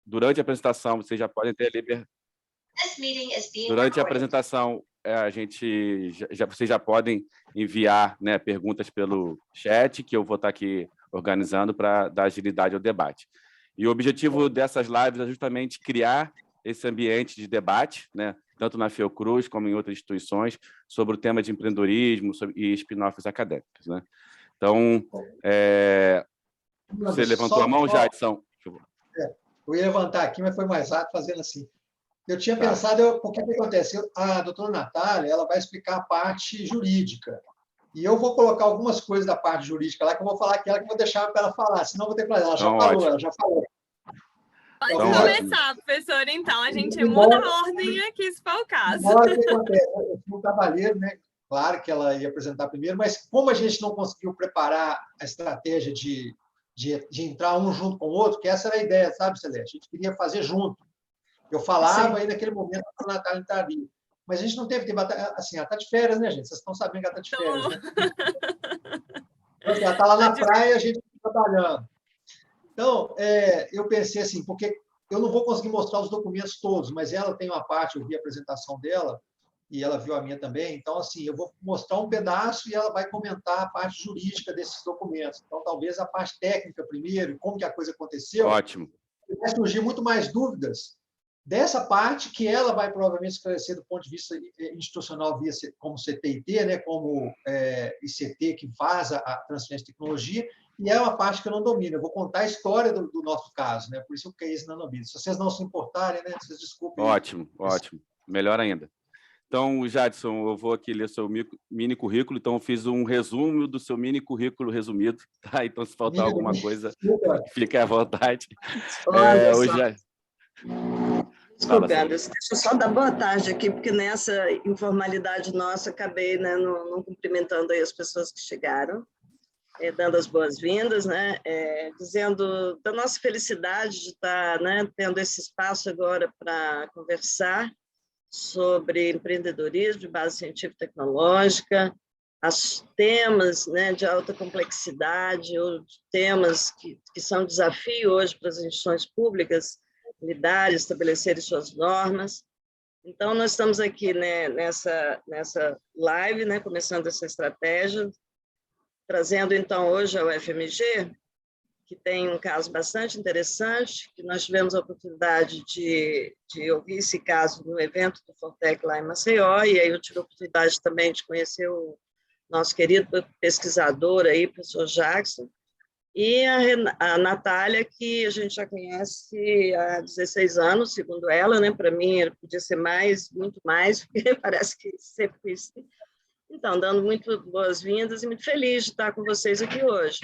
durante a apresentação, vocês já podem ter a liberdade. Durante a apresentação, vocês já podem enviar, né, perguntas pelo chat, que eu vou estar aqui organizando para dar agilidade ao debate. E o objetivo dessas lives é justamente criar esse ambiente de debate, né, tanto na Fiocruz como em outras instituições, sobre o tema de empreendedorismo e spin-offs acadêmicos, né? Então, você levantou a mão, Jadson? Eu ia levantar aqui, mas foi mais rápido fazendo assim. Eu tinha pensado, porque o que acontece? A doutora Natália, ela vai explicar a parte jurídica. E eu vou colocar algumas coisas da parte jurídica lá, que eu vou falar aqui, ela que eu vou deixar para ela falar, senão eu vou ter que falar. Ela já falou. Pode começar, professor, então. A gente muda a ordem aqui, se for o caso. Agora, o que acontece? Eu fui um cavaleiro, né? Claro que ela ia apresentar primeiro, mas como a gente não conseguiu preparar a estratégia de entrar um junto com o outro, que essa era a ideia, sabe, Celeste? A gente queria fazer junto. Eu falava, aí naquele momento a Natália entraria. Mas a gente não teve tempo. Assim, ela está de férias, né, gente? Vocês estão sabendo que ela está de férias, né? Então, assim, ela está lá na praia e a gente está trabalhando. Então, eu pensei assim, porque eu não vou conseguir mostrar os documentos todos, mas ela tem uma parte, eu vi a apresentação dela, e ela viu a minha também. Então, assim, eu vou mostrar um pedaço e ela vai comentar a parte jurídica desses documentos. Então, talvez a parte técnica primeiro, como que a coisa aconteceu. Ótimo. Vai surgir muito mais dúvidas dessa parte que ela vai provavelmente esclarecer do ponto de vista institucional via como CTIT, né, como ICT, que faz a transferência de tecnologia, e é uma parte que eu não domino. Eu vou contar a história do nosso caso, né? Por isso que é esse nanobit. Se vocês não se importarem, né, vocês desculpem. Ótimo, ótimo. Melhor ainda. Então, Jadson, eu vou aqui ler seu mini currículo. Então, eu fiz um resumo do seu mini currículo resumido. Tá? Então, se faltar alguma coisa, fique à vontade. Desculpe, Anderson, deixa eu só dar boa tarde aqui, porque nessa informalidade nossa, acabei, né, não cumprimentando aí as pessoas que chegaram, dando as boas-vindas, né, dizendo da nossa felicidade de estar, né, tendo esse espaço agora para conversar sobre empreendedorismo de base científica e tecnológica, os temas, né, de alta complexidade, ou temas que são desafio hoje para as instituições públicas, lidar, estabelecerem suas normas. Então, nós estamos aqui, né, nessa live, né, começando essa estratégia, trazendo, então, hoje ao FMG, que tem um caso bastante interessante, que nós tivemos a oportunidade de ouvir esse caso no evento do Fortec lá em Maceió, e aí eu tive a oportunidade também de conhecer o nosso querido pesquisador aí, professor Jackson, e a Natália, que a gente já conhece há 16 anos, segundo ela, né? Para mim, podia ser mais, muito mais, porque parece que sempre foi assim. Então, dando muito boas-vindas e muito feliz de estar com vocês aqui hoje.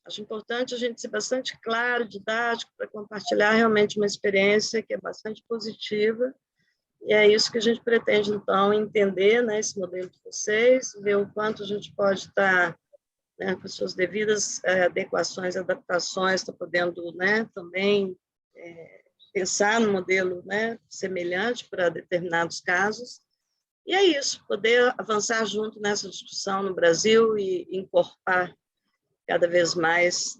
Acho importante a gente ser bastante claro, didático, para compartilhar realmente uma experiência que é bastante positiva, e é isso que a gente pretende, então, entender, né, esse modelo de vocês, ver o quanto a gente pode estar, né, com suas devidas adequações, adaptações, está podendo, né, também pensar no modelo, né, semelhante para determinados casos. E é isso, poder avançar junto nessa discussão no Brasil e incorporar cada vez mais.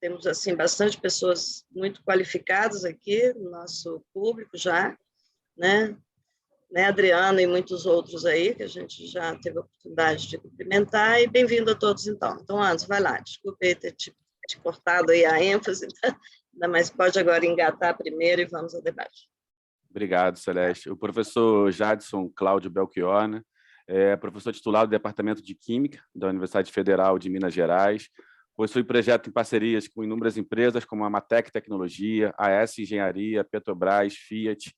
Temos, assim, bastante pessoas muito qualificadas aqui no nosso público já, né, Adriano e muitos outros aí, que a gente já teve a oportunidade de cumprimentar, e bem-vindo a todos, então. Então, Anderson, vai lá, desculpe ter te cortado aí a ênfase, mas pode agora engatar primeiro e vamos ao debate. Obrigado, Celeste. O professor Jadson Cláudio Belchior, né, é professor titular do Departamento de Química da Universidade Federal de Minas Gerais, possui projeto em parcerias com inúmeras empresas, como a Matec Tecnologia, a AS Engenharia, Petrobras, Fiat.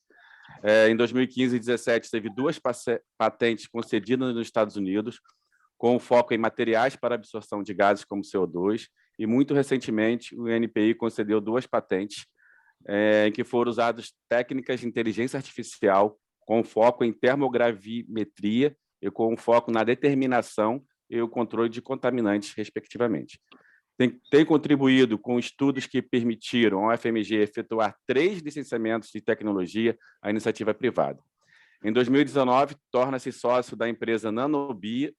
Em 2015 e 2017, teve 2 patentes concedidas nos Estados Unidos, com foco em materiais para absorção de gases como CO2, e, muito recentemente, o INPI concedeu 2 patentes em que foram usadas técnicas de inteligência artificial com foco em termogravimetria e com foco na determinação e o controle de contaminantes, respectivamente. Tem contribuído com estudos que permitiram ao FMG efetuar 3 licenciamentos de tecnologia à iniciativa privada. Em 2019, torna-se sócio da empresa Nanonib,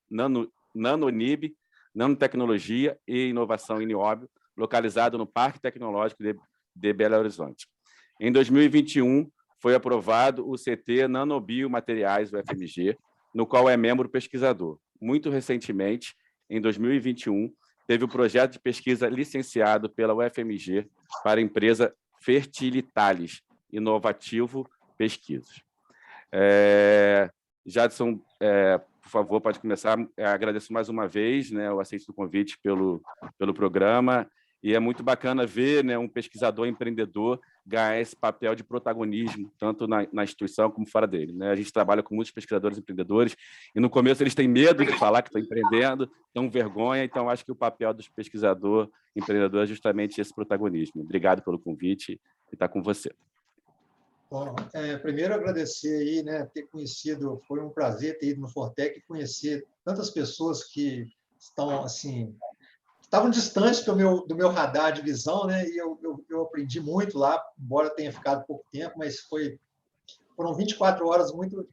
Nanotecnologia e Inovação Inióbio, localizado no Parque Tecnológico de Belo Horizonte. Em 2021, foi aprovado o CT Nanobiomateriais UFMG, no qual é membro pesquisador. Muito recentemente, em 2021, teve o projeto de pesquisa licenciado pela UFMG para a empresa Fertilitalis, Inovativo Pesquisas. Jadson, por favor, pode começar. Agradeço mais uma vez, né, o aceite do convite pelo programa, e é muito bacana ver, né, um pesquisador empreendedor ganhar esse papel de protagonismo, tanto na instituição como fora dele, né? A gente trabalha com muitos pesquisadores empreendedores, e no começo eles têm medo de falar que estão empreendendo, têm vergonha, então acho que o papel dos pesquisador empreendedor é justamente esse protagonismo. Obrigado pelo convite, e está com você. Bom, primeiro agradecer aí, né, ter conhecido, foi um prazer ter ido no Fortec e conhecer tantas pessoas que estão, assim, estavam distantes do meu radar de visão, né, e eu aprendi muito lá, embora tenha ficado pouco tempo, mas foram 24 horas muito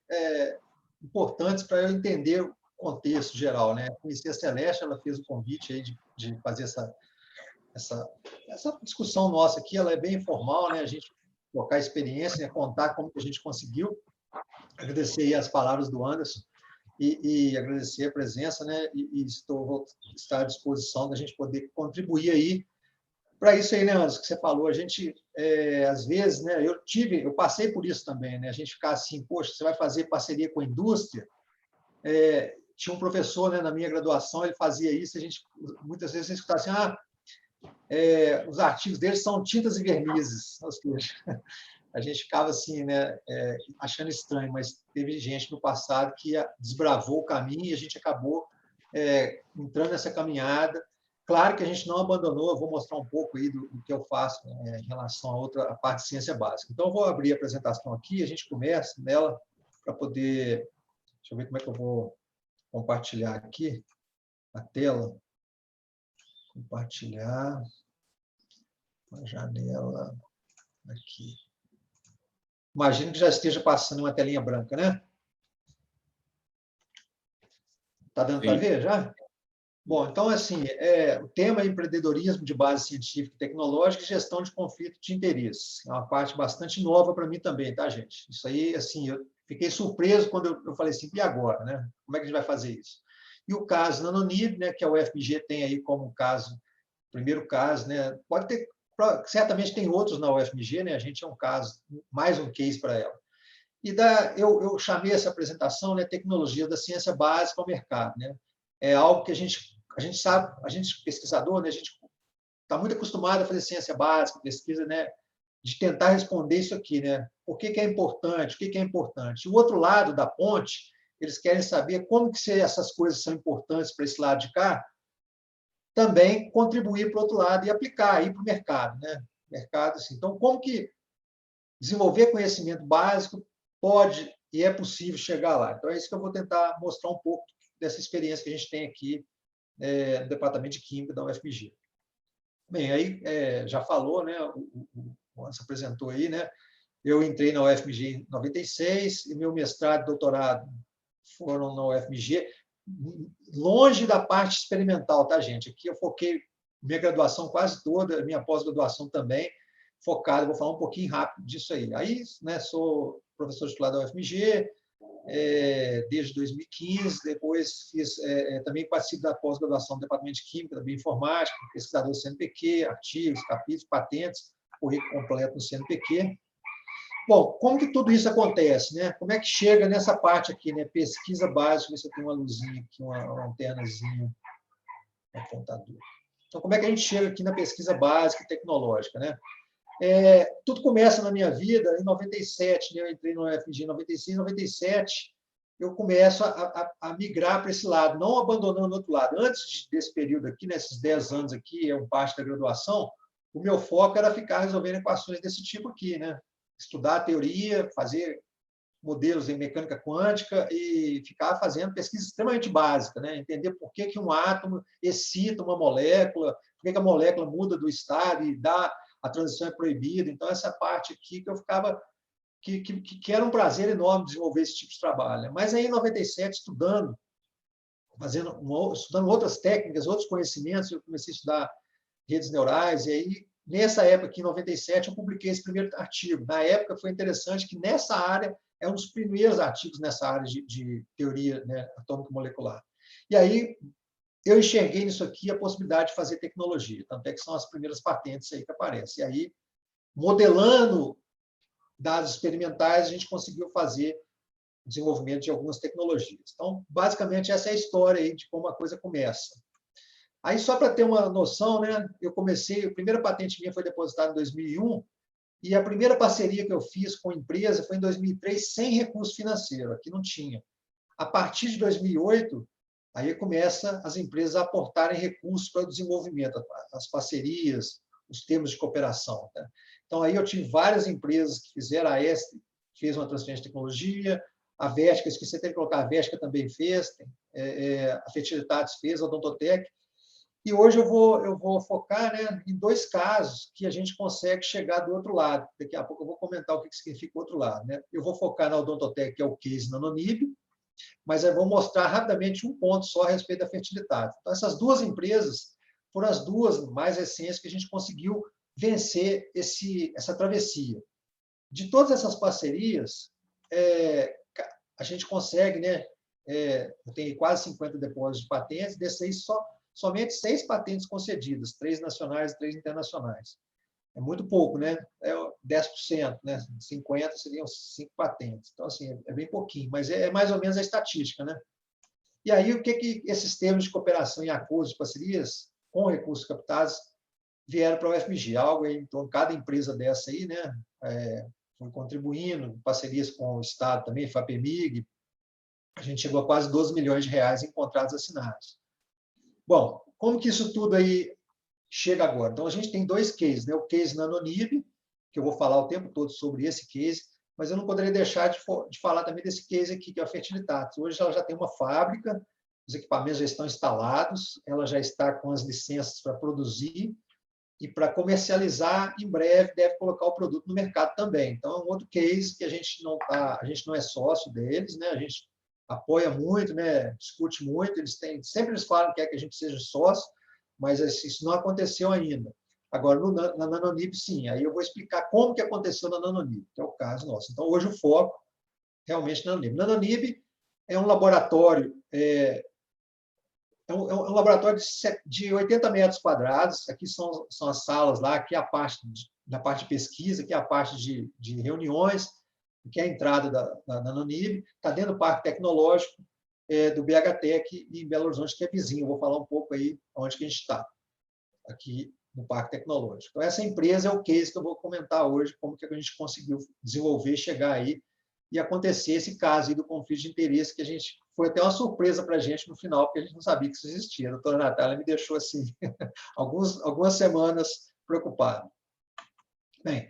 importantes para eu entender o contexto geral, né. Conheci a Celeste, ela fez o convite aí de fazer essa discussão nossa aqui, ela é bem informal, né, a gente trocar experiência, né, contar como que a gente conseguiu. Agradecer aí as palavras do Anderson e agradecer a presença, né, e estar à disposição da gente poder contribuir aí para isso aí, né, Anderson, que você falou. A gente, às vezes, né, eu passei por isso também, né, a gente ficar assim, poxa, você vai fazer parceria com a indústria? Tinha um professor, né, na minha graduação, ele fazia isso, a gente, muitas vezes, a gente escutava assim, os artigos deles são tintas e vernizes, ou seja, a gente ficava assim, né, achando estranho, mas teve gente no passado que desbravou o caminho e a gente acabou entrando nessa caminhada. Claro que a gente não abandonou, eu vou mostrar um pouco aí do que eu faço, né, em relação a parte de ciência básica. Então, eu vou abrir a apresentação aqui, a gente começa nela para poder... Deixa eu ver como é que eu vou compartilhar aqui a tela. Compartilhar a janela aqui. Imagino que já esteja passando uma telinha branca, né? Está dando para ver já? Bom, então, assim, o tema é empreendedorismo de base científica e tecnológica e gestão de conflito de interesses. É uma parte bastante nova para mim também, tá, gente? Isso aí, assim, eu fiquei surpreso quando eu falei assim, e agora, né? Como é que a gente vai fazer isso? E o caso Nanonib, né, que a UFMG tem aí como caso, primeiro caso, né? Pode ter, certamente tem outros na UFMG, né? A gente é um caso, mais um case para ela. E eu chamei essa apresentação, né, tecnologia da ciência básica ao mercado, né? É algo que a gente sabe, a gente pesquisador, né, a gente está muito acostumado a fazer ciência básica, pesquisa, né, de tentar responder isso aqui, né? Por que é importante? O que é importante? O outro lado da ponte, eles querem saber como que essas coisas são importantes para esse lado de cá, também contribuir para o outro lado e aplicar aí para o mercado, né? Mercado, assim. Então, como que desenvolver conhecimento básico pode e é possível chegar lá? Então, é isso que eu vou tentar mostrar um pouco dessa experiência que a gente tem aqui no Departamento de Química da UFMG. Bem, aí já falou, né? O Anderson apresentou aí, né? Eu entrei na UFMG em 96 e meu mestrado e doutorado foram na UFMG, longe da parte experimental, tá, gente? Aqui eu foquei minha graduação quase toda, minha pós-graduação também, focada, vou falar um pouquinho rápido disso aí. Aí, né, sou professor titular da UFMG desde 2015, depois também participo da pós-graduação do Departamento de Química, da Bioinformática, pesquisador do CNPq, artigos, capítulos, patentes, currículo completo no CNPq. Bom, como que tudo isso acontece, né? Como é que chega nessa parte aqui, né? Pesquisa básica, você tem uma luzinha aqui, uma lanternazinha, um apontador. Então, como é que a gente chega aqui na pesquisa básica e tecnológica, né? Tudo começa na minha vida em 97, né? Eu entrei no UFMG em 96, 97, eu começo a migrar para esse lado, não abandonando o outro lado. Antes desse período aqui, nesses 10 anos aqui, parte da graduação, o meu foco era ficar resolvendo equações desse tipo aqui, né? Estudar a teoria, fazer modelos em mecânica quântica e ficar fazendo pesquisa extremamente básica, né? Entender por que um átomo excita uma molécula, por que a molécula muda do estado e a transição é proibida. Então, essa parte aqui que eu ficava... que era um prazer enorme desenvolver esse tipo de trabalho. Né? Mas aí, em 97, estudando outras técnicas, outros conhecimentos, eu comecei a estudar redes neurais, e aí, nessa época, aqui, em 97, eu publiquei esse primeiro artigo. Na época, foi interessante que nessa área, é um dos primeiros artigos nessa área de teoria, né, atômica molecular. E aí, eu enxerguei nisso aqui a possibilidade de fazer tecnologia, tanto é que são as primeiras patentes aí que aparecem. E aí, modelando dados experimentais, a gente conseguiu fazer o desenvolvimento de algumas tecnologias. Então, basicamente, essa é a história aí de como a coisa começa. Aí, só para ter uma noção, né, eu comecei, a primeira patente minha foi depositada em 2001, e a primeira parceria que eu fiz com a empresa foi em 2003, sem recurso financeiro, aqui não tinha. A partir de 2008, aí começa as empresas a aportarem recursos para o desenvolvimento, as parcerias, os termos de cooperação. Tá? Então, aí eu tive várias empresas que fizeram, a EST fez uma transferência de tecnologia, a Vesca, esqueci de colocar, a Vesca também fez, a Fertilitates fez, a Odontotec. E hoje eu vou focar, né, em 2 casos que a gente consegue chegar do outro lado. Daqui a pouco eu vou comentar o que significa o outro lado. Né? Eu vou focar na Odontotec, que é o case Nanonib, mas eu vou mostrar rapidamente um ponto só a respeito da fertilidade. Então, essas 2 empresas foram as 2 mais recentes que a gente conseguiu vencer essa travessia. De todas essas parcerias, a gente consegue, né, eu tenho quase 50 depósitos de patentes, desses aí somente 6 patentes concedidas, 3 nacionais e 3 internacionais. É muito pouco, né? É 10%, né? 50 seriam 5 patentes. Então, assim, é bem pouquinho, mas é mais ou menos a estatística, né? E aí, o que esses termos de cooperação e acordos de parcerias com recursos captados vieram para o UFMG? Algo aí, então, cada empresa dessa aí, né? Foi contribuindo, parcerias com o Estado também, FAPEMIG, a gente chegou a quase 12 milhões de reais em contratos assinados. Bom, como que isso tudo aí chega agora? Então, a gente tem 2 cases, né? O case Nanonib, que eu vou falar o tempo todo sobre esse case, mas eu não poderia deixar de falar também desse case aqui, que é a Fertilitates. Hoje ela já tem uma fábrica, os equipamentos já estão instalados, ela já está com as licenças para produzir e para comercializar, em breve, deve colocar o produto no mercado também. Então, é um outro case que a gente não é sócio deles, né? A gente apoia muito, né? Discute muito, sempre eles falam que quer que a gente seja sócio, mas isso não aconteceu ainda. Agora, na Nanonib, sim. Aí eu vou explicar como que aconteceu na Nanonib, que é o caso nosso. Então, hoje o foco realmente na Nanonib. Nanonib é um laboratório, um laboratório de 80 metros quadrados. Aqui são as salas lá, aqui é a parte da parte de pesquisa, aqui é a parte de reuniões, que é a entrada da Nanonib. Está dentro do Parque Tecnológico do BHTEC em Belo Horizonte, que é vizinho. Eu vou falar um pouco aí onde que a gente está, aqui no Parque Tecnológico. Então, essa empresa é o case que eu vou comentar hoje, como que a gente conseguiu desenvolver, chegar aí e acontecer esse caso aí do conflito de interesse, que a gente foi até uma surpresa para a gente no final, porque a gente não sabia que isso existia. A doutora Natália me deixou assim algumas semanas preocupado. Bem,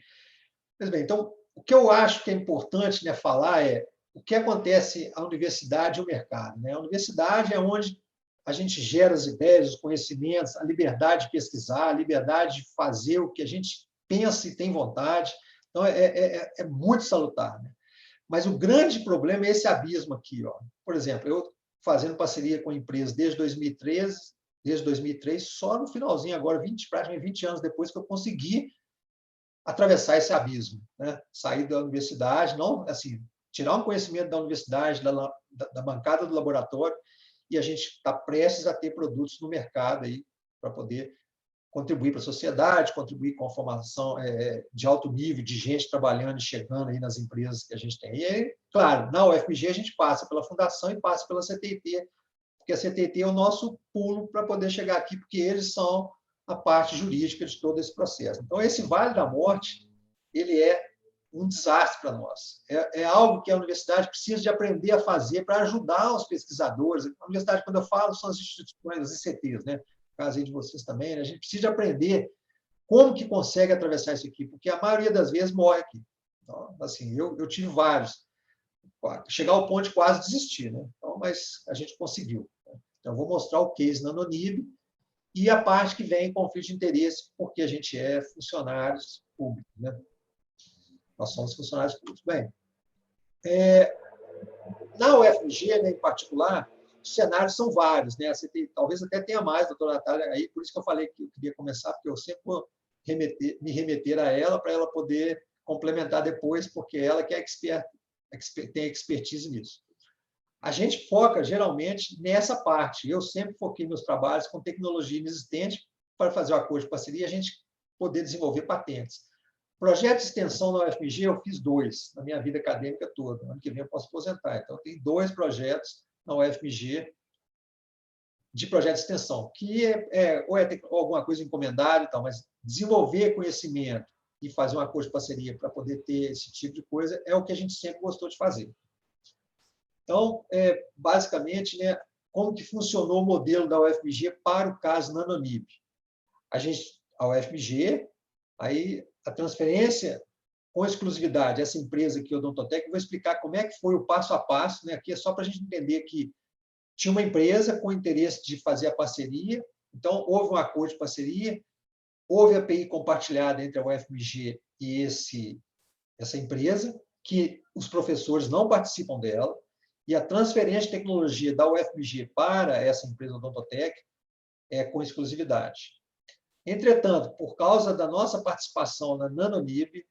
então, o que eu acho que é importante, né, falar é o que acontece à universidade e ao mercado. Né? A universidade é onde a gente gera as ideias, os conhecimentos, a liberdade de pesquisar, a liberdade de fazer o que a gente pensa e tem vontade. Então, é muito salutar. Né? Mas o grande problema é esse abismo aqui. Ó. Por exemplo, eu fazendo parceria com empresas desde 2003, só no finalzinho agora, praticamente 20 anos depois, que eu consegui atravessar esse abismo, né? Sair da universidade, não assim, tirar um conhecimento da universidade, da bancada do laboratório, e a gente está prestes a ter produtos no mercado aí para poder contribuir para a sociedade, contribuir com a formação de alto nível de gente trabalhando e chegando aí nas empresas que a gente tem. E aí, claro, na UFMG a gente passa pela fundação e passa pela CTT, porque a CTT é o nosso pulo para poder chegar aqui, porque eles são a parte jurídica de todo esse processo. Então, esse Vale da Morte, ele é um desastre para nós. É algo que a universidade precisa de aprender a fazer para ajudar os pesquisadores. A universidade, quando eu falo, são as instituições, as ICTs, né? No caso aí de vocês também, né? A gente precisa de aprender como que consegue atravessar isso aqui, porque a maioria das vezes morre aqui. Então, assim, eu tive vários. Chegar ao ponto de quase desistir, né? Então, mas a gente conseguiu. Né? Então, eu vou mostrar o case Nanonib e a parte que vem em conflito de interesse, porque a gente é funcionários públicos, né? Nós somos funcionários públicos. Bem, na UFMG, né, em particular, os cenários são vários, né? Você talvez até tenha mais, doutora Natália, aí, por isso que eu falei que eu queria começar, porque eu sempre me remeter a ela para ela poder complementar depois, porque ela que é tem expertise nisso. A gente foca, geralmente, nessa parte. Eu sempre foquei meus trabalhos com tecnologia inexistente para fazer o acordo de parceria e a gente poder desenvolver patentes. Projeto de extensão na UFMG, eu fiz 2 na minha vida acadêmica toda. Ano que vem eu posso aposentar. Então, eu tenho 2 projetos na UFMG de projeto de extensão, que ou é alguma coisa encomendada e tal, mas desenvolver conhecimento e fazer um acordo de parceria para poder ter esse tipo de coisa é o que a gente sempre gostou de fazer. Então, basicamente, né, como que funcionou o modelo da UFMG para o caso Nanonib? A UFMG, aí a transferência com exclusividade, essa empresa aqui, Odontotec, eu vou explicar como é que foi o passo a passo, né? Aqui é só para a gente entender que tinha uma empresa com interesse de fazer a parceria, então houve um acordo de parceria, houve a API compartilhada entre a UFMG e essa empresa, que os professores não participam dela, e a transferência de tecnologia da UFMG para essa empresa Odontotec é com exclusividade. Entretanto, por causa da nossa participação na Nanonib,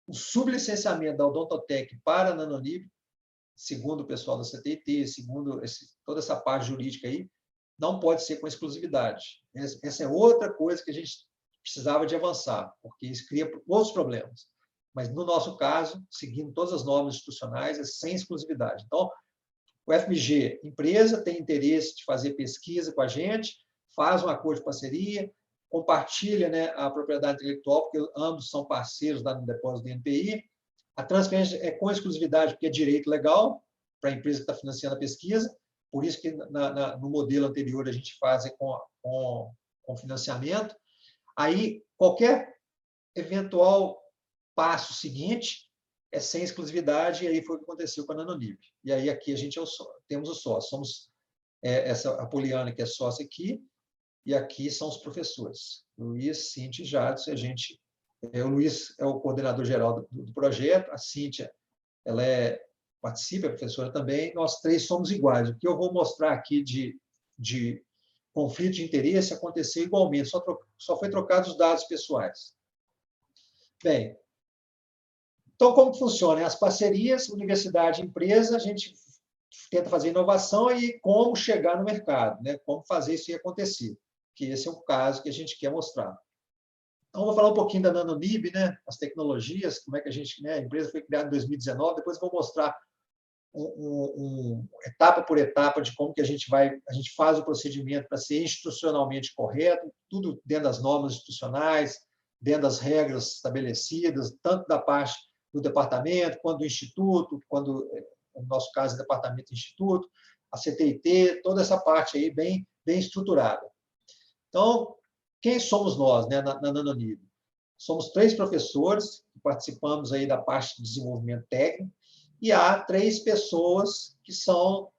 o sublicenciamento da Odontotec para a Nanonib, segundo o pessoal da CTIT, segundo toda essa parte jurídica aí, não pode ser com exclusividade. Essa é outra coisa que a gente precisava de avançar, porque isso cria outros problemas. Mas, no nosso caso, seguindo todas as normas institucionais, é sem exclusividade. Então, o FMG, empresa, tem interesse de fazer pesquisa com a gente, faz um acordo de parceria, compartilha, né, a propriedade intelectual, porque ambos são parceiros lá no depósito do INPI. A transferência é com exclusividade, porque é direito legal para a empresa que está financiando a pesquisa, por isso que no modelo anterior a gente faz com financiamento. Aí, qualquer eventual passo seguinte é sem exclusividade, e aí foi o que aconteceu com a Nanonib. E aí aqui a gente temos o sócio, somos a Poliana, que é sócia aqui, e aqui são os professores, Luiz, Cíntia e Jadson. O Luiz é o coordenador geral do projeto, a Cíntia ela participa, é professora também, nós 3 somos iguais. O que eu vou mostrar aqui de conflito de interesse aconteceu igualmente, só foi trocado os dados pessoais. Bem, então, como funciona? As parcerias, universidade e empresa, a gente tenta fazer inovação e como chegar no mercado, né? Como fazer isso acontecer, que esse é o caso que a gente quer mostrar. Então, vou falar um pouquinho da Nanonib, né? As tecnologias, como é que a empresa foi criada em 2019, depois vou mostrar etapa por etapa de como que a gente faz o procedimento para ser institucionalmente correto, tudo dentro das normas institucionais, dentro das regras estabelecidas, tanto da parte do departamento, quanto do instituto, quando, no nosso caso, é departamento e instituto, a CTIT, toda essa parte aí bem estruturada. Então, quem somos nós, né, na Nanonib? Somos 3 professores que participamos aí da parte de desenvolvimento técnico, e há 3 pessoas que são...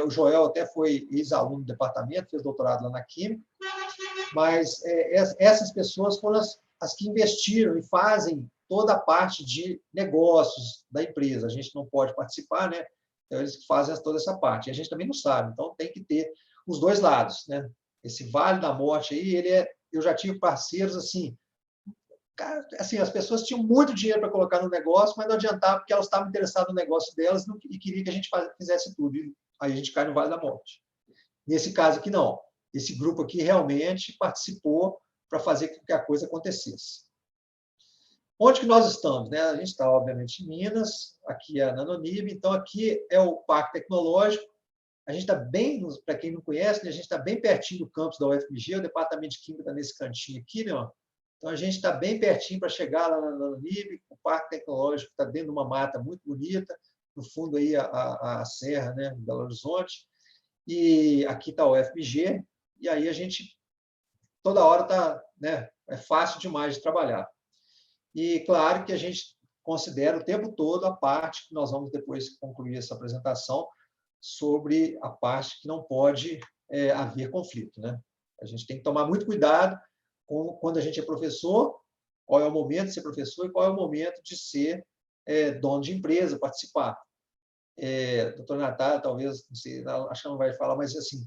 o Joel até foi ex-aluno do departamento, fez doutorado lá na Química, mas essas pessoas foram as que investiram e fazem toda a parte de negócios da empresa. A gente não pode participar, né? Então, eles fazem toda essa parte. E a gente também não sabe, então tem que ter os 2 lados, né? Esse Vale da Morte aí, eu já tive parceiros assim, as pessoas tinham muito dinheiro para colocar no negócio, mas não adiantava, porque elas estavam interessadas no negócio delas e queriam que a gente fizesse tudo. E aí a gente cai no Vale da Morte. Nesse caso aqui, não. Esse grupo aqui realmente participou para fazer com que a coisa acontecesse. Onde que nós estamos? Né? A gente está, obviamente, em Minas, aqui é a Nanonib, então aqui é o Parque Tecnológico. A gente está bem, para quem não conhece, né? A gente está bem pertinho do campus da UFMG, o departamento de Química está nesse cantinho aqui, né? Então, a gente está bem pertinho para chegar lá na Nanonib. O Parque Tecnológico está dentro de uma mata muito bonita, no fundo aí a serra, né, de Belo Horizonte, e aqui está o UFMG, e aí a gente toda hora está, né, é fácil demais de trabalhar. E claro que a gente considera o tempo todo a parte que nós vamos depois concluir essa apresentação sobre a parte que não pode haver conflito, né? A gente tem que tomar muito cuidado quando a gente é professor, qual é o momento de ser professor e qual é o momento de ser dono de empresa, participar. Doutora Natália, talvez, não sei, acho que ela não vai falar, mas assim,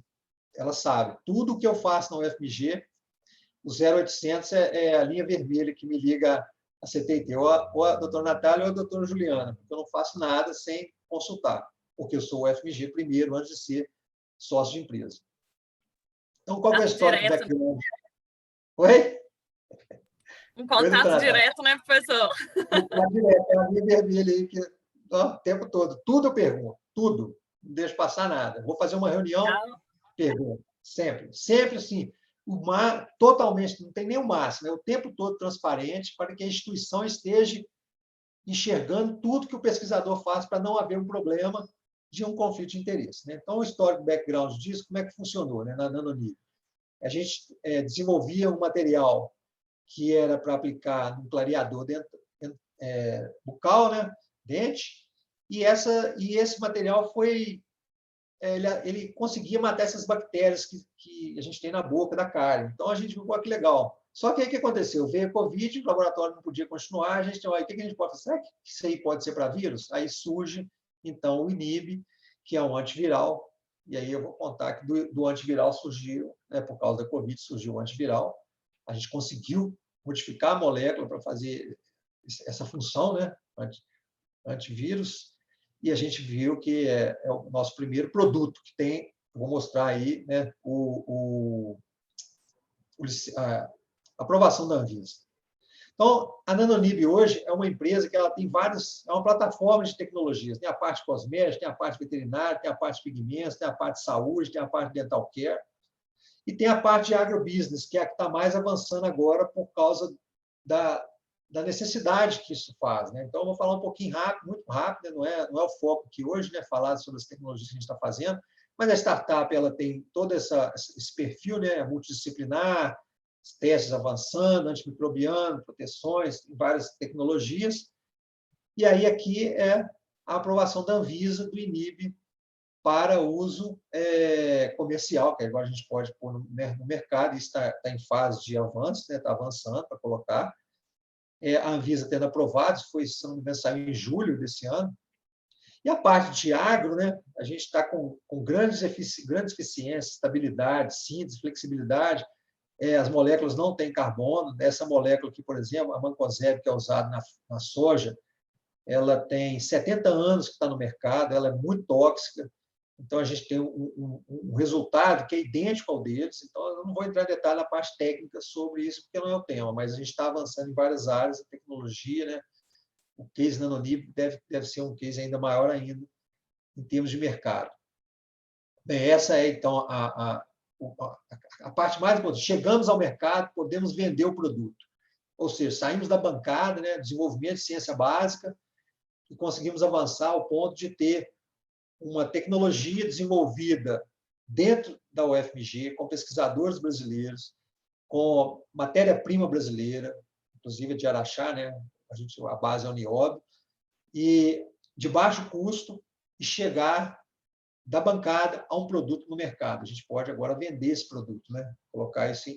ela sabe, tudo que eu faço na UFMG, O 0800 é a linha vermelha que me liga a CTT, ou a doutora Natália ou a doutora Juliana, porque eu não faço nada sem consultar, porque eu sou o FMG primeiro, antes de ser sócio de empresa. Então, qual é a história do background? Oi? Um contato direto, né, professor? É a linha vermelha aí, que o tempo todo. Tudo eu pergunto, tudo. Não deixo passar nada. Vou fazer uma reunião, pergunto. Sempre. Sempre assim. Totalmente, não tem nem o máximo. É o tempo todo transparente para que a instituição esteja enxergando tudo que o pesquisador faz para não haver um problema de um conflito de interesse. Né? Então, o histórico background disso, como é que funcionou, né, na Nanonib? A gente desenvolvia um material que era para aplicar no clareador bucal, né, dente, e esse material ele conseguia matar essas bactérias que a gente tem na boca da cárie. Então, a gente viu, que legal. Só que aí o que aconteceu? Veio a Covid, o laboratório não podia continuar, a gente, o que a gente pode fazer? Será que isso aí pode ser para vírus? Aí surge, então, o INIB, que é um antiviral, e aí eu vou contar que do antiviral surgiu, né, por causa da Covid, surgiu o antiviral, a gente conseguiu modificar a molécula para fazer essa função, né, antivírus, e a gente viu que é o nosso primeiro produto que tem, vou mostrar aí, né, a aprovação da Anvisa. Então, a Nanonib hoje é uma empresa que ela tem é uma plataforma de tecnologias. Tem a parte cosmética, tem a parte veterinária, tem a parte de pigmentos, tem a parte de saúde, tem a parte de dental care, e tem a parte de agrobusiness, que é a que está mais avançando agora por causa da necessidade que isso faz. Né? Então, eu vou falar um pouquinho rápido, muito rápido, não é o foco aqui hoje, né, falar sobre as tecnologias que a gente está fazendo, mas a startup ela tem todo esse perfil, né, multidisciplinar, testes avançando, antimicrobiano, proteções, várias tecnologias. E aí aqui é a aprovação da Anvisa, do INIB, para uso comercial, que agora a gente pode pôr no mercado, isso está em fase de avanço, está avançando para colocar. A Anvisa tendo aprovado, se não me engano, saiu em julho desse ano. E a parte de agro, né, a gente está com grandes eficiências, estabilidade, síntese, flexibilidade. As moléculas não têm carbono. Essa molécula aqui, por exemplo, a mancozeb, que é usada na soja, ela tem 70 anos que está no mercado, ela é muito tóxica. Então, a gente tem um resultado que é idêntico ao deles. Então, eu não vou entrar em detalhe na parte técnica sobre isso, porque não é o tema, mas a gente está avançando em várias áreas, a tecnologia, né? O case Nanonib deve ser um case ainda maior ainda em termos de mercado. Bem, essa é, então, a parte mais importante. Chegamos ao mercado, podemos vender o produto. Ou seja, saímos da bancada, né, desenvolvimento de ciência básica, e conseguimos avançar ao ponto de ter uma tecnologia desenvolvida dentro da UFMG, com pesquisadores brasileiros, com matéria-prima brasileira, inclusive de Araxá, né? A base é a Uniob, e de baixo custo, e chegar da bancada a um produto no mercado. A gente pode agora vender esse produto, né? Colocar isso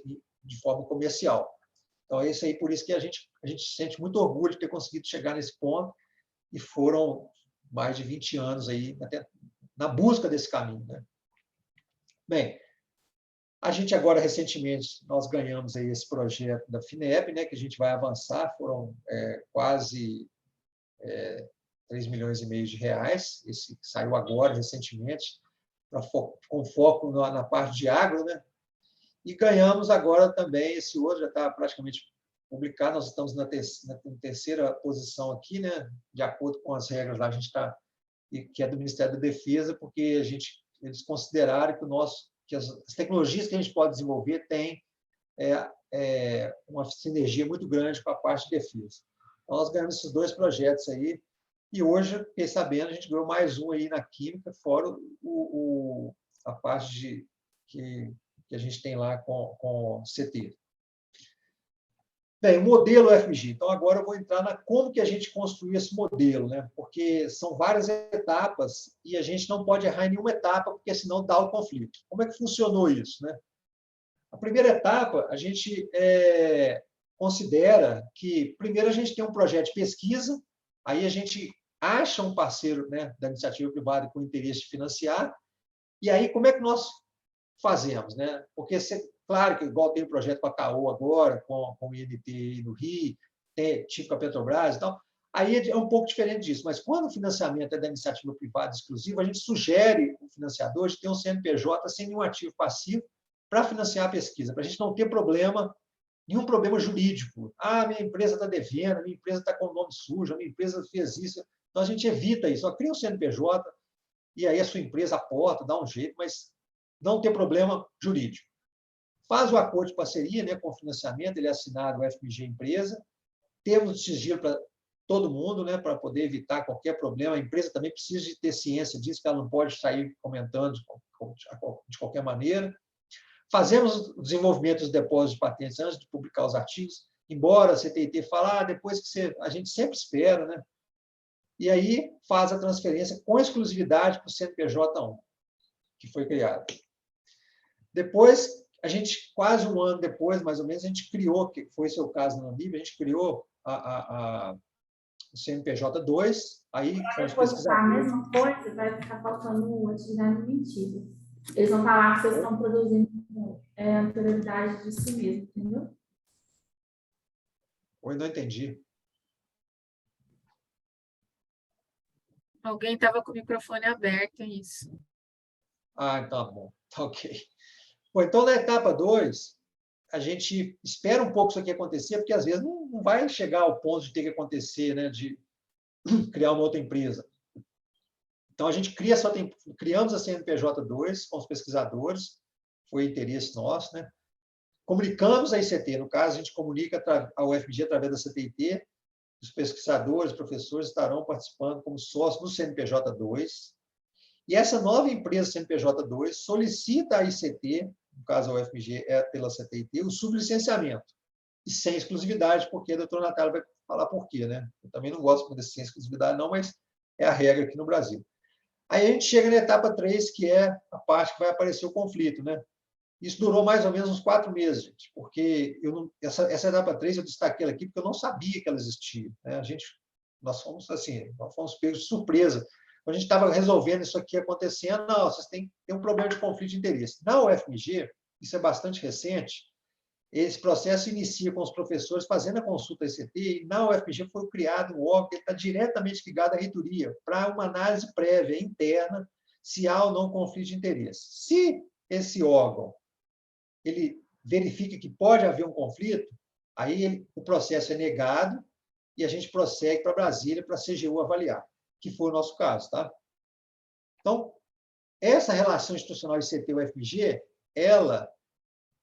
de forma comercial. Então, é isso aí, por isso que a gente sente muito orgulho de ter conseguido chegar nesse ponto, e foram mais de 20 anos aí na busca desse caminho. Né? Bem, a gente agora, recentemente, nós ganhamos aí esse projeto da FINEP, né, que a gente vai avançar, foram quase 3 milhões e meio de reais, esse saiu agora, recentemente, com foco na parte de agro, né? E ganhamos agora também, esse outro já está praticamente publicado, nós estamos na terceira posição aqui, né? De acordo com as regras lá, a gente está, que é do Ministério da Defesa, porque eles consideraram que as tecnologias que a gente pode desenvolver têm uma sinergia muito grande com a parte de defesa. Então, nós ganhamos esses 2 projetos aí, e hoje, fiquei sabendo, a gente ganhou mais um aí na Química, fora a parte que a gente tem lá com CT. Bem, o modelo UFMG. Então, agora eu vou entrar como que a gente construiu esse modelo, né? Porque são várias etapas e a gente não pode errar em nenhuma etapa, porque senão dá o conflito. Como é que funcionou isso, né? A primeira etapa, a gente considera que, primeiro, a gente tem um projeto de pesquisa, aí a gente acha um parceiro, né, da iniciativa privada com interesse de financiar, e aí como é que nós fazemos, né? Porque Claro que, igual tem o projeto com a CAO agora, com o INT no Rio, tipo com a Petrobras e tal, aí é um pouco diferente disso. Mas quando o financiamento é da iniciativa privada exclusiva, a gente sugere o financiador de ter um CNPJ sem nenhum ativo passivo para financiar a pesquisa, para a gente não ter nenhum problema jurídico. Ah, minha empresa está devendo, minha empresa está com o nome sujo, minha empresa fez isso. Então, a gente evita isso. Só cria um CNPJ e aí a sua empresa aporta, dá um jeito, mas não ter problema jurídico. Faz o acordo de parceria, né, com o financiamento, ele é assinado o FMG Empresa, temos o sigilo para todo mundo, né, para poder evitar qualquer problema. A empresa também precisa de ter ciência disso, que ela não pode sair comentando de qualquer maneira. Fazemos o desenvolvimento dos depósitos de patentes antes de publicar os artigos, embora a CTIT fale, depois que a gente sempre espera, né? E aí faz a transferência com exclusividade para o CNPJ1, que foi criado. Depois, a gente, quase um ano depois, mais ou menos, a gente criou, que foi seu caso na Namíbia, a gente criou o CNPJ2, aí com os pesquisadores. A mesma coisa vai ficar faltando atividade mentira. Eles vão falar que vocês estão produzindo anterioridade de si mesmo, entendeu? Oi, não entendi. Alguém estava com o microfone aberto, é isso. Ah, tá bom. Tá ok. Bom, então, na etapa 2, a gente espera um pouco isso aqui acontecer, porque às vezes não vai chegar ao ponto de ter que acontecer, né, de criar uma outra empresa. Então, a gente criamos a CNPJ2 com os pesquisadores, foi interesse nosso, né? Comunicamos a ICT, no caso, a gente comunica a UFMG através da CTIT, os pesquisadores, professores estarão participando como sócios do CNPJ2, e essa nova empresa CNPJ2 solicita à ICT, no caso a UFMG é pela CTIT, o sublicenciamento, e sem exclusividade, porque a doutora Natália vai falar por quê, né? Eu também não gosto de sem exclusividade, não, mas é a regra aqui no Brasil. Aí a gente chega na etapa 3, que é a parte que vai aparecer o conflito, né? Isso durou mais ou menos uns 4 meses, gente, porque essa etapa 3 eu destaquei ela aqui porque eu não sabia que ela existia, né? Nós fomos pegos de surpresa. Quando a gente estava resolvendo isso aqui acontecendo, não, vocês têm um problema de conflito de interesse. Na UFMG, isso é bastante recente, esse processo inicia com os professores fazendo a consulta ICT, e na UFMG foi criado um órgão que está diretamente ligado à reitoria, para uma análise prévia, interna, se há ou não conflito de interesse. Se esse órgão ele verifica que pode haver um conflito, aí o processo é negado e a gente prossegue para Brasília para a CGU avaliar, que foi o nosso caso, tá? Então, essa relação institucional ICT-UFMG, ela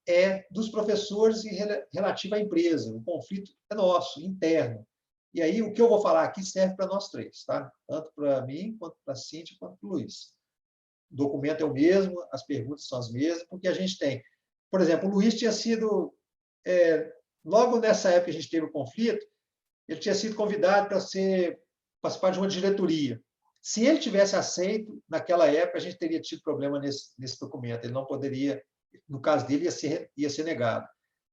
é dos professores e relativa à empresa. O conflito é nosso, interno. E aí, o que eu vou falar aqui serve para nós três, tá? Tanto para mim, quanto para a Cíntia, quanto para o Luiz. O documento é o mesmo, as perguntas são as mesmas, porque a gente tem... Por exemplo, o Luiz tinha sido... logo nessa época que a gente teve o conflito, ele tinha sido convidado para participar de uma diretoria. Se ele tivesse aceito, naquela época, a gente teria tido problema nesse documento. Ele não poderia... No caso dele, ia ser negado.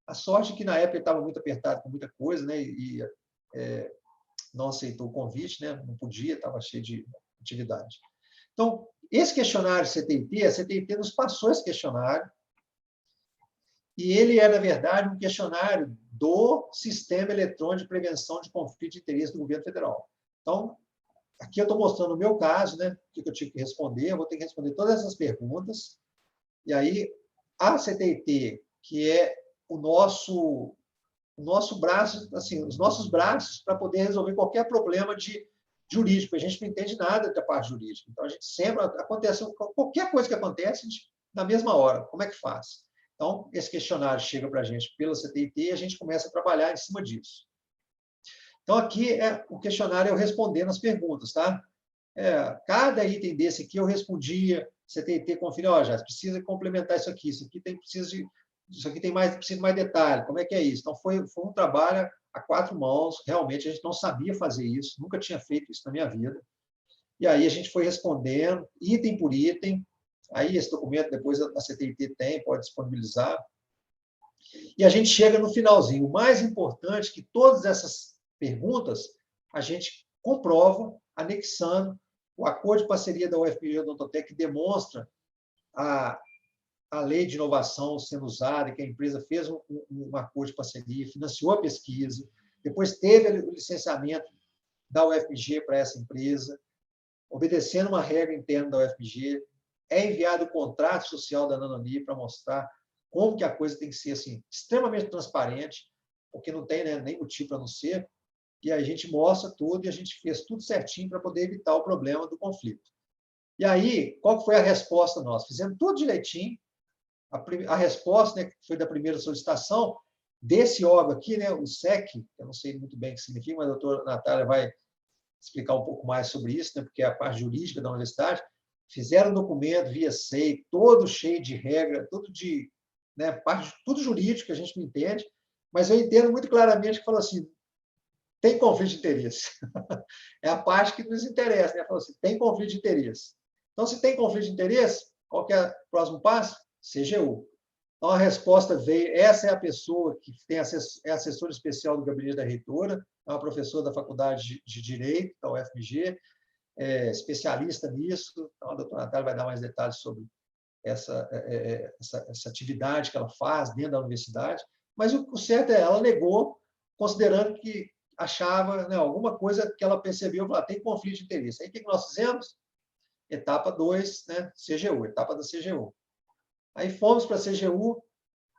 A sorte é que, na época, ele estava muito apertado com muita coisa, né? E não aceitou o convite, né? Não podia, estava cheio de atividade. Então, esse questionário CTIT, a CTIT nos passou esse questionário, e ele é, na verdade, um questionário do Sistema Eletrônico de Prevenção de Conflito de Interesse do Governo Federal. Então, aqui eu estou mostrando o meu caso, né? O que eu tive que responder, eu vou ter que responder todas essas perguntas, e aí a CTIT, que é o nosso braço, assim, os nossos braços para poder resolver qualquer problema jurídico. A gente não entende nada da parte jurídica. Então, a gente sempre acontece qualquer coisa que acontece, na mesma hora. Como é que faz? Então, esse questionário chega para a gente pela CTIT e a gente começa a trabalhar em cima disso. Então, aqui o questionário eu respondendo as perguntas, tá? Cada item desse aqui eu respondia. CTIT confere, já precisa complementar isso aqui precisa de mais detalhe, como é que é isso? Então, foi um trabalho a 4 mãos, realmente a gente não sabia fazer isso, nunca tinha feito isso na minha vida, e aí a gente foi respondendo, item por item, aí esse documento depois a CTIT pode disponibilizar, e a gente chega no finalzinho. O mais importante é que todas essas perguntas a gente comprova, anexando o acordo de parceria da UFMG e da Odontotec, que demonstra a a lei de inovação sendo usada, que a empresa fez um acordo de parceria, financiou a pesquisa, depois teve o licenciamento da UFMG para essa empresa, obedecendo uma regra interna da UFMG, é enviado o contrato social da Nanoni para mostrar como que a coisa tem que ser assim, extremamente transparente, porque não tem, né, nem motivo para não ser, e a gente mostra tudo e a gente fez tudo certinho para poder evitar o problema do conflito. E aí, qual foi a resposta nossa? Fizemos tudo direitinho. A resposta, né, que foi da primeira solicitação, desse órgão aqui, né, o SEC, eu não sei muito bem o que significa, mas a doutora Natália vai explicar um pouco mais sobre isso, né, porque é a parte jurídica da universidade, fizeram um documento via SEI, todo cheio de regra, tudo de, né, parte, tudo jurídico, que a gente não entende, mas eu entendo muito claramente que falou assim, tem conflito de interesse. É a parte que nos interessa, né? Falou assim, tem conflito de interesse. Então, se tem conflito de interesse, qual que é o próximo passo? CGU. Então, a resposta veio, essa é a pessoa que é assessora especial do gabinete da reitora, é uma professora da Faculdade de Direito, da UFMG, é especialista nisso, então a doutora Natália vai dar mais detalhes sobre essa atividade que ela faz dentro da universidade, mas o certo é, ela negou, considerando que achava, né, alguma coisa que ela percebeu, tem conflito de interesse. Aí, o que nós fizemos? Etapa 2, né, CGU, etapa da CGU. Aí fomos para a CGU,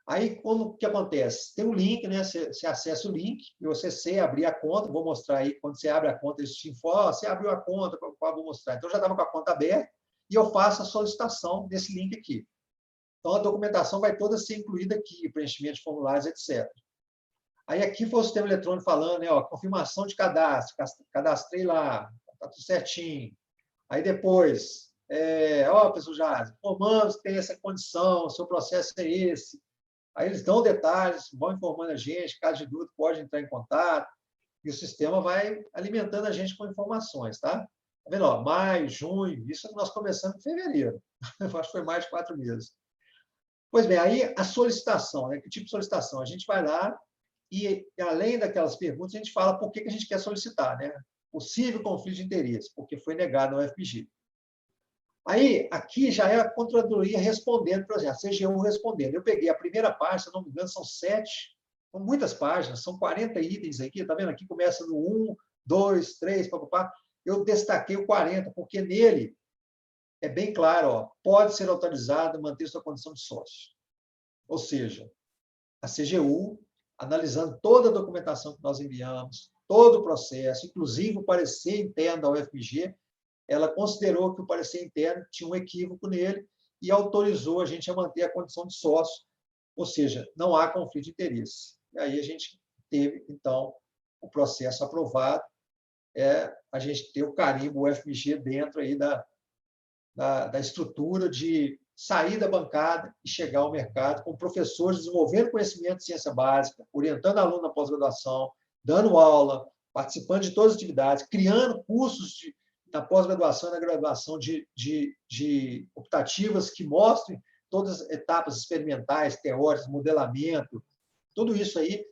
aí como que acontece? Tem um link, né, você acessa o link, e você acessei, abrir a conta, vou mostrar aí, quando você abre a conta, eles te informam, você abriu a conta, vou mostrar. Então, eu já estava com a conta aberta, e eu faço a solicitação desse link aqui. Então, a documentação vai toda ser incluída aqui, preenchimento de formulários, etc. Aí aqui foi o sistema eletrônico falando, né, ó, confirmação de cadastro, cadastrei lá, está tudo certinho. Aí depois, pessoal, já informamos que tem essa condição, o seu processo é esse. Aí eles dão detalhes, vão informando a gente, caso de dúvida, pode entrar em contato, e o sistema vai alimentando a gente com informações, tá? Tá vendo? Ó, maio, junho, isso nós começamos em fevereiro. Eu acho que foi mais de 4 meses. Pois bem, aí a solicitação, né? Que tipo de solicitação? A gente vai lá e, além daquelas perguntas, a gente fala por que a gente quer solicitar, né? Possível conflito de interesse, porque foi negado ao FPG. Aí, aqui já é a Controladoria respondendo, por exemplo, a CGU respondendo. Eu peguei a primeira página, se não me engano, são 7, são muitas páginas, são 40 itens aqui, está vendo? Aqui começa no 1, 2, 3, papapá. Eu destaquei o 40, porque nele é bem claro, ó, pode ser autorizado a manter sua condição de sócio. Ou seja, a CGU, analisando toda a documentação que nós enviamos, todo o processo, inclusive o parecer interno da UFMG, ela considerou que o parecer interno tinha um equívoco nele e autorizou a gente a manter a condição de sócio, ou seja, não há conflito de interesse. E aí a gente teve, então, o processo aprovado, a gente ter o carimbo UFMG dentro aí da estrutura de sair da bancada e chegar ao mercado com professores desenvolvendo conhecimento de ciência básica, orientando aluno na pós-graduação, dando aula, participando de todas as atividades, criando cursos na pós-graduação e na graduação de optativas que mostrem todas as etapas experimentais, teóricas, modelamento, tudo isso aí,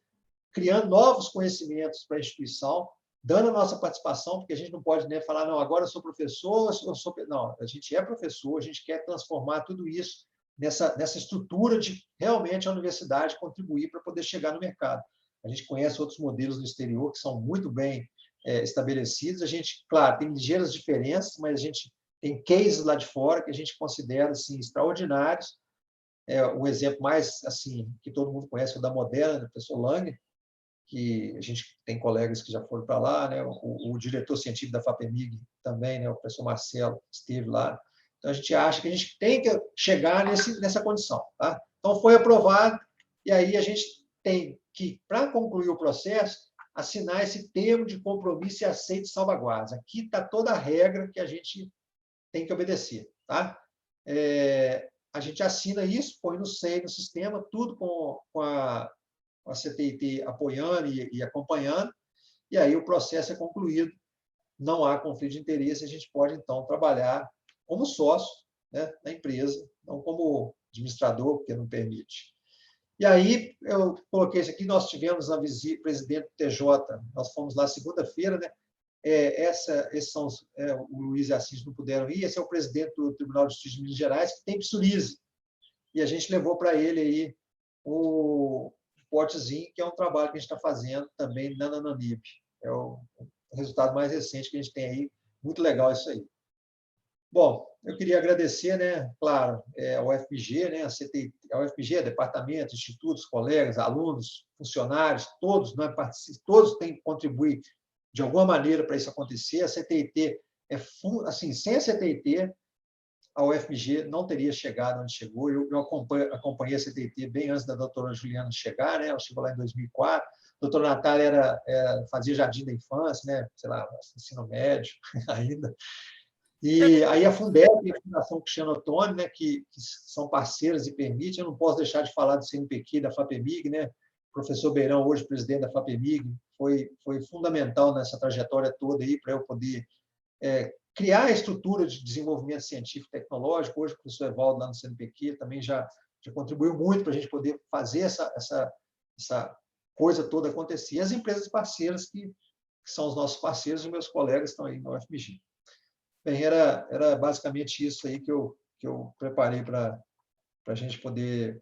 criando novos conhecimentos para a instituição, dando a nossa participação, porque a gente não pode, né, falar, não, agora eu sou professor, eu sou... Não, a gente é professor, a gente quer transformar tudo isso nessa estrutura de realmente a universidade contribuir para poder chegar no mercado. A gente conhece outros modelos no exterior que são muito bem estabelecidos. A gente, claro, tem ligeiras diferenças, mas a gente tem cases lá de fora que a gente considera assim, extraordinários. Um exemplo mais assim que todo mundo conhece é o da Moderna, do professor Lang, que a gente tem colegas que já foram para lá, né? O diretor científico da FAPEMIG também, né? O professor Marcelo esteve lá. Então, a gente acha que a gente tem que chegar nessa condição. Tá? Então, foi aprovado, e aí a gente tem que, para concluir o processo, assinar esse termo de compromisso e aceite salvaguardas. Aqui está toda a regra que a gente tem que obedecer. Tá? A gente assina isso, põe no SEI, no sistema, tudo com a CTIT apoiando e acompanhando, e aí o processo é concluído, não há conflito de interesse, a gente pode, então, trabalhar como sócio, né, na empresa, não como administrador, porque não permite. E aí, eu coloquei isso aqui, nós tivemos a visita, presidente do TJ, nós fomos lá segunda-feira, né? Esses são o Luiz e a Assis não puderam ir, esse é o presidente do Tribunal de Justiça de Minas Gerais, que tem psoríase. e a gente levou para ele aí o potezinho, que é um trabalho que a gente está fazendo também na Nananib. É o resultado mais recente que a gente tem aí. Muito legal isso aí. Bom, eu queria agradecer, né, claro, ao UFMG, né, a CTI, ao UFMG, departamento, institutos, colegas, alunos, funcionários, todos, né, todos têm que contribuir de alguma maneira para isso acontecer. A CTIT, assim, sem a CTIT, a UFMG não teria chegado onde chegou. Eu acompanhei a CTIT bem antes da doutora Juliana chegar, né? Ela chegou lá em 2004. A doutora Natália fazia jardim da infância, né? Sei lá, ensino médio ainda. E aí a Fundeb e a Fundação Cristiano Ottoni, né, que são parceiras e permitem, eu não posso deixar de falar do CNPq, da FAPEMIG, né? O professor Beirão, hoje presidente da FAPEMIG, foi fundamental nessa trajetória toda aí para eu poder criar a estrutura de desenvolvimento científico e tecnológico. Hoje o professor Evaldo, lá no CNPq, também já contribuiu muito para a gente poder fazer essa coisa toda acontecer. E as empresas parceiras, que são os nossos parceiros, e meus colegas estão aí no UFMG. Bem, era basicamente isso aí que eu preparei para a gente poder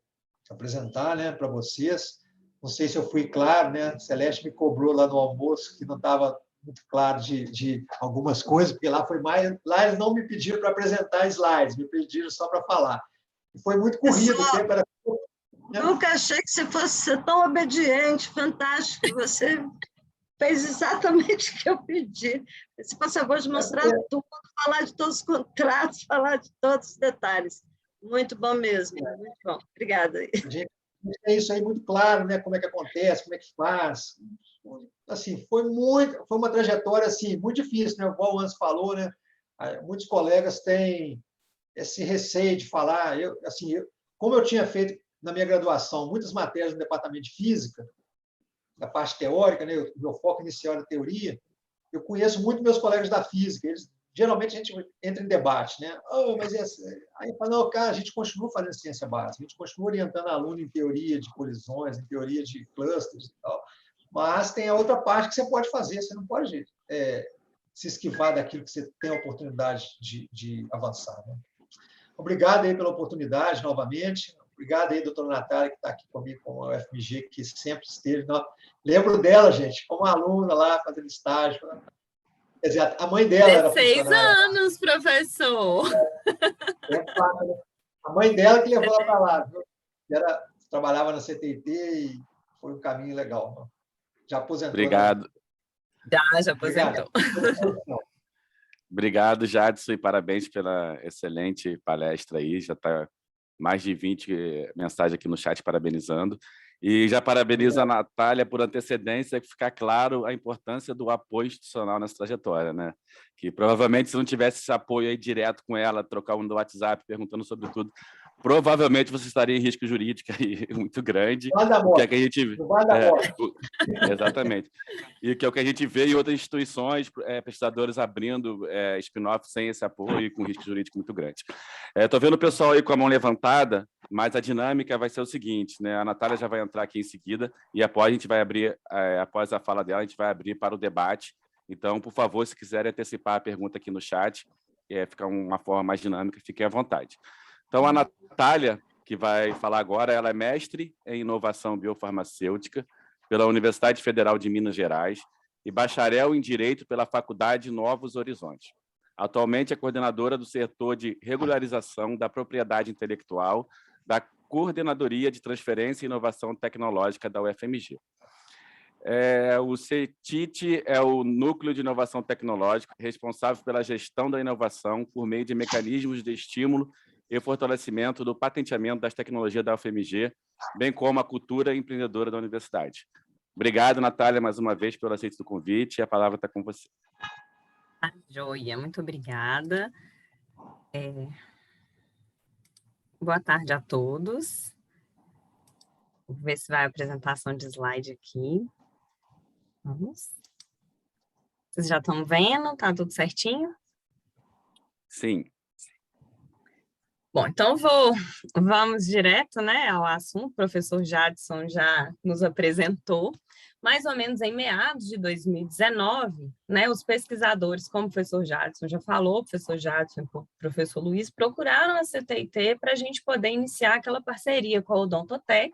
apresentar, né, para vocês. Não sei se eu fui claro, né? Celeste me cobrou lá no almoço que não estava muito claro de algumas coisas, porque lá foi mais. Lá eles não me pediram para apresentar slides, me pediram só para falar. E foi muito corrido, o tempo era. Nunca achei que você fosse ser tão obediente, fantástico. Você fez exatamente o que eu pedi. Você faz favor de mostrar tudo, falar de todos os contratos, falar de todos os detalhes. Muito bom mesmo, muito bom. Obrigada. É isso aí muito claro, né? Como é que acontece, como é que faz. Assim, foi uma trajetória assim, muito difícil, né? Igual o Hans falou, né? Muitos colegas têm esse receio de falar. Como eu tinha feito na minha graduação muitas matérias no departamento de física, da parte teórica, né? O meu foco inicial era teoria. Eu conheço muito meus colegas da física. Geralmente a gente entra em debate, né? Mas aí fala, não, cara, a gente continua fazendo ciência básica, a gente continua orientando aluno em teoria de colisões, em teoria de clusters e tal. Mas tem a outra parte que você pode fazer, você não pode se esquivar daquilo que você tem a oportunidade de avançar, né? Obrigado aí pela oportunidade, novamente. Obrigado aí, doutora Natália, que está aqui comigo com a UFMG, que sempre esteve. Lembro dela, gente, como aluna lá, fazendo estágio. Quer dizer, a mãe dela era funcionária. 16 anos, professor! A mãe dela que levou ela para lá. Viu? Trabalhava na CTT e foi um caminho legal. Já aposentou. Obrigado. Já aposentou. Obrigado, Jadson, e parabéns pela excelente palestra aí. Já está mais de 20 mensagens aqui no chat parabenizando. E já parabenizo a Natália por antecedência, que ficar claro a importância do apoio institucional nessa trajetória, né? Que provavelmente, se não tivesse esse apoio aí direto com ela, trocar um do WhatsApp perguntando sobre tudo, provavelmente você estaria em risco jurídico aí muito grande. O que é que a gente vê? Exatamente. E que é o que a gente vê em outras instituições, pesquisadores abrindo spin-off sem esse apoio e com risco jurídico muito grande. Estou vendo o pessoal aí com a mão levantada, mas a dinâmica vai ser o seguinte, né? A Natália já vai entrar aqui em seguida e após a gente vai abrir, após a fala dela, a gente vai abrir para o debate. Então, por favor, se quiserem antecipar a pergunta aqui no chat, ficar uma forma mais dinâmica, fiquem à vontade. Então, a Natália, que vai falar agora, ela é mestre em inovação biofarmacêutica pela Universidade Federal de Minas Gerais e bacharel em Direito pela Faculdade Novos Horizontes. Atualmente é coordenadora do setor de regularização da propriedade intelectual da Coordenadoria de Transferência e Inovação Tecnológica da UFMG. O CETIT é o Núcleo de Inovação Tecnológica responsável pela gestão da inovação por meio de mecanismos de estímulo e fortalecimento do patenteamento das tecnologias da UFMG, bem como a cultura empreendedora da universidade. Obrigado, Natália, mais uma vez, pelo aceite do convite, e a palavra está com você. Joia, muito obrigada. Boa tarde a todos. Vou ver se vai a apresentação de slide aqui. Vamos. Vocês já estão vendo? Tá tudo certinho? Sim. Bom, então vamos direto, né, ao assunto. O professor Jadson já nos apresentou, Mais ou menos em meados de 2019, né, os pesquisadores, como o professor Jadson já falou, o professor Jadson e o professor Luiz, procuraram a CTIT para a gente poder iniciar aquela parceria com a Odontotec,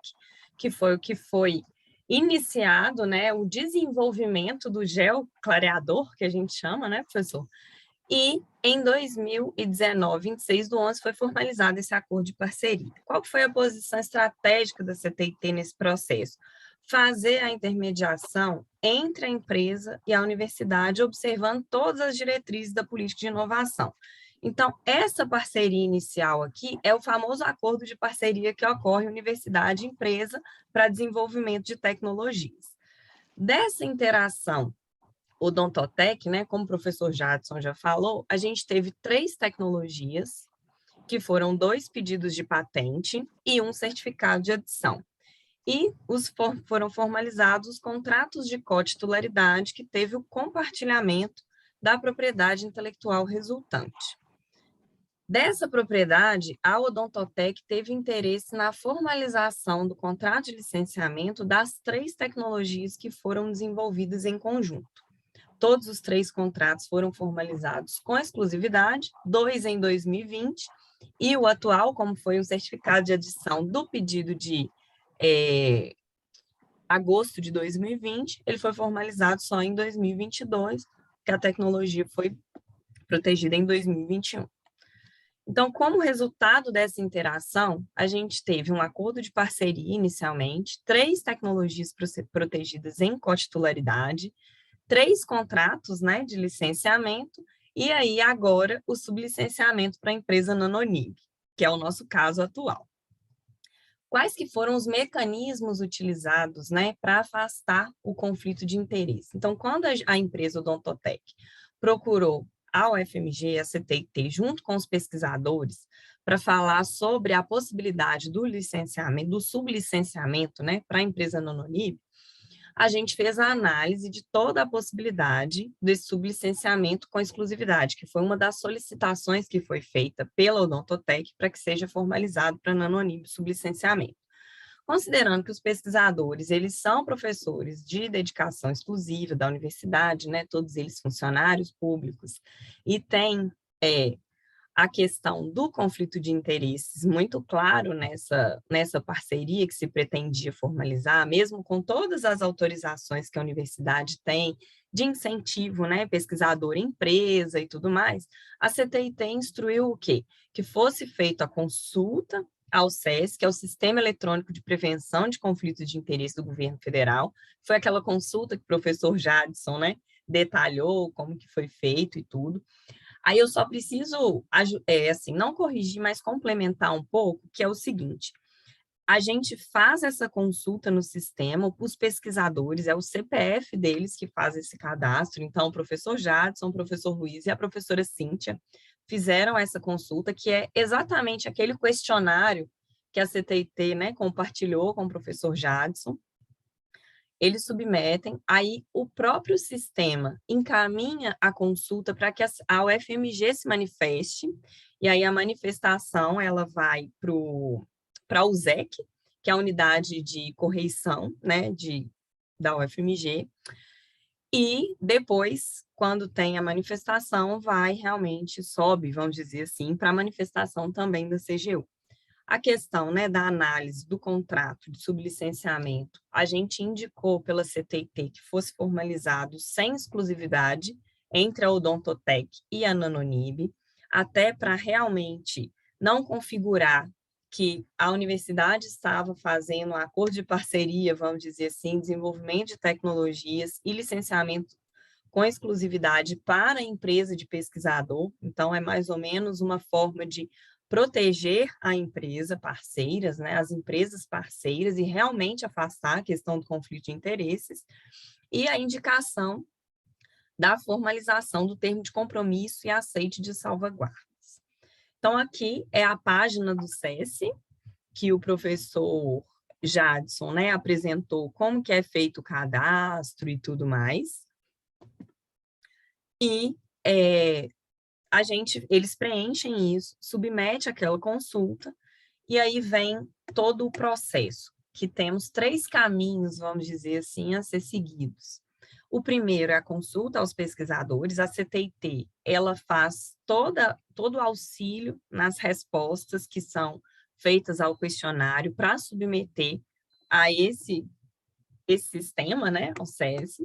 que foi o que foi iniciado, né, o desenvolvimento do gel clareador, que a gente chama, né, professor? E em 2019, 26/11, foi formalizado esse acordo de parceria. Qual foi a posição estratégica da CTIT nesse processo? Fazer a intermediação entre a empresa e a universidade, observando todas as diretrizes da política de inovação. Então, essa parceria inicial aqui é o famoso acordo de parceria que ocorre universidade e empresa para desenvolvimento de tecnologias. Dessa interação Odontotec, né, como o professor Jadson já falou, a gente teve 3 tecnologias, que foram 2 pedidos de patente e 1 certificado de adição. E foram formalizados os contratos de cotitularidade, que teve o compartilhamento da propriedade intelectual resultante. Dessa propriedade, a Odontotec teve interesse na formalização do contrato de licenciamento das 3 tecnologias que foram desenvolvidas em conjunto. Todos os 3 contratos foram formalizados com exclusividade, 2 em 2020, e o atual, como foi um certificado de adição do pedido de agosto de 2020, ele foi formalizado só em 2022, que a tecnologia foi protegida em 2021. Então, como resultado dessa interação, a gente teve um acordo de parceria inicialmente, 3 tecnologias protegidas em cotitularidade, 3 contratos, né, de licenciamento, e aí agora o sublicenciamento para a empresa Nanonib, que é o nosso caso atual. Quais que foram os mecanismos utilizados, né, para afastar o conflito de interesse? Então, quando a empresa Odontotec procurou a UFMG e a CTIT, junto com os pesquisadores, para falar sobre a possibilidade do licenciamento, do sublicenciamento, né, para a empresa Nanonib, a gente fez a análise de toda a possibilidade desse sublicenciamento com exclusividade, que foi uma das solicitações que foi feita pela Odontotec para que seja formalizado para a Nanonib o sublicenciamento. Considerando que os pesquisadores, eles são professores de dedicação exclusiva da universidade, né, todos eles funcionários públicos, e têm a questão do conflito de interesses muito claro nessa parceria que se pretendia formalizar, mesmo com todas as autorizações que a universidade tem de incentivo, né, pesquisador empresa e tudo mais, a CTIT instruiu o quê? Que fosse feita a consulta ao SES, que é o Sistema Eletrônico de Prevenção de Conflitos de Interesse do Governo Federal. Foi aquela consulta que o professor Jadson, né, detalhou como que foi feito e tudo. Aí eu só preciso, assim, não corrigir, mas complementar um pouco, que é o seguinte: a gente faz essa consulta no sistema, os pesquisadores, é o CPF deles que faz esse cadastro, então o professor Jadson, o professor Luiz e a professora Cíntia fizeram essa consulta, que é exatamente aquele questionário que a CTIT, né, compartilhou com o professor Jadson. Eles submetem, aí o próprio sistema encaminha a consulta para que a UFMG se manifeste, e aí a manifestação ela vai para a USEC, que é a unidade de correição, né, da UFMG, e depois, quando tem a manifestação, sobe, vamos dizer assim, para a manifestação também da CGU. A questão, né, da análise do contrato de sublicenciamento, a gente indicou pela CTIT que fosse formalizado sem exclusividade entre a Odontotec e a Nanonib, até para realmente não configurar que a universidade estava fazendo um acordo de parceria, vamos dizer assim, desenvolvimento de tecnologias e licenciamento com exclusividade para a empresa de pesquisador. Então, é mais ou menos uma forma de proteger a empresa parceiras, né, as empresas parceiras, e realmente afastar a questão do conflito de interesses, e a indicação da formalização do termo de compromisso e aceite de salvaguardas. Então, aqui é a página do SES, que o professor Jadson, né, apresentou como que é feito o cadastro e tudo mais, e eles preenchem isso, submete aquela consulta, e aí vem todo o processo, que temos 3 caminhos, vamos dizer assim, a ser seguidos. O primeiro é a consulta aos pesquisadores. A CTIT, ela faz todo o auxílio nas respostas que são feitas ao questionário para submeter a esse sistema, né, ao SES.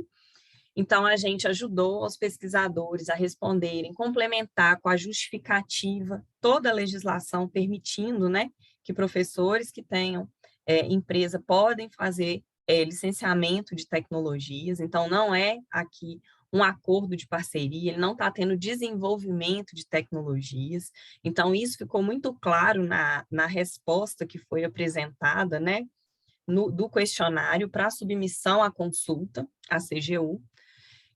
Então, a gente ajudou os pesquisadores a responderem, complementar com a justificativa toda a legislação permitindo, né, que professores que tenham empresa podem fazer licenciamento de tecnologias. Então, não é aqui um acordo de parceria, ele não está tendo desenvolvimento de tecnologias. Então, isso ficou muito claro na resposta que foi apresentada, né, do questionário para submissão à consulta, à CGU.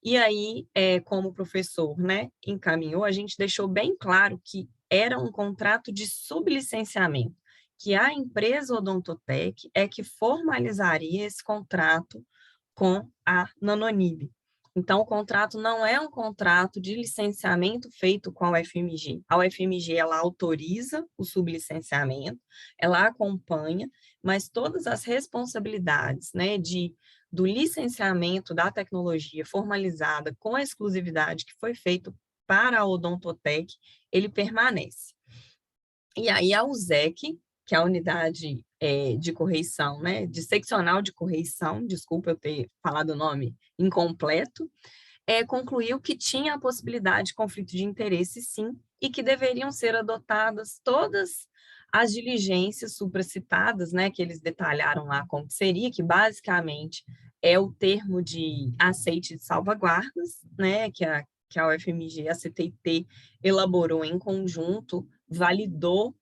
E aí, como o professor, né, encaminhou, a gente deixou bem claro que era um contrato de sublicenciamento, que a empresa Odontotec é que formalizaria esse contrato com a Nanonib. Então, o contrato não é um contrato de licenciamento feito com a UFMG. A UFMG, ela autoriza o sublicenciamento, ela acompanha, mas todas as responsabilidades, né, do licenciamento da tecnologia formalizada com a exclusividade que foi feito para a Odontotec, ele permanece. E aí a USEC, que é a unidade de correição, né, de seccional de correição, desculpa eu ter falado o nome incompleto, concluiu que tinha a possibilidade de conflito de interesse, sim, e que deveriam ser adotadas todas as diligências supracitadas, né, que eles detalharam lá como seria, que basicamente é o termo de aceite de salvaguardas, né, que a UFMG, a CTIT, elaborou em conjunto, validou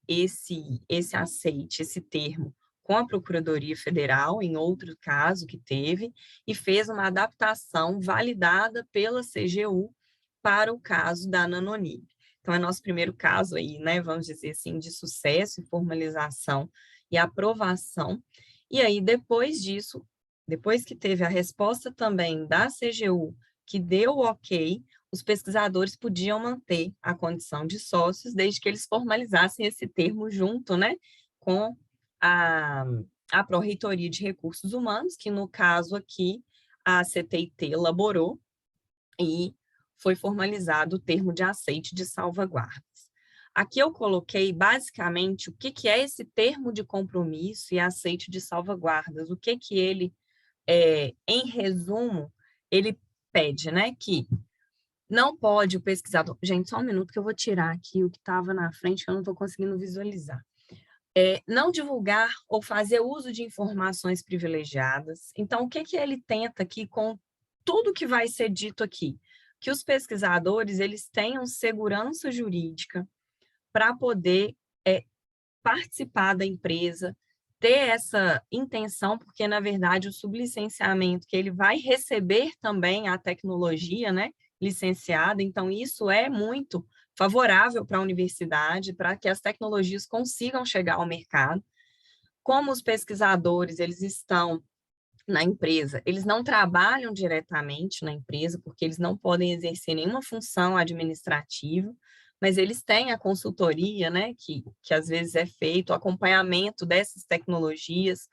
esse aceite, esse termo, com a Procuradoria Federal, em outro caso que teve, e fez uma adaptação validada pela CGU para o caso da Nanonib. Então, é nosso primeiro caso aí, né, vamos dizer assim, de sucesso e formalização e aprovação. E aí, depois disso, depois que teve a resposta também da CGU, que deu o ok, os pesquisadores podiam manter a condição de sócios, desde que eles formalizassem esse termo junto, né, com a Pró-Reitoria de Recursos Humanos, que no caso aqui a CTIT elaborou, e foi formalizado o termo de aceite de salvaguardas. Aqui eu coloquei basicamente o que é esse termo de compromisso e aceite de salvaguardas, o que ele, em resumo, ele pede, né, que não pode o pesquisador... Gente, só um minuto que eu vou tirar aqui o que estava na frente, que eu não estou conseguindo visualizar. Não divulgar ou fazer uso de informações privilegiadas. Então, o que ele tenta aqui com tudo que vai ser dito aqui? Que os pesquisadores eles tenham segurança jurídica para poder participar da empresa, ter essa intenção, porque, na verdade, o sublicenciamento, que ele vai receber também a tecnologia, né, licenciada, então isso é muito favorável para a universidade, para que as tecnologias consigam chegar ao mercado. Como os pesquisadores, eles estão na empresa, eles não trabalham diretamente na empresa, porque eles não podem exercer nenhuma função administrativa, mas eles têm a consultoria, né, que às vezes é feito, o acompanhamento dessas tecnologias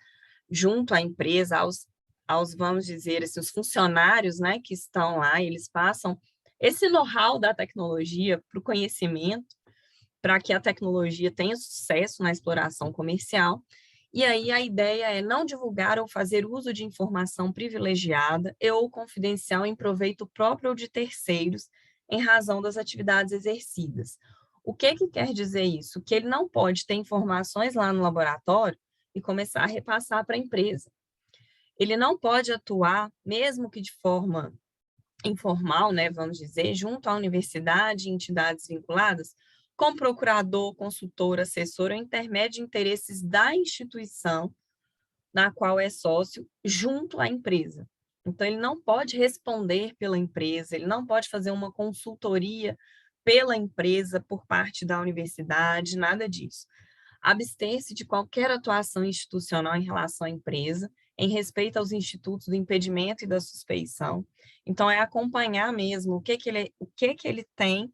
junto à empresa, aos vamos dizer, esses funcionários, né, que estão lá, eles passam esse know-how da tecnologia para o conhecimento, para que a tecnologia tenha sucesso na exploração comercial. E aí a ideia é não divulgar ou fazer uso de informação privilegiada ou confidencial em proveito próprio ou de terceiros, em razão das atividades exercidas. O que quer dizer isso? Que ele não pode ter informações lá no laboratório e começar a repassar para a empresa. Ele não pode atuar, mesmo que de forma informal, né, vamos dizer, junto à universidade e entidades vinculadas, como procurador, consultor, assessor ou intermédio de interesses da instituição na qual é sócio, junto à empresa. Então, ele não pode responder pela empresa, ele não pode fazer uma consultoria pela empresa por parte da universidade, nada disso. Abster-se de qualquer atuação institucional em relação à empresa, em respeito aos institutos do impedimento e da suspeição. Então, é acompanhar mesmo o que ele tem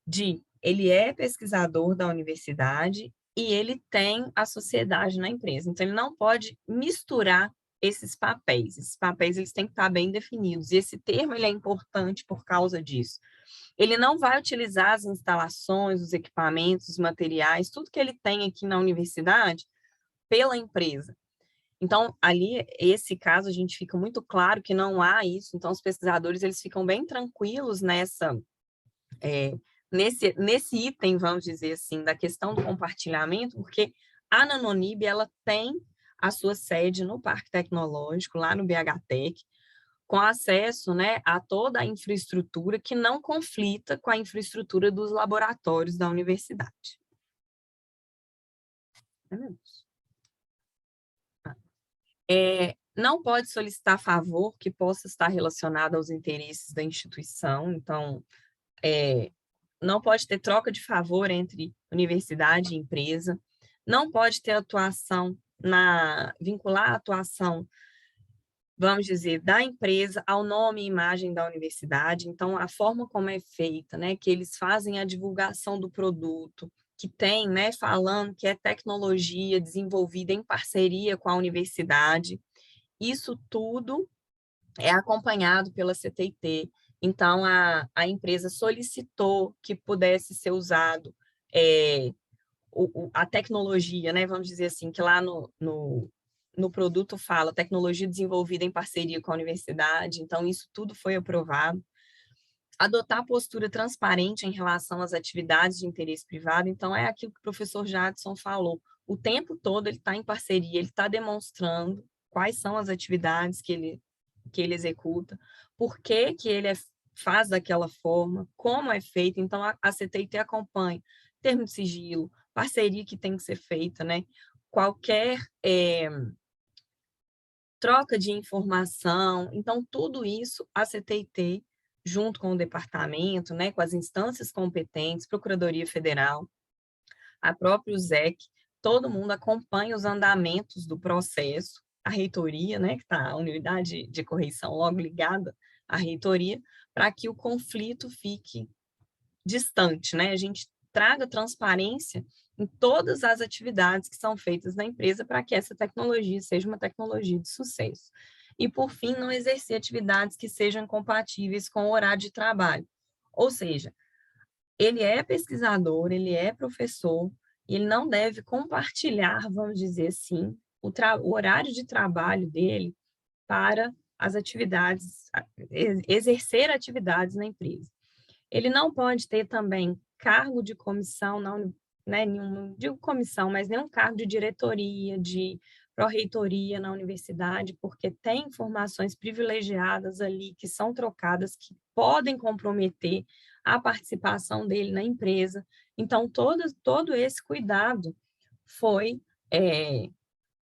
de... Ele é pesquisador da universidade, e ele tem a sociedade na empresa. Então, ele não pode misturar esses papéis. Esses papéis eles têm que estar bem definidos. E esse termo ele é importante por causa disso. Ele não vai utilizar as instalações, os equipamentos, os materiais, tudo que ele tem aqui na universidade pela empresa. Então, ali, esse caso, a gente fica muito claro que não há isso. Então, os pesquisadores eles ficam bem tranquilos nesse item, vamos dizer assim, da questão do compartilhamento, porque a Nanonib, ela tem a sua sede no Parque Tecnológico, lá no BHTEC, com acesso, né, a toda a infraestrutura que não conflita com a infraestrutura dos laboratórios da universidade. Não pode solicitar favor que possa estar relacionado aos interesses da instituição, então, não pode ter troca de favor entre universidade e empresa, não pode ter atuação vincular a atuação, vamos dizer, da empresa ao nome e imagem da universidade. Então, a forma como é feita, né, que eles fazem a divulgação do produto, que tem, né, falando que é tecnologia desenvolvida em parceria com a universidade, isso tudo é acompanhado pela CTIT. Então, a empresa solicitou que pudesse ser usado a tecnologia, né, vamos dizer assim, que lá no produto fala tecnologia desenvolvida em parceria com a universidade, então isso tudo foi aprovado. Adotar postura transparente em relação às atividades de interesse privado, então é aquilo que o professor Jadson falou, o tempo todo ele está em parceria, ele está demonstrando quais são as atividades que ele executa, por que ele faz daquela forma, como é feito. Então a CTIT acompanha termo de sigilo, parceria que tem que ser feita, né? Qualquer troca de informação, então tudo isso a CTIT, junto com o departamento, né, com as instâncias competentes, Procuradoria Federal, a própria ZEC, todo mundo acompanha os andamentos do processo, a reitoria, né, que está a unidade de correição logo ligada à reitoria, para que o conflito fique distante, né? A gente traga transparência em todas as atividades que são feitas na empresa para que essa tecnologia seja uma tecnologia de sucesso. E, por fim, não exercer atividades que sejam compatíveis com o horário de trabalho. Ou seja, ele é pesquisador, ele é professor, e ele não deve compartilhar, vamos dizer assim, o horário de trabalho dele para as atividades, exercer atividades na empresa. Ele não pode ter também cargo de comissão, não digo comissão, mas nenhum cargo de diretoria, de pró-reitoria na universidade, porque tem informações privilegiadas ali que são trocadas, que podem comprometer a participação dele na empresa. Então, todo esse cuidado foi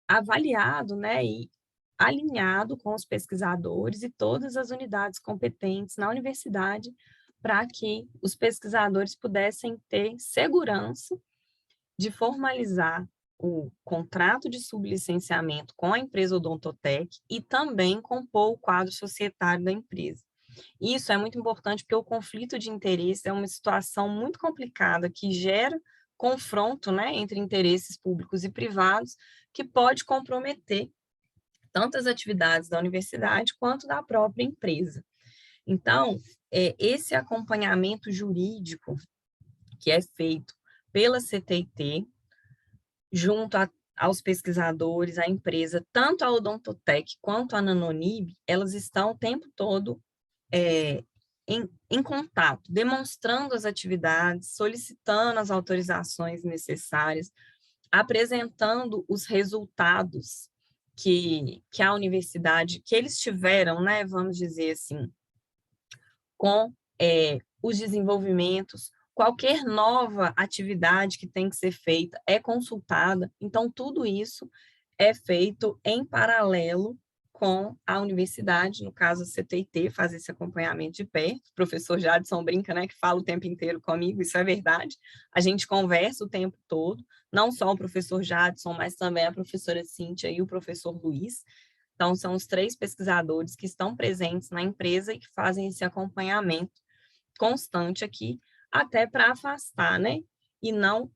avaliado, né, e alinhado com os pesquisadores e todas as unidades competentes na universidade para que os pesquisadores pudessem ter segurança de formalizar o contrato de sublicenciamento com a empresa Odontotec e também compor o quadro societário da empresa. Isso é muito importante porque o conflito de interesse é uma situação muito complicada que gera confronto, né, entre interesses públicos e privados que pode comprometer tanto as atividades da universidade quanto da própria empresa. Então, esse acompanhamento jurídico que é feito pela CTIT, junto aos pesquisadores, à empresa, tanto a Odontotec quanto a Nanonib, elas estão o tempo todo em contato, demonstrando as atividades, solicitando as autorizações necessárias, apresentando os resultados que a universidade, que eles tiveram, né, vamos dizer assim, com os desenvolvimentos, qualquer nova atividade que tem que ser feita é consultada, então tudo isso é feito em paralelo com a universidade, no caso a CTIT, faz esse acompanhamento de perto. O professor Jadson brinca, né, que fala o tempo inteiro comigo, isso é verdade, a gente conversa o tempo todo, não só o professor Jadson, mas também a professora Cíntia e o professor Luiz. Então, são os 3 pesquisadores que estão presentes na empresa e que fazem esse acompanhamento constante aqui, até para afastar, né, e não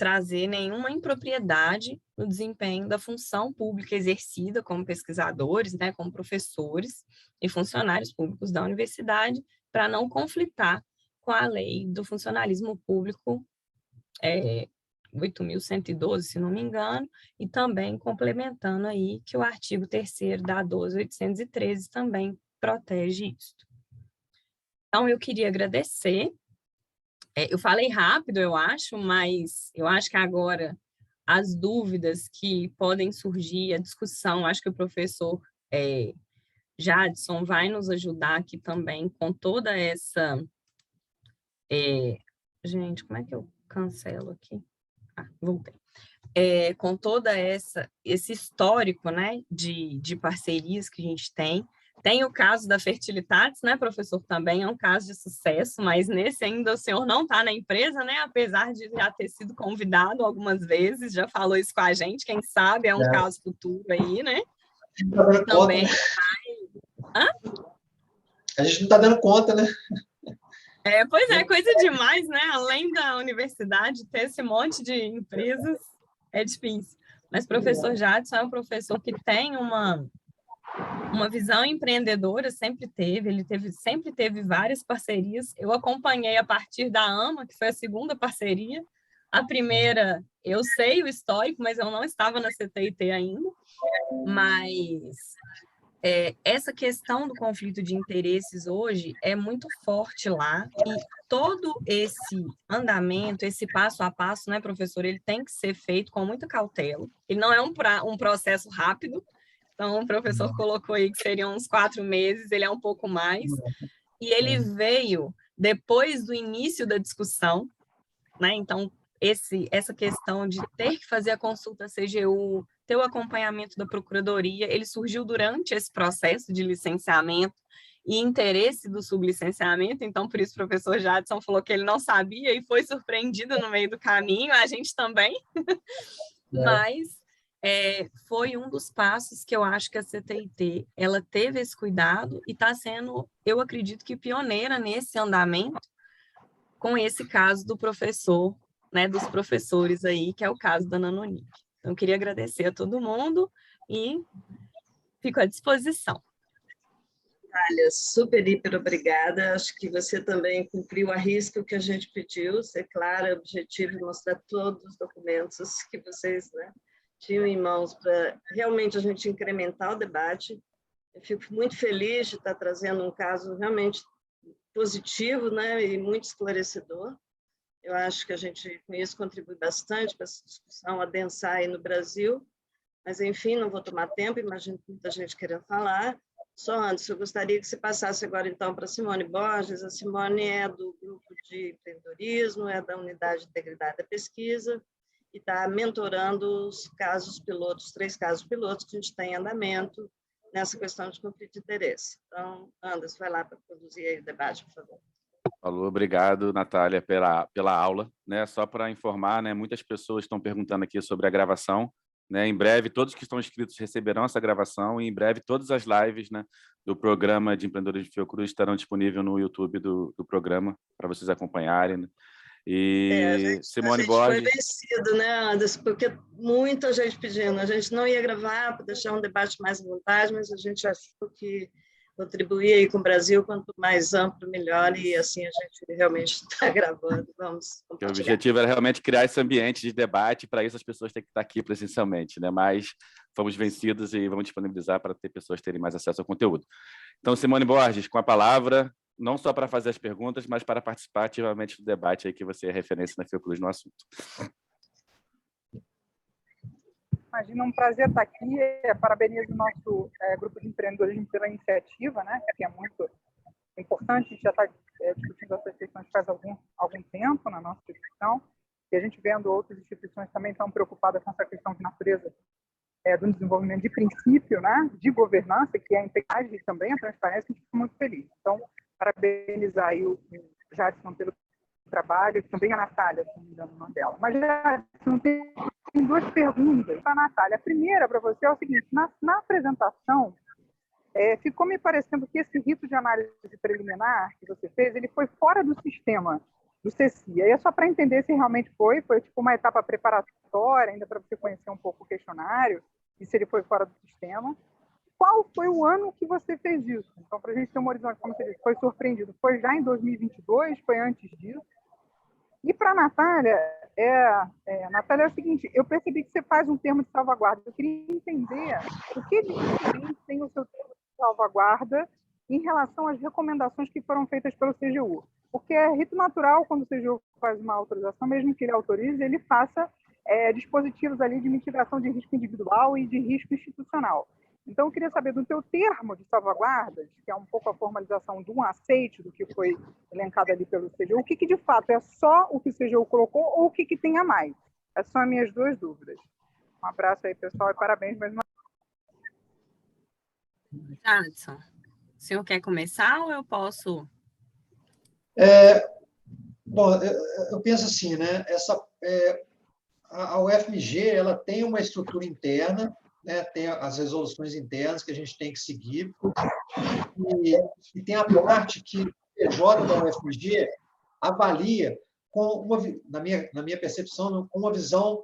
trazer nenhuma impropriedade no desempenho da função pública exercida como pesquisadores, né, como professores e funcionários públicos da universidade, para não conflitar com a lei do funcionalismo público 8.112, se não me engano, e também complementando aí que o artigo 3º da 12.813 também protege isso. Então, eu queria agradecer. Eu falei rápido, eu acho, mas eu acho que agora as dúvidas que podem surgir, a discussão, acho que o professor Jadson vai nos ajudar aqui também com toda essa... gente, como é que eu cancelo aqui? Voltei. Com toda esse histórico, né, de parcerias que a gente tem. Tem o caso da Fertilitates, né, professor, também é um caso de sucesso, mas nesse ainda o senhor não está na empresa, né, apesar de já ter sido convidado algumas vezes, já falou isso com a gente, quem sabe é um caso futuro aí, né? E também... A gente não está dando conta, né? Pois é, coisa demais, né? Além da universidade ter esse monte de empresas, é difícil. Mas o professor Jadson é um professor que tem uma visão empreendedora, sempre teve, sempre teve várias parcerias. Eu acompanhei a partir da AMA, que foi a segunda parceria. A primeira, eu sei o histórico, mas eu não estava na CTIT ainda. Mas essa questão do conflito de interesses hoje é muito forte lá, e todo esse andamento, esse passo a passo, né, professor, ele tem que ser feito com muita cautela. Ele não é um processo rápido. Então, o professor colocou aí que seriam uns 4 meses, ele é um pouco mais. E ele veio depois do início da discussão, né? Então, essa questão de ter que fazer a consulta CGU, ter o acompanhamento da Procuradoria, ele surgiu durante esse processo de licenciamento e interesse do sublicenciamento. Então, por isso o professor Jadson falou que ele não sabia e foi surpreendido no meio do caminho, a gente também. Mas... foi um dos passos que eu acho que a CTIT ela teve esse cuidado e está sendo, eu acredito que pioneira nesse andamento com esse caso do professor, né, dos professores aí, que é o caso da Nanonic. Então, eu queria agradecer a todo mundo e fico à disposição. Natália, super, hiper obrigada. Acho que você também cumpriu a risca o que a gente pediu, ser clara, objetivo, mostrar todos os documentos que vocês, né, tinham em mãos para realmente a gente incrementar o debate. Eu fico muito feliz de estar trazendo um caso realmente positivo, né, e muito esclarecedor. Eu acho que a gente, com isso, contribui bastante para essa discussão adensar aí no Brasil, mas, enfim, não vou tomar tempo, imagino que muita gente querendo falar. Só antes, eu gostaria que você passasse agora, então, para a Simone Borges. A Simone é do grupo de empreendedorismo, é da Unidade de Integridade da Pesquisa, e está mentorando os casos pilotos, 3 casos pilotos que a gente tem em andamento nessa questão de conflito de interesse. Então, Anderson, vai lá para conduzir aí o debate, por favor. Falou, obrigado, Natália, pela aula. Né? Só para informar, né, muitas pessoas estão perguntando aqui sobre a gravação. Né? Em breve, todos que estão inscritos receberão essa gravação e, em breve, todas as lives, né, do programa de empreendedores de Fiocruz estarão disponíveis no YouTube do programa para vocês acompanharem. Né? E Simone Borges... foi vencido, né, Anderson? Porque muita gente pedindo. A gente não ia gravar para deixar um debate mais à vontade, mas a gente achou que contribuir aí com o Brasil, quanto mais amplo, melhor, e assim a gente realmente está gravando. Vamos compartilhar. O objetivo era realmente criar esse ambiente de debate, para isso as pessoas têm que estar aqui presencialmente, né? Mas fomos vencidos e vamos disponibilizar para ter pessoas terem mais acesso ao conteúdo. Então, Simone Borges, com a palavra, não só para fazer as perguntas, mas para participar ativamente do debate aí que você é referência na Fiocruz no assunto. Imagina, um prazer estar aqui. Parabenizo o nosso grupo de empreendedorismo pela iniciativa, né, que é muito importante. A gente já está discutindo essas questões faz algum tempo na nossa instituição, e a gente vendo outras instituições também estão preocupadas com essa questão de natureza do desenvolvimento de princípio, né, de governança, que é a integridade e também a transparência. A gente fica muito feliz. Então, parabenizar aí o Jadson pelo trabalho, e também a Natália, se não me engano o nome dela. Mas Jadson, tem 2 perguntas para a Natália. A primeira para você é o seguinte: na apresentação, ficou me parecendo que esse rito de análise preliminar que você fez, ele foi fora do sistema do CECI. Aí é só para entender se realmente foi tipo uma etapa preparatória, ainda para você conhecer um pouco o questionário, e se ele foi fora do sistema. Qual foi o ano que você fez isso? Então, para a gente ter um horizonte, como você disse, foi surpreendido. Foi já em 2022? Foi antes disso? E para a Natália, Natália, é o seguinte, eu percebi que você faz um termo de salvaguarda. Eu queria entender o que de diferente tem o seu termo de salvaguarda em relação às recomendações que foram feitas pelo CGU. Porque é rito natural, quando o CGU faz uma autorização, mesmo que ele autorize, ele faça dispositivos ali de mitigação de risco individual e de risco institucional. Então, eu queria saber do teu termo de salvaguardas, que é um pouco a formalização de um aceite do que foi elencado ali pelo CGU, o que de fato é só o que o CGU colocou ou o que tem a mais? Essas são as minhas duas dúvidas. Um abraço aí, pessoal, e parabéns mais uma vez. Jadson, o senhor quer começar ou eu posso? Bom, eu penso assim, né? A UFMG ela tem uma estrutura interna, né, tem as resoluções internas que a gente tem que seguir, e tem a parte que o PJ da UFMG avalia, na minha percepção, com uma visão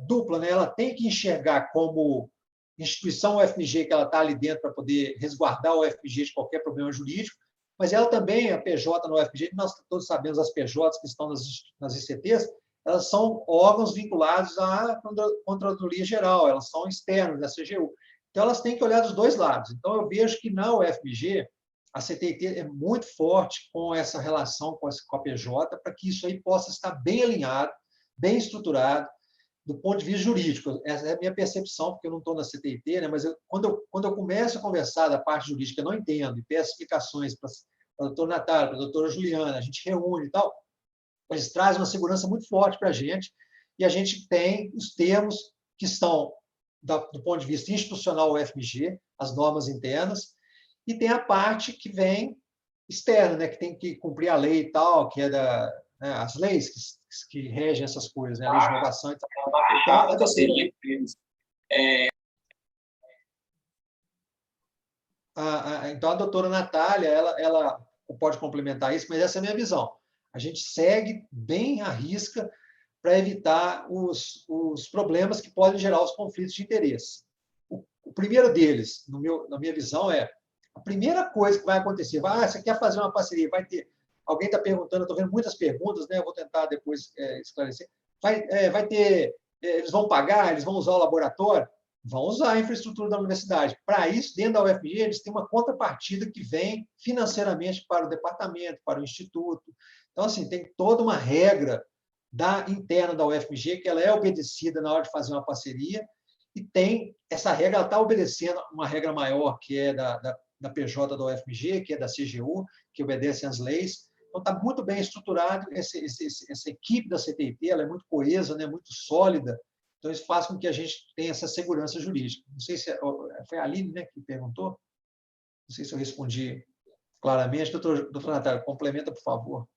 dupla. Né? Ela tem que enxergar como instituição UFMG que ela está ali dentro para poder resguardar o UFMG de qualquer problema jurídico, mas ela também, a PJ na UFMG, nós todos sabemos as PJs que estão nas ICTs, elas são órgãos vinculados à Controladoria Geral, elas são externos da CGU. Então, elas têm que olhar dos dois lados. Então, eu vejo que na UFMG, a CTT é muito forte com essa relação com a PJ, para que isso aí possa estar bem alinhado, bem estruturado, do ponto de vista jurídico. Essa é a minha percepção, porque eu não estou na CTT, né? Mas quando eu começo a conversar da parte jurídica, eu não entendo, e peço explicações para a doutora Natália, para a doutora Juliana, a gente reúne e tal, eles trazem uma segurança muito forte para a gente, e a gente tem os termos que estão, do ponto de vista institucional, o UFMG, as normas internas, e tem a parte que vem externa, né, que tem que cumprir a lei e tal, que é as leis que regem essas coisas, né, a lei de inovação e tal. Então, a doutora Natália, ela pode complementar isso, mas essa é a minha visão. A gente segue bem à risca para evitar os problemas que podem gerar os conflitos de interesse. O primeiro deles, na minha visão, a primeira coisa que vai acontecer, você quer fazer uma parceria, vai ter, alguém está perguntando, estou vendo muitas perguntas, né? Eu vou tentar depois esclarecer, vai ter, eles vão pagar, eles vão usar o laboratório? Vão usar a infraestrutura da universidade. Para isso, dentro da UFMG, eles têm uma contrapartida que vem financeiramente para o departamento, para o instituto. Então, assim, tem toda uma regra interna da UFMG que ela é obedecida na hora de fazer uma parceria, e tem essa regra, ela está obedecendo uma regra maior, que é da PJ da UFMG, que é da CGU, que obedece às leis. Então, está muito bem estruturado. Essa equipe da CTIP, ela é muito coesa, né, muito sólida. Então, isso faz com que a gente tenha essa segurança jurídica. Não sei se foi a Aline, né, que perguntou. Não sei se eu respondi claramente. Doutora Natália, complementa, por favor.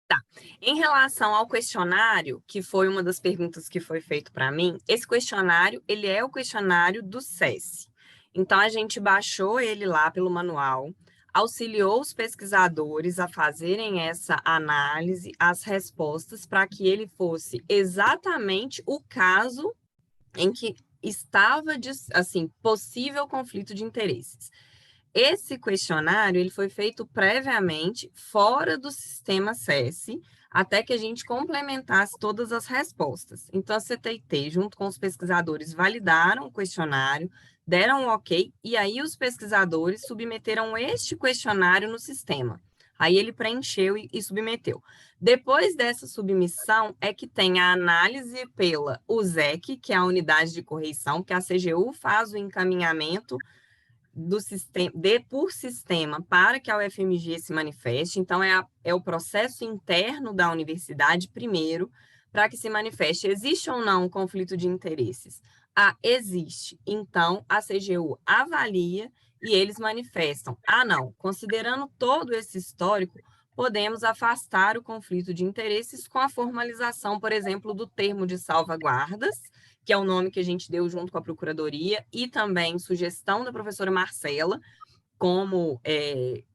Tá. Em relação ao questionário, que foi uma das perguntas que foi feito para mim, esse questionário, ele é o questionário do SESC. Então, a gente baixou ele lá pelo manual, auxiliou os pesquisadores a fazerem essa análise, as respostas, para que ele fosse exatamente o caso em que estava, assim, possível conflito de interesses. Esse questionário ele foi feito previamente fora do sistema SESC, até que a gente complementasse todas as respostas. Então, a CTIT, junto com os pesquisadores, validaram o questionário, deram um ok, e aí os pesquisadores submeteram este questionário no sistema. Aí ele preencheu e submeteu. Depois dessa submissão, é que tem a análise pela USEC, que é a unidade de correição, que a CGU faz o encaminhamento do sistema, por sistema para que a UFMG se manifeste. Então, é o processo interno da universidade, primeiro, para que se manifeste. Existe ou não um conflito de interesses? Existe. Então, a CGU avalia e eles manifestam. Não, considerando todo esse histórico, podemos afastar o conflito de interesses com a formalização, por exemplo, do termo de salvaguardas, que é o nome que a gente deu junto com a Procuradoria, e também sugestão da professora Marcela, como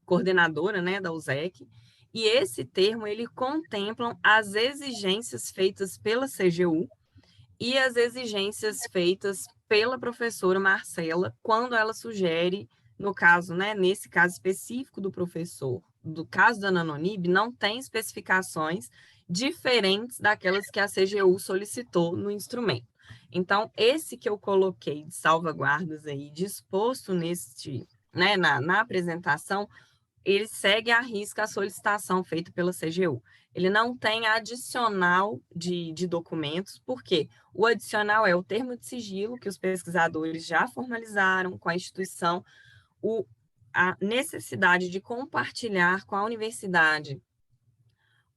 coordenadora, né, da USEC, E esse termo, ele contempla as exigências feitas pela CGU e as exigências feitas pela professora Marcela, quando ela sugere, no caso, né, nesse caso específico do professor, do caso da Nanonib, não tem especificações diferentes daquelas que a CGU solicitou no instrumento. Então, esse que eu coloquei de salvaguardas aí, disposto né, na apresentação, ele segue à risca a solicitação feita pela CGU. Ele não tem adicional de documentos, porque o adicional é o termo de sigilo que os pesquisadores já formalizaram com a instituição, a necessidade de compartilhar com a universidade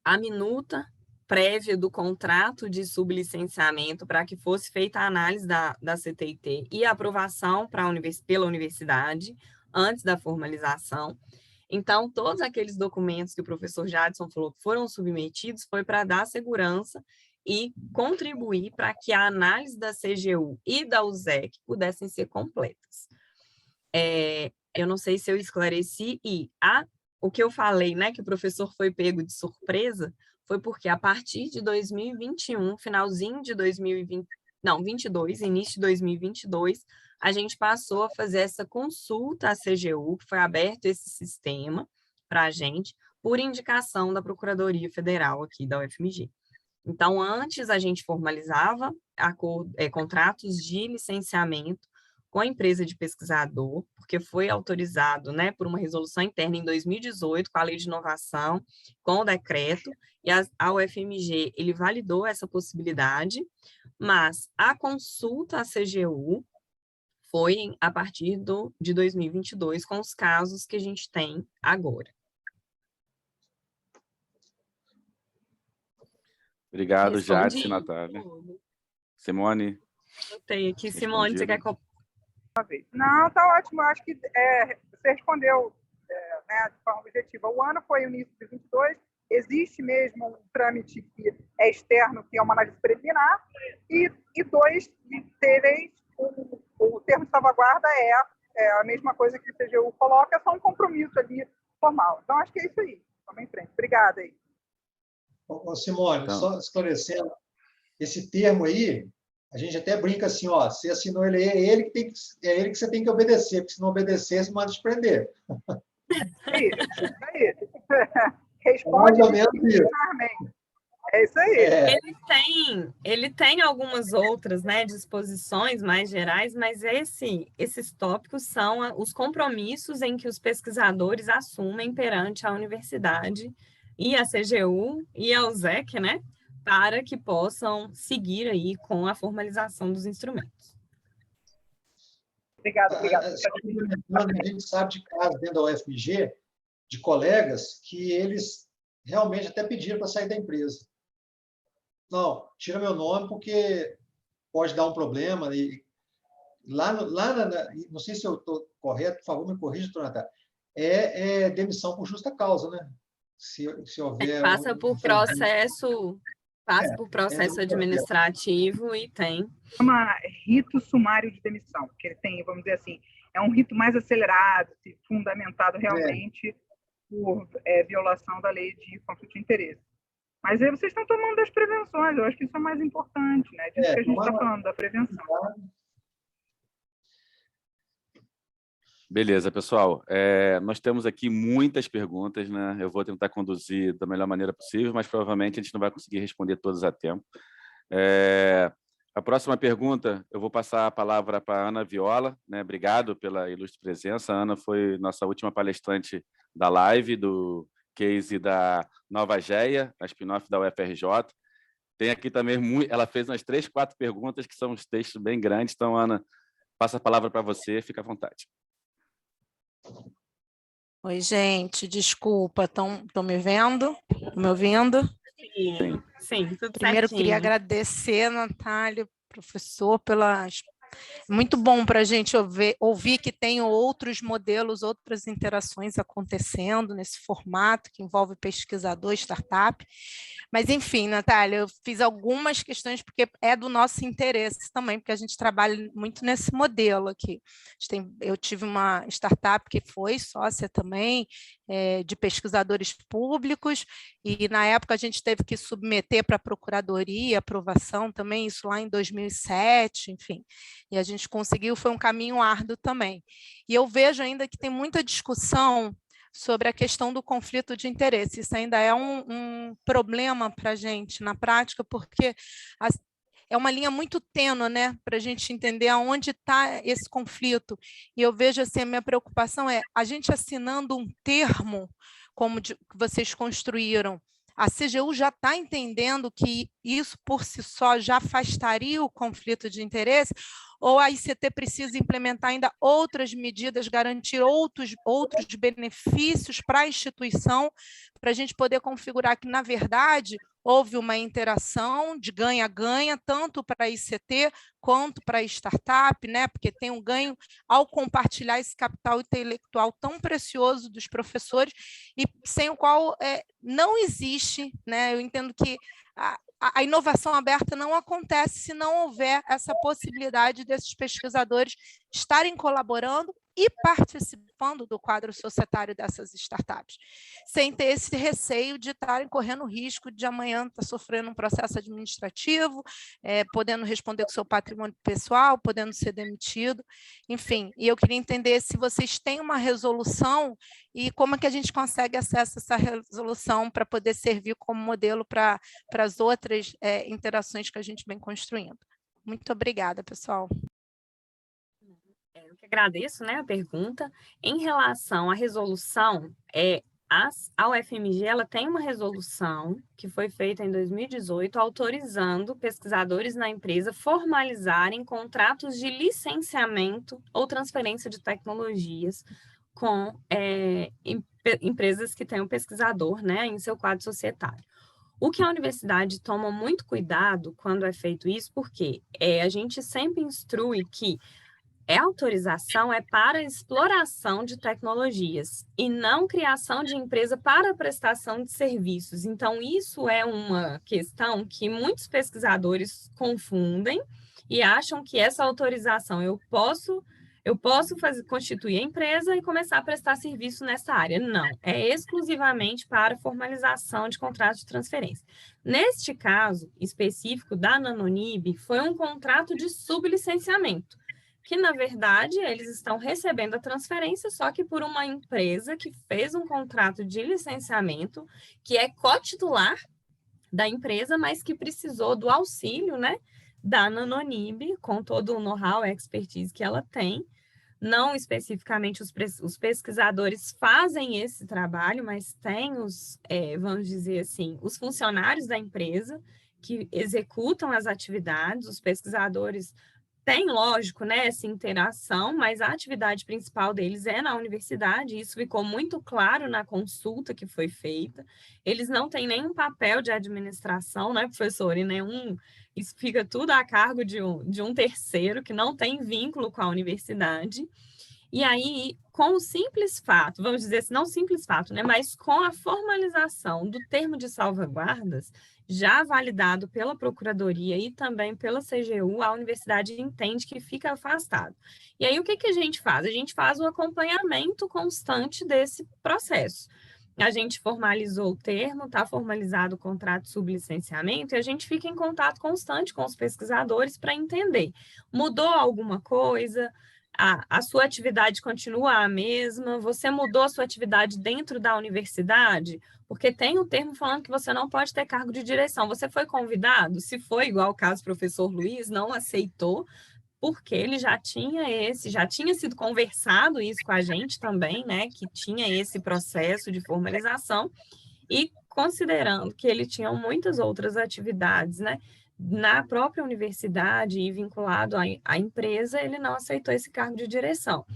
a minuta prévia do contrato de sublicenciamento para que fosse feita a análise da CTIT e a aprovação pela universidade antes da formalização. Então, todos aqueles documentos que o professor Jadson falou que foram submetidos foi para dar segurança e contribuir para que a análise da CGU e da USEC pudessem ser completas. Eu não sei se eu esclareci, o que eu falei, né, que o professor foi pego de surpresa, foi porque a partir de 2021, finalzinho de 22, início de 2022, a gente passou a fazer essa consulta à CGU, que foi aberto esse sistema para a gente, por indicação da Procuradoria Federal aqui da UFMG. Então, antes a gente formalizava contratos de licenciamento com a empresa de pesquisador, porque foi autorizado, né, por uma resolução interna em 2018, com a Lei de Inovação, com o decreto, e a UFMG, ele validou essa possibilidade, mas a consulta à CGU foi a partir de 2022, com os casos que a gente tem agora. Obrigado, Jadson, Natália. Simone? Botei aqui, Simone, você quer... Não, está ótimo. Eu acho que você respondeu né, de forma objetiva. O ano foi o início de 22, existe mesmo um trâmite que é externo, que é uma análise preliminar, e 2, de 3, o termo de salvaguarda é a mesma coisa que o CGU coloca, é só um compromisso ali formal. Então, acho que é isso aí. Vamos em frente. Obrigada aí. Ô, Simone, só esclarecendo, esse termo aí, a gente até brinca assim, ó, você assinou ele, é ele que você tem que obedecer, porque se não obedecer, você manda te prender. Isso aí. Responde disciplinarmente. É isso aí. Ele tem algumas outras, né, disposições mais gerais, mas esses tópicos são os compromissos em que os pesquisadores assumem perante a universidade e a CGU e a USEC, né, para que possam seguir aí com a formalização dos instrumentos. Obrigada. A gente sabe de casos dentro da UFMG, de colegas, que eles realmente até pediram para sair da empresa. Não, tira meu nome porque pode dar um problema. E não sei se eu estou correto, por favor, me corrija, doutora Natália. É demissão por justa causa, né? Se houver... Passa por processo administrativo e tem. Chama rito sumário de demissão, que ele tem, vamos dizer assim, é um rito mais acelerado, fundamentado realmente por violação da lei de conflito de interesse. Mas aí vocês estão tomando as prevenções, eu acho que isso é mais importante, né? Disso que a gente está falando, da prevenção. Beleza, pessoal. Nós temos aqui muitas perguntas, né? Eu vou tentar conduzir da melhor maneira possível, mas provavelmente a gente não vai conseguir responder todas a tempo. A próxima pergunta, eu vou passar a palavra para a Ana Viola, né? Obrigado pela ilustre presença. A Ana foi nossa última palestrante da live, do case da Nova Geia, a spin-off da UFRJ. Tem aqui também, ela fez umas 3, 4 perguntas, que são uns textos bem grandes. Então, Ana, passo a palavra para você, fica à vontade. Oi, gente, desculpa, estão me vendo? Estão me ouvindo? Sim, tudo Primeiro, certinho. queria agradecer, Natália, professor, muito bom para a gente ouvir que tem outros modelos, outras interações acontecendo nesse formato que envolve pesquisador, startup. Mas, enfim, Natália, eu fiz algumas questões porque é do nosso interesse também, porque a gente trabalha muito nesse modelo aqui. Eu tive uma startup que foi sócia também, de pesquisadores públicos, e na época a gente teve que submeter para a Procuradoria, aprovação também, isso lá em 2007, enfim, e a gente conseguiu, foi um caminho árduo também. E eu vejo ainda que tem muita discussão sobre a questão do conflito de interesse. Isso ainda é um problema para a gente na prática, porque é uma linha muito tênue, né, para a gente entender aonde está esse conflito. E eu vejo assim, a minha preocupação é a gente assinando um termo, como que vocês construíram, a CGU já está entendendo que isso por si só já afastaria o conflito de interesse, ou a ICT precisa implementar ainda outras medidas, garantir outros benefícios para a instituição, para a gente poder configurar que, na verdade, houve uma interação de ganha-ganha, tanto para a ICT quanto para a startup, né? Porque tem um ganho ao compartilhar esse capital intelectual tão precioso dos professores, e sem o qual não existe, né? Eu entendo que a inovação aberta não acontece se não houver essa possibilidade desses pesquisadores estarem colaborando e participando do quadro societário dessas startups, sem ter esse receio de estarem correndo o risco de amanhã estar sofrendo um processo administrativo, podendo responder com seu patrimônio pessoal, podendo ser demitido, enfim. E eu queria entender se vocês têm uma resolução e como é que a gente consegue acesso a essa resolução para poder servir como modelo para as outras interações que a gente vem construindo. Muito obrigada, pessoal. Eu que agradeço, né, a pergunta. Em relação à resolução, a UFMG ela tem uma resolução que foi feita em 2018, autorizando pesquisadores na empresa formalizarem contratos de licenciamento ou transferência de tecnologias com empresas que têm um pesquisador, né, em seu quadro societário. O que a universidade toma muito cuidado quando é feito isso, porque a gente sempre instrui que a autorização é para exploração de tecnologias e não criação de empresa para prestação de serviços. Então, isso é uma questão que muitos pesquisadores confundem e acham que essa autorização eu posso constituir a empresa e começar a prestar serviço nessa área. Não, é exclusivamente para formalização de contrato de transferência. Neste caso específico da Nanonib, foi um contrato de sublicenciamento, que, na verdade, eles estão recebendo a transferência, só que por uma empresa que fez um contrato de licenciamento, que é cotitular da empresa, mas que precisou do auxílio, né, da Nanonib, com todo o know-how e expertise que ela tem. Não especificamente os pesquisadores fazem esse trabalho, mas tem vamos dizer assim, os funcionários da empresa que executam as atividades, os pesquisadores tem, lógico, né, essa interação, mas a atividade principal deles é na universidade, isso ficou muito claro na consulta que foi feita. Eles não têm nenhum papel de administração, né, professor? E isso fica tudo a cargo de um terceiro que não tem vínculo com a universidade. E aí, com o simples fato, vamos dizer assim, não simples fato, né, mas com a formalização do termo de salvaguardas, já validado pela Procuradoria e também pela CGU, a universidade entende que fica afastado. E aí, o que a gente faz? A gente faz o acompanhamento constante desse processo. A gente formalizou o termo, está formalizado o contrato de sublicenciamento, e a gente fica em contato constante com os pesquisadores para entender. Mudou alguma coisa? A sua atividade continua a mesma? Você mudou a sua atividade dentro da universidade? Porque tem um termo falando que você não pode ter cargo de direção. Você foi convidado? Se foi igual o caso do professor Luiz, não aceitou, porque ele já tinha sido conversado isso com a gente também, né? Que tinha esse processo de formalização, e considerando que ele tinha muitas outras atividades, né? Na própria universidade e vinculado à empresa, ele não aceitou esse cargo de direção.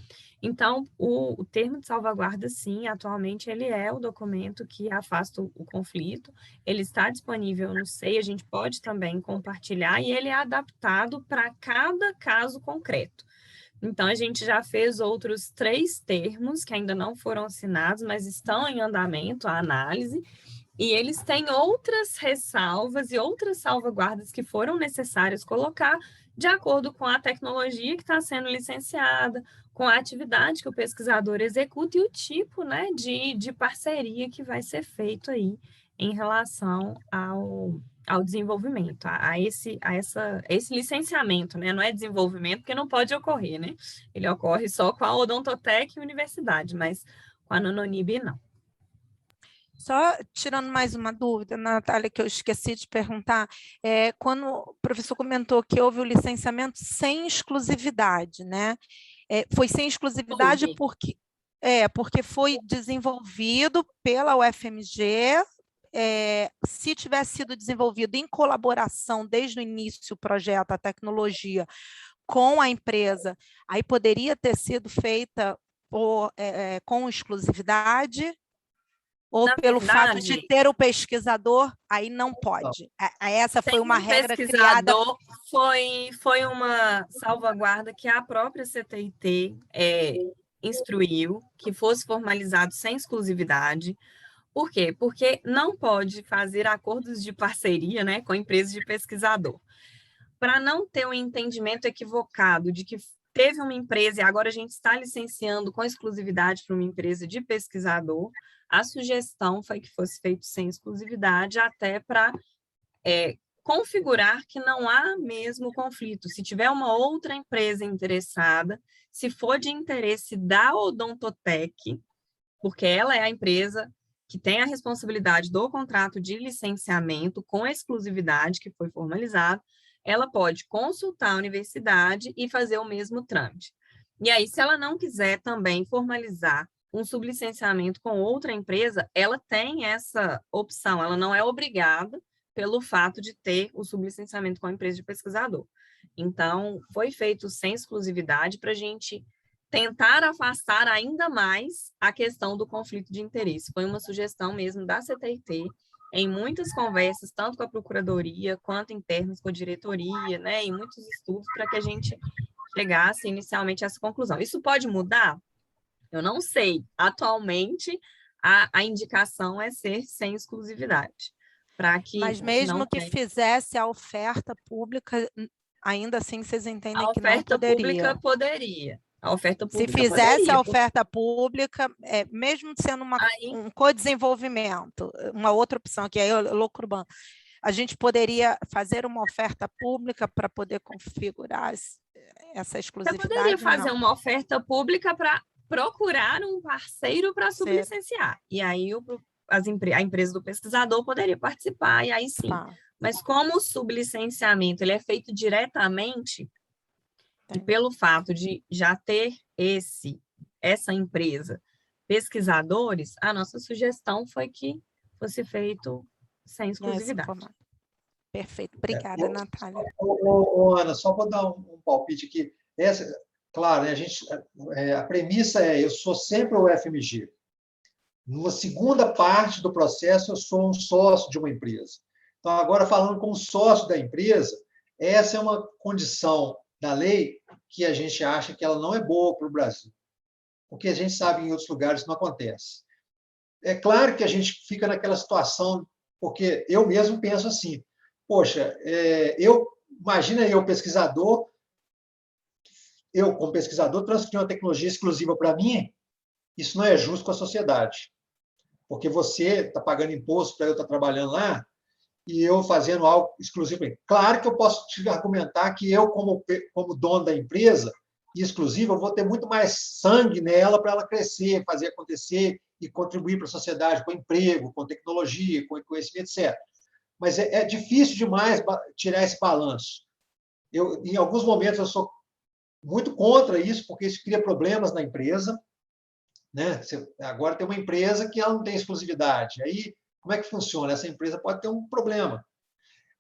Então, o termo de salvaguarda, sim, atualmente ele é o documento que afasta o conflito, ele está disponível no SEI, a gente pode também compartilhar, e ele é adaptado para cada caso concreto. Então, a gente já fez outros 3 termos que ainda não foram assinados, mas estão em andamento a análise, e eles têm outras ressalvas e outras salvaguardas que foram necessárias colocar de acordo com a tecnologia que está sendo licenciada, com a atividade que o pesquisador executa e o tipo, né, de parceria que vai ser feito aí em relação ao desenvolvimento, a esse licenciamento, né? Não é desenvolvimento, porque não pode ocorrer, né? Ele ocorre só com a Odontotec e universidade, mas com a Nononib não. Só tirando mais uma dúvida, Natália, que eu esqueci de perguntar, quando o professor comentou que houve o licenciamento sem exclusividade, né? Foi sem exclusividade porque foi desenvolvido pela UFMG. Se tivesse sido desenvolvido em colaboração desde o início o projeto, a tecnologia, com a empresa, aí poderia ter sido feita com exclusividade, ou pelo fato de ter o pesquisador, aí não pode. Essa foi uma regra criada. Foi uma salvaguarda que a própria CTIT instruiu que fosse formalizado sem exclusividade. Por quê? Porque não pode fazer acordos de parceria, né, com empresas de pesquisador. Para não ter um entendimento equivocado de que teve uma empresa e agora a gente está licenciando com exclusividade para uma empresa de pesquisador, a sugestão foi que fosse feito sem exclusividade, até para configurar que não há mesmo conflito. Se tiver uma outra empresa interessada, se for de interesse da Odontotec, porque ela é a empresa que tem a responsabilidade do contrato de licenciamento com exclusividade que foi formalizado, ela pode consultar a universidade e fazer o mesmo trâmite. E aí, se ela não quiser também formalizar um sublicenciamento com outra empresa, ela tem essa opção, ela não é obrigada pelo fato de ter o sublicenciamento com a empresa de pesquisador. Então, foi feito sem exclusividade para a gente tentar afastar ainda mais a questão do conflito de interesse. Foi uma sugestão mesmo da CTIT, em muitas conversas, tanto com a Procuradoria, quanto internas com a diretoria, né, em muitos estudos, para que a gente chegasse inicialmente a essa conclusão. Isso pode mudar? Eu não sei. Atualmente, a indicação é ser sem exclusividade. Mas mesmo que fizesse a oferta pública, ainda assim vocês entendem que não poderia? A oferta pública poderia. A oferta pública se fizesse a oferta pública, mesmo sendo um co-desenvolvimento, uma outra opção, que é o lucro urbano, a gente poderia fazer uma oferta pública para poder configurar essa exclusividade? Você poderia fazer uma oferta pública para procurar um parceiro para sublicenciar. E aí a empresa do pesquisador poderia participar, e aí sim. Mas como o sublicenciamento ele é feito diretamente, e pelo fato de já ter essa empresa pesquisadores, a nossa sugestão foi que fosse feito sem exclusividade. Perfeito. Obrigada, Natália. Ana, só para dar um palpite aqui. Claro, né, a premissa eu sou sempre o FMG. Numa segunda parte do processo, eu sou um sócio de uma empresa. Então, agora, falando como sócio da empresa, essa é uma condição da lei que a gente acha que ela não é boa para o Brasil, porque a gente sabe que em outros lugares não acontece. É claro que a gente fica naquela situação, porque eu mesmo penso assim, poxa, imagina eu, pesquisador, como pesquisador, transferir uma tecnologia exclusiva para mim, isso não é justo com a sociedade, porque você está pagando imposto para eu estar trabalhando lá, e eu fazendo algo exclusivo. Claro que eu posso te argumentar que eu, como dono da empresa exclusiva, eu vou ter muito mais sangue nela para ela crescer, fazer acontecer e contribuir para a sociedade com emprego, com tecnologia, com conhecimento, etc. Mas é difícil demais tirar esse balanço. Em alguns momentos, eu sou muito contra isso, porque isso cria problemas na empresa. Né? Agora tem uma empresa que ela não tem exclusividade. Aí, como é que funciona? Essa empresa pode ter um problema.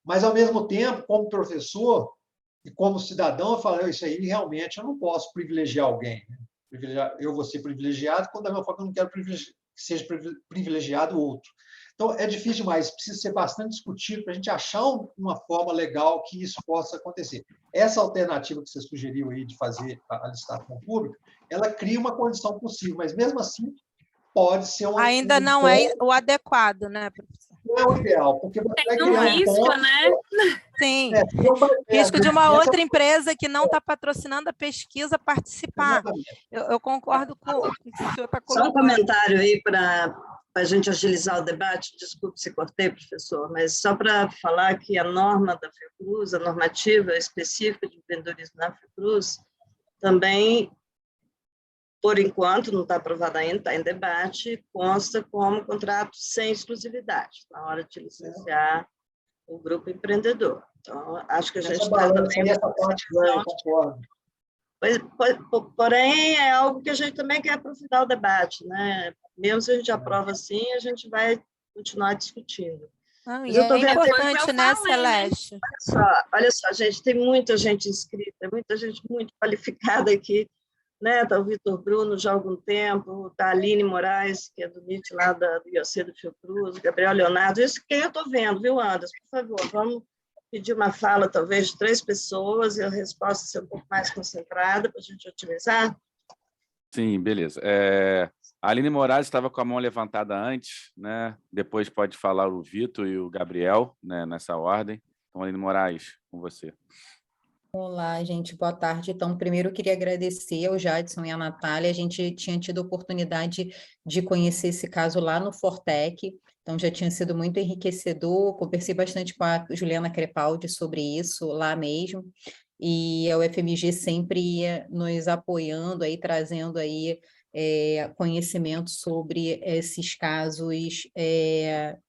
Mas, ao mesmo tempo, como professor e como cidadão, eu falo, isso aí realmente eu não posso privilegiar alguém. Né? Eu vou ser privilegiado quando da mesma forma eu não quero que seja privilegiado o outro. Então, é difícil demais, precisa ser bastante discutido para a gente achar uma forma legal que isso possa acontecer. Essa alternativa que você sugeriu aí de fazer a licitação pública, ela cria uma condição possível, mas mesmo assim pode ser ainda não é o adequado, né, professor? não é o ideal, porque você vai Tem um criar um risco, ponto... né? Sim, É, risco de uma essa- outra empresa que não está patrocinando a pesquisa participar. Exatamente. Eu concordo com o que o senhor está Só um colocando. comentário aí para a gente agilizar o debate. Desculpe se cortei, professor, mas só para falar que a norma da Fiocruz, a normativa específica de empreendedorismo na Fiocruz, também, por enquanto, não está aprovada ainda, está em debate, consta como contrato sem exclusividade, na hora de licenciar o grupo empreendedor. Então, acho que a gente Essa está balança também... aí, essa parte ganha, concordo. Porém, é algo que a gente também quer aprofundar o debate, né? Mesmo se a gente aprova assim, a gente vai continuar discutindo. Não, Mas e eu tô é vendo- importante, né, Celeste? Olha só, gente, tem muita gente inscrita, muita gente muito qualificada aqui, né? Está o Vitor Bruno já há algum tempo, está a Aline Moraes, que é do NIT lá do IOC do Fiocruz, o Gabriel Leonardo, isso quem eu estou vendo, viu, Anderson? Por favor, vamos pedir uma fala, talvez, de 3 pessoas, e a resposta ser um pouco mais concentrada, para a gente otimizar. Sim, beleza. A Aline Moraes estava com a mão levantada antes, né? Depois pode falar o Vitor e o Gabriel, né? Nessa ordem. Então, Aline Moraes, com você. Olá, gente, boa tarde. Então, primeiro eu queria agradecer ao Jadson e à Natália. A gente tinha tido a oportunidade de conhecer esse caso lá no Fortec, então já tinha sido muito enriquecedor. Conversei bastante com a Juliana Crepaldi sobre isso lá mesmo, e a UFMG sempre ia nos apoiando aí, trazendo aí conhecimento sobre esses casos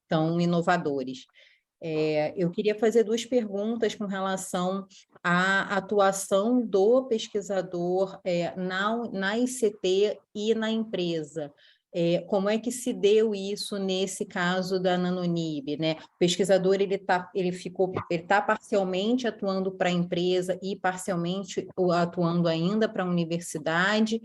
tão inovadores. Eu queria fazer 2 perguntas com relação à atuação do pesquisador na ICT e na empresa. Como é que se deu isso nesse caso da Nanonib, né? O pesquisador ele está parcialmente atuando para a empresa e parcialmente atuando ainda para a universidade.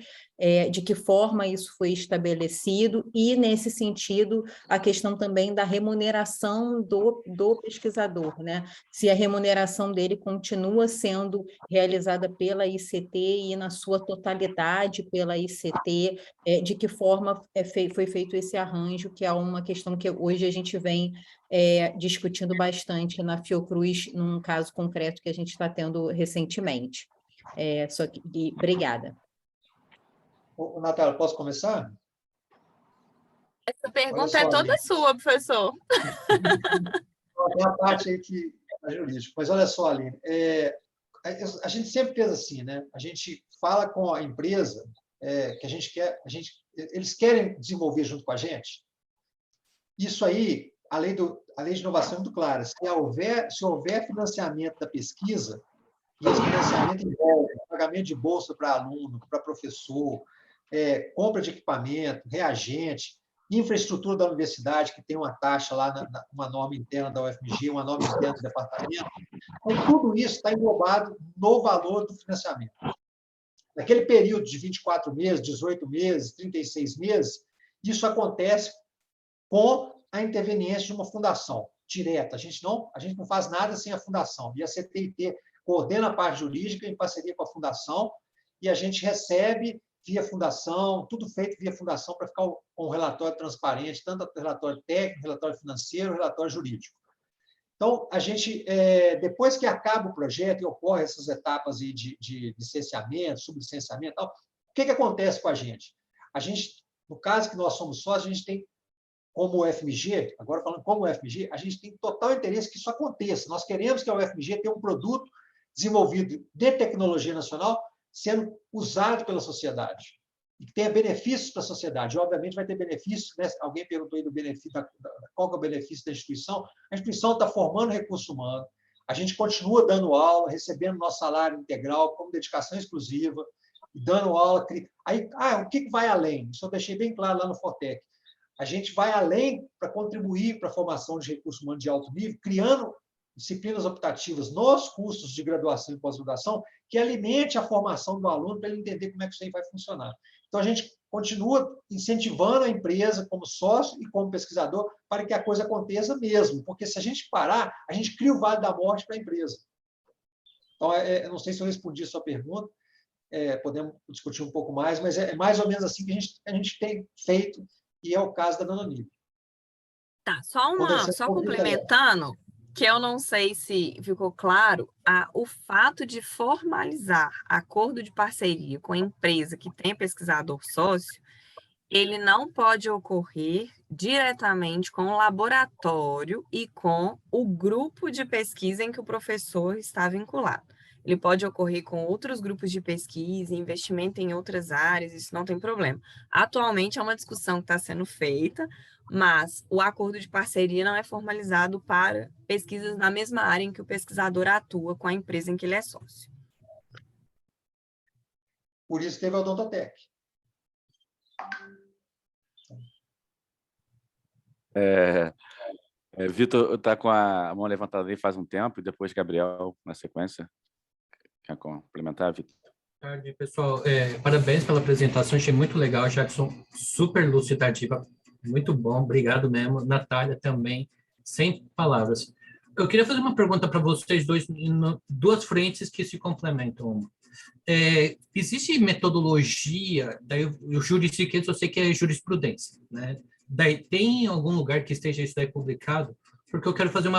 De que forma isso foi estabelecido e, nesse sentido, a questão também da remuneração do pesquisador, né? Se a remuneração dele continua sendo realizada pela ICT e, na sua totalidade, pela ICT, de que forma foi feito esse arranjo, que é uma questão que hoje a gente vem discutindo bastante na Fiocruz, num caso concreto que a gente está tendo recentemente. Obrigada. Natália, posso começar? Essa pergunta é toda sua, professor. Tem a parte aí que é jurídica. Mas olha só, Aline, a gente sempre fez assim, né? A gente fala com a empresa que a gente quer, eles querem desenvolver junto com a gente. Isso aí, a lei de inovação é muito clara. Se houver financiamento da pesquisa, e esse financiamento envolve pagamento de bolsa para aluno, para professor, compra de equipamento, reagente, infraestrutura da universidade, que tem uma taxa lá, uma norma interna da UFMG, uma norma interna do departamento. Então, tudo isso está englobado no valor do financiamento. Naquele período de 24 meses, 18 meses, 36 meses, isso acontece com a interveniência de uma fundação direta. A gente não faz nada sem a fundação. E a CTIT coordena a parte jurídica em parceria com a fundação, e a gente recebe via fundação, tudo feito via fundação para ficar com um relatório transparente, tanto o relatório técnico, relatório financeiro, relatório jurídico. Então, a gente, depois que acaba o projeto e ocorre essas etapas aí de licenciamento, sublicenciamento e tal, o que acontece com a gente? A gente, no caso que nós somos sócios, a gente tem, como UFMG, agora falando como UFMG, a gente tem total interesse que isso aconteça. Nós queremos que a UFMG tenha um produto desenvolvido de tecnologia nacional sendo usado pela sociedade e que tenha benefícios para a sociedade. Obviamente, vai ter benefícios, né? Alguém perguntou aí do benefício, qual que é o benefício da instituição. A instituição está formando recurso humano, a gente continua dando aula, recebendo nosso salário integral, como dedicação exclusiva, dando aula. Aí, o que vai além? Isso eu deixei bem claro lá no Fortec. A gente vai além para contribuir para a formação de recurso humano de alto nível, criando disciplinas optativas nos cursos de graduação e pós-graduação que alimente a formação do aluno para ele entender como é que isso aí vai funcionar. Então, a gente continua incentivando a empresa como sócio e como pesquisador para que a coisa aconteça mesmo, porque se a gente parar, a gente cria o vale da morte para a empresa. Então, eu não sei se eu respondi a sua pergunta, podemos discutir um pouco mais, mas é mais ou menos assim que a gente tem feito, e é o caso da Nanonib. Tá, só Conversando com o complementando, que eu não sei se ficou claro, o fato de formalizar acordo de parceria com a empresa que tem pesquisador sócio, ele não pode ocorrer diretamente com o laboratório e com o grupo de pesquisa em que o professor está vinculado. Ele pode ocorrer com outros grupos de pesquisa, investimento em outras áreas, isso não tem problema. Atualmente é uma discussão que está sendo feita, mas o acordo de parceria não é formalizado para pesquisas na mesma área em que o pesquisador atua com a empresa em que ele é sócio. Por isso teve a Odontotec. Vitor está com a mão levantada aí faz um tempo, e depois Gabriel, na sequência. Quer complementar, Vitor? Boa tarde, pessoal. Parabéns pela apresentação, achei muito legal. Jackson, super elucidativa, muito bom, obrigado mesmo. Natália também, sem palavras. Eu queria fazer uma pergunta para vocês dois, em duas frentes que se complementam. Existe metodologia, daí o juridiquês eu sei que é jurisprudência, né? Daí tem algum lugar que esteja isso daí publicado? Porque eu quero fazer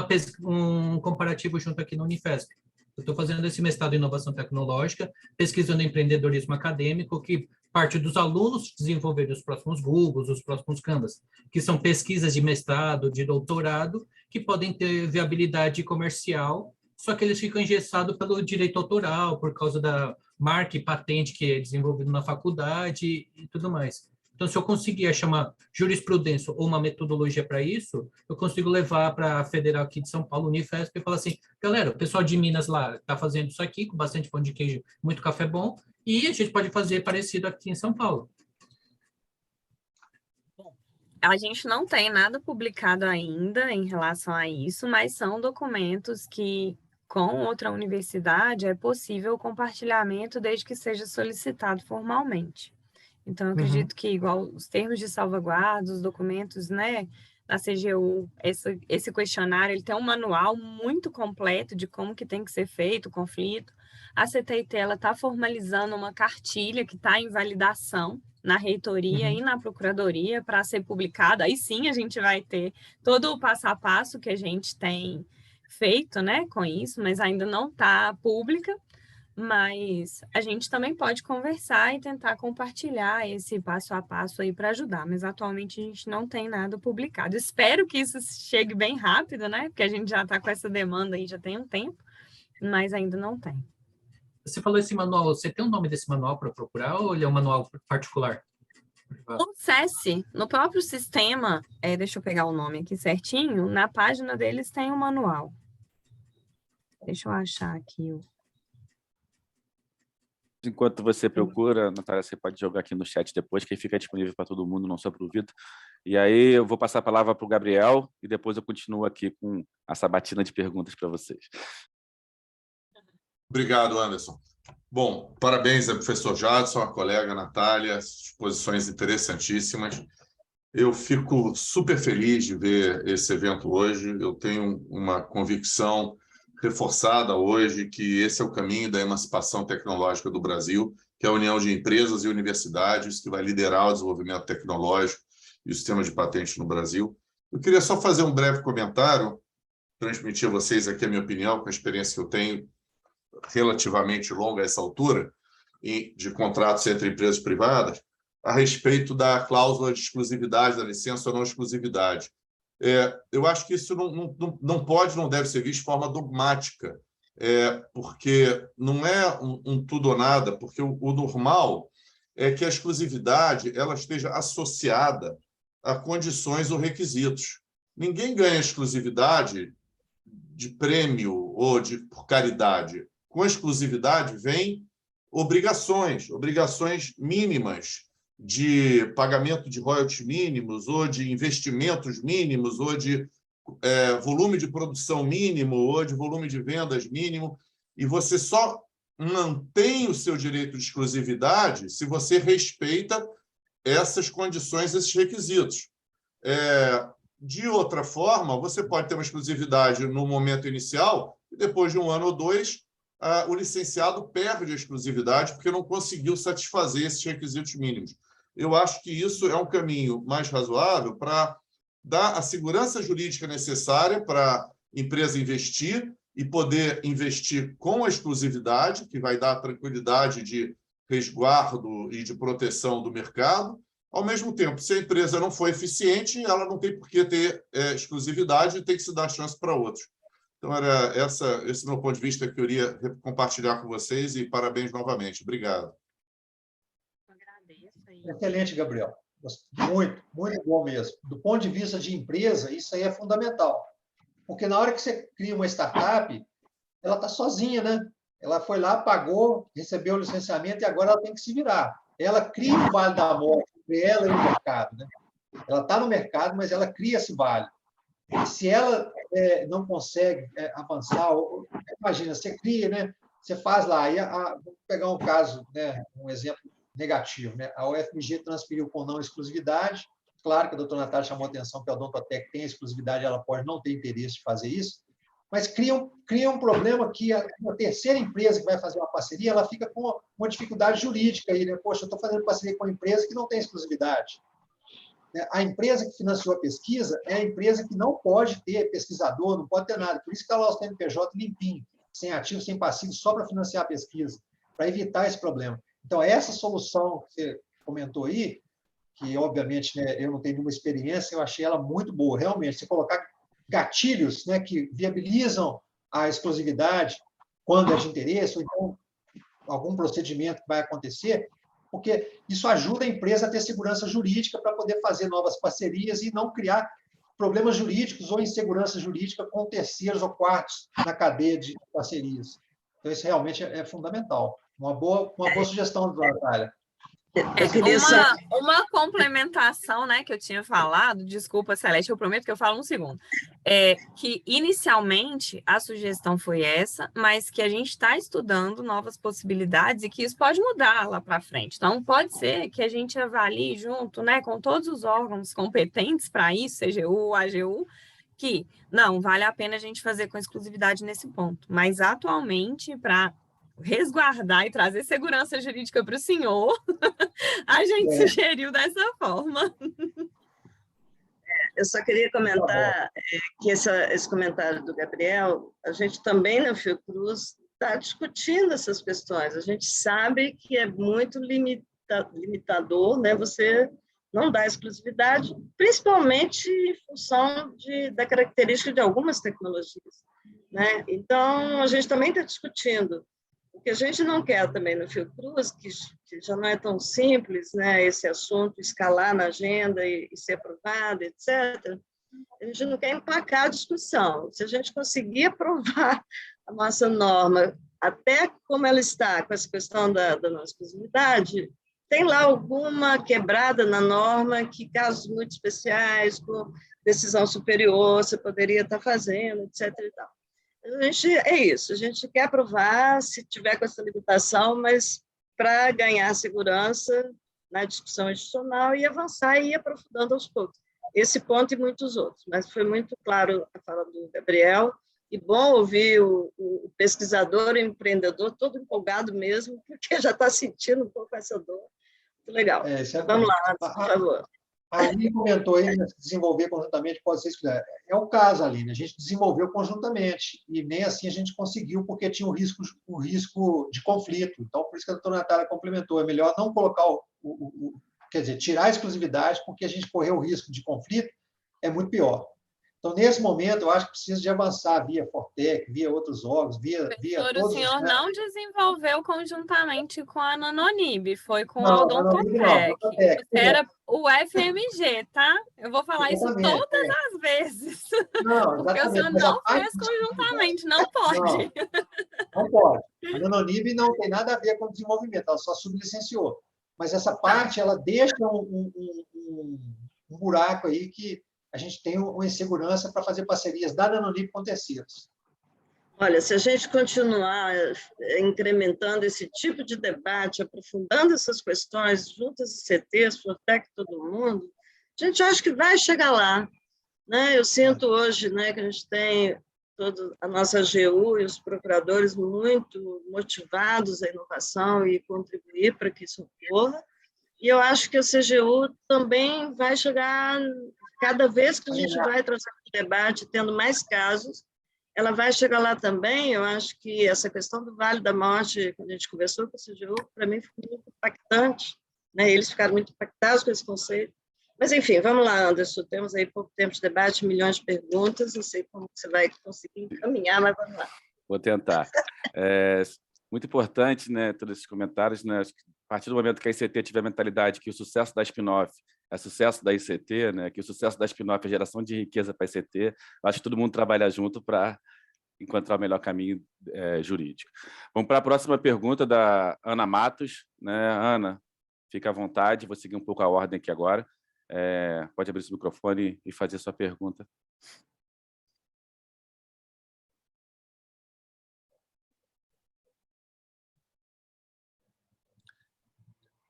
um comparativo junto aqui no Unifesp. Eu estou fazendo esse mestrado em inovação tecnológica, pesquisando empreendedorismo acadêmico, que parte dos alunos desenvolverem os próximos Googles, os próximos Canvas, que são pesquisas de mestrado, de doutorado, que podem ter viabilidade comercial, só que eles ficam engessados pelo direito autoral, por causa da marca e patente que é desenvolvido na faculdade e tudo mais. Então, se eu conseguir achar uma jurisprudência ou uma metodologia para isso, eu consigo levar para a Federal aqui de São Paulo, Unifesp, e falar assim, galera, o pessoal de Minas lá está fazendo isso aqui, com bastante pão de queijo, muito café bom, e a gente pode fazer parecido aqui em São Paulo. A gente não tem nada publicado ainda em relação a isso, mas são documentos que, com outra universidade, é possível o compartilhamento desde que seja solicitado formalmente. Então, eu acredito que, igual os termos de salvaguarda, os documentos, né, da CGU, esse questionário, ele tem um manual muito completo de como que tem que ser feito o conflito. A CTIT, ela está formalizando uma cartilha que está em validação na reitoria e na procuradoria para ser publicada. Aí sim a gente vai ter todo o passo a passo que a gente tem feito, né, com isso, mas ainda não está pública. Mas a gente também pode conversar e tentar compartilhar esse passo a passo aí para ajudar, mas atualmente a gente não tem nada publicado. Espero que isso chegue bem rápido, né? Porque a gente já está com essa demanda aí já tem um tempo, mas ainda não tem. Você falou esse manual, você tem o nome desse manual para procurar ou ele é um manual particular? No SESC, no próprio sistema, deixa eu pegar o nome aqui certinho, na página deles tem um manual. Deixa eu achar aqui o... Enquanto você procura, Natália, você pode jogar aqui no chat depois, que fica disponível para todo mundo, não só para o Vitor. E aí eu vou passar a palavra para o Gabriel e depois eu continuo aqui com a sabatina de perguntas para vocês. Obrigado, Anderson. Bom, parabéns ao professor Jadson, à colega Natália, exposições interessantíssimas. Eu fico super feliz de ver esse evento hoje. Eu tenho uma convicção reforçada hoje que esse é o caminho da emancipação tecnológica do Brasil, que é a união de empresas e universidades que vai liderar o desenvolvimento tecnológico e o sistema de patente no Brasil. Eu queria só fazer um breve comentário, transmitir a vocês aqui a minha opinião, com a experiência que eu tenho relativamente longa a essa altura, de contratos entre empresas privadas, a respeito da cláusula de exclusividade, da licença ou não exclusividade. Eu acho que isso não pode, não deve ser visto de forma dogmática, porque não é um tudo ou nada, porque o normal é que a exclusividade ela esteja associada a condições ou requisitos. Ninguém ganha exclusividade de prêmio ou por caridade. Com a exclusividade vem obrigações mínimas, de pagamento de royalties mínimos, ou de investimentos mínimos, ou de volume de produção mínimo, ou de volume de vendas mínimo, e você só mantém o seu direito de exclusividade se você respeita essas condições, esses requisitos. De outra forma, você pode ter uma exclusividade no momento inicial, e depois de 1 ano ou 2, o licenciado perde a exclusividade porque não conseguiu satisfazer esses requisitos mínimos. Eu acho que isso é um caminho mais razoável para dá a segurança jurídica necessária para a empresa investir e poder investir com a exclusividade, que vai dar a tranquilidade de resguardo e de proteção do mercado. Ao mesmo tempo, se a empresa não for eficiente, ela não tem por que ter exclusividade e tem que se dar chance para outros. Então, era esse meu ponto de vista que eu queria compartilhar com vocês e parabéns novamente. Obrigado. Excelente, Gabriel. Muito, muito bom mesmo. Do ponto de vista de empresa, isso aí é fundamental. Porque na hora que você cria uma startup, ela está sozinha, né? Ela foi lá, pagou, recebeu o licenciamento e agora ela tem que se virar. Ela cria o vale da morte entre ela e o mercado, né? Ela está no mercado, mas ela cria esse vale. E se ela não consegue avançar, imagina, você cria, né? Você faz lá, vamos pegar um caso, né? Um exemplo negativo, né? A UFMG transferiu com não exclusividade. Claro que a doutora Natália chamou a atenção que a Odontotec tem exclusividade, ela pode não ter interesse de fazer isso, mas cria um problema que a terceira empresa que vai fazer uma parceria, ela fica com uma dificuldade jurídica aí, né? Poxa, eu estou fazendo parceria com uma empresa que não tem exclusividade. A empresa que financiou a pesquisa é a empresa que não pode ter pesquisador, não pode ter nada. Por isso que está lá o CNPJ limpinho, sem ativo, sem passivo, só para financiar a pesquisa, para evitar esse problema. Então, essa solução que você comentou aí, que, obviamente, né, eu não tenho nenhuma experiência, eu achei ela muito boa. Realmente, você colocar gatilhos, né, que viabilizam a exclusividade quando é de interesse, ou então algum procedimento que vai acontecer, porque isso ajuda a empresa a ter segurança jurídica para poder fazer novas parcerias e não criar problemas jurídicos ou insegurança jurídica com terceiros ou quartos na cadeia de parcerias. Então, isso realmente é fundamental. Uma boa sugestão, doutora Natália. Uma complementação, né, que eu tinha falado, desculpa, Celeste, eu prometo que eu falo um segundo, que inicialmente a sugestão foi essa, mas que a gente está estudando novas possibilidades e que isso pode mudar lá para frente. Então, pode ser que a gente avalie junto, né, com todos os órgãos competentes para isso, CGU, AGU, que não vale a pena a gente fazer com exclusividade nesse ponto. Mas atualmente, para resguardar e trazer segurança jurídica para o senhor, a gente sugeriu dessa forma. Eu só queria comentar que esse comentário do Gabriel, a gente também na Fiocruz está discutindo essas questões. A gente sabe que é muito limitador, né? Você não dá exclusividade, principalmente em função da característica de algumas tecnologias, né? Então, a gente também está discutindo. O que a gente não quer também no Fiocruz, que já não é tão simples, né, esse assunto escalar na agenda e ser aprovado, etc., a gente não quer empacar a discussão. Se a gente conseguir aprovar a nossa norma, até como ela está, com essa questão da não exclusividade, tem lá alguma quebrada na norma que, casos muito especiais, com decisão superior, você poderia estar fazendo, etc. E tal. É isso, a gente quer aprovar, se tiver com essa limitação, mas para ganhar segurança na discussão institucional e avançar e ir aprofundando aos poucos. Esse ponto e muitos outros, mas foi muito claro a fala do Gabriel, e bom ouvir o pesquisador e o empreendedor todo empolgado mesmo, porque já está sentindo um pouco essa dor. Muito legal. Vamos lá, por favor. A Aline comentou aí, desenvolver conjuntamente pode ser excluído. É o caso, Aline, a gente desenvolveu conjuntamente, e nem assim a gente conseguiu, porque tinha um risco de conflito. Então, por isso que a doutora Natália complementou, é melhor não colocar quer dizer, tirar a exclusividade, porque a gente correr o risco de conflito é muito pior. Então, nesse momento, eu acho que precisa de avançar via Fortec, via outros órgãos, via todos... O senhor não desenvolveu conjuntamente com a Nanonib, foi com não, a Odontotec. Era o FMG, tá? Eu vou falar exatamente, isso todas as vezes. Não, porque o senhor não fez conjuntamente, não pode. Não pode. A Nanonib não tem nada a ver com o desenvolvimento, ela só sublicenciou. Mas essa parte, ela deixa um buraco aí que a gente tem uma insegurança para fazer parcerias da Nanonib com terceiros. Olha, se a gente continuar incrementando esse tipo de debate, aprofundando essas questões, juntas às CTs, Fortec, todo mundo, a gente acha que vai chegar lá, né? Eu sinto hoje, né, que a gente tem toda a nossa AGU e os procuradores muito motivados à inovação e contribuir para que isso ocorra, e eu acho que a CGU também vai chegar cada vez que a gente vai trazendo um debate, tendo mais casos, ela vai chegar lá também. Eu acho que essa questão do Vale da Morte, quando a gente conversou com o CGU, para mim foi muito impactante, né? Eles ficaram muito impactados com esse conceito. Mas, enfim, vamos lá, Anderson, temos aí pouco tempo de debate, milhões de perguntas, não sei como você vai conseguir encaminhar, mas vamos lá. Vou tentar. Muito importante, né, todos esses comentários, né? Acho que a partir do momento que a ICT tiver a mentalidade que o sucesso da spin-off é sucesso da ICT, né, que o sucesso da spin-off é geração de riqueza para a ICT, acho que todo mundo trabalha junto para encontrar o melhor caminho jurídico. Vamos para a próxima pergunta da Ana Matos. Né? Ana, fica à vontade, vou seguir um pouco a ordem aqui agora. Pode abrir seu microfone e fazer sua pergunta.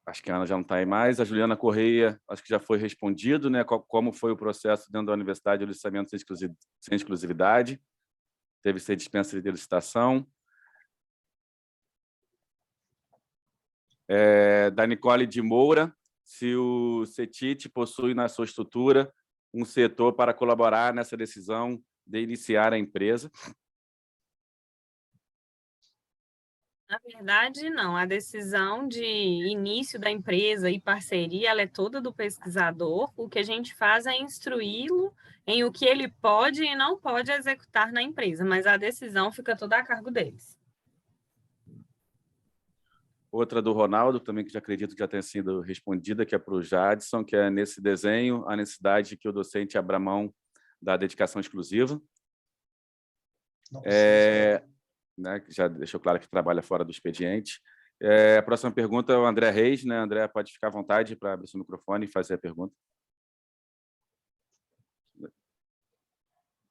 Acho que a Ana já não está aí mais. A Juliana Correia, acho que já foi respondido, né? Como foi o processo dentro da universidade de licenciamento sem exclusividade. Teve que ser dispensa de licitação. Da Nicole de Moura, se o CETIT possui na sua estrutura um setor para colaborar nessa decisão de iniciar a empresa. Na verdade, não. A decisão de início da empresa e parceria, ela é toda do pesquisador. O que a gente faz é instruí-lo em o que ele pode e não pode executar na empresa, mas a decisão fica toda a cargo deles. Outra do Ronaldo, também que já acredito que já tenha sido respondida, que é para o Jadson, que é nesse desenho a necessidade de que o docente abra mão da dedicação exclusiva. Né, que já deixou claro que trabalha fora do expediente. A próxima pergunta é o André Reis. Né? André, pode ficar à vontade para abrir seu microfone e fazer a pergunta.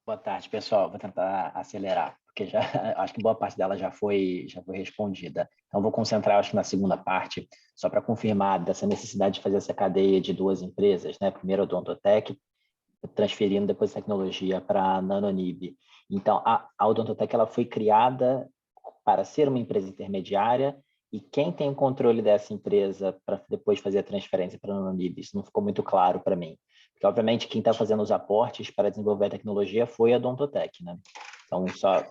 Boa tarde, pessoal. Vou tentar acelerar, porque já acho que boa parte dela já foi respondida. Então, vou concentrar, acho que na segunda parte, só para confirmar dessa necessidade de fazer essa cadeia de duas empresas, né? Primeiro a Odontotec, transferindo depois a tecnologia para a Nanonib. Então, a Odontotec ela foi criada para ser uma empresa intermediária, e quem tem o controle dessa empresa para depois fazer a transferência para a Nanonib? Isso não ficou muito claro para mim. Porque, obviamente, quem está fazendo os aportes para desenvolver a tecnologia foi a Odontotec, né? Então, só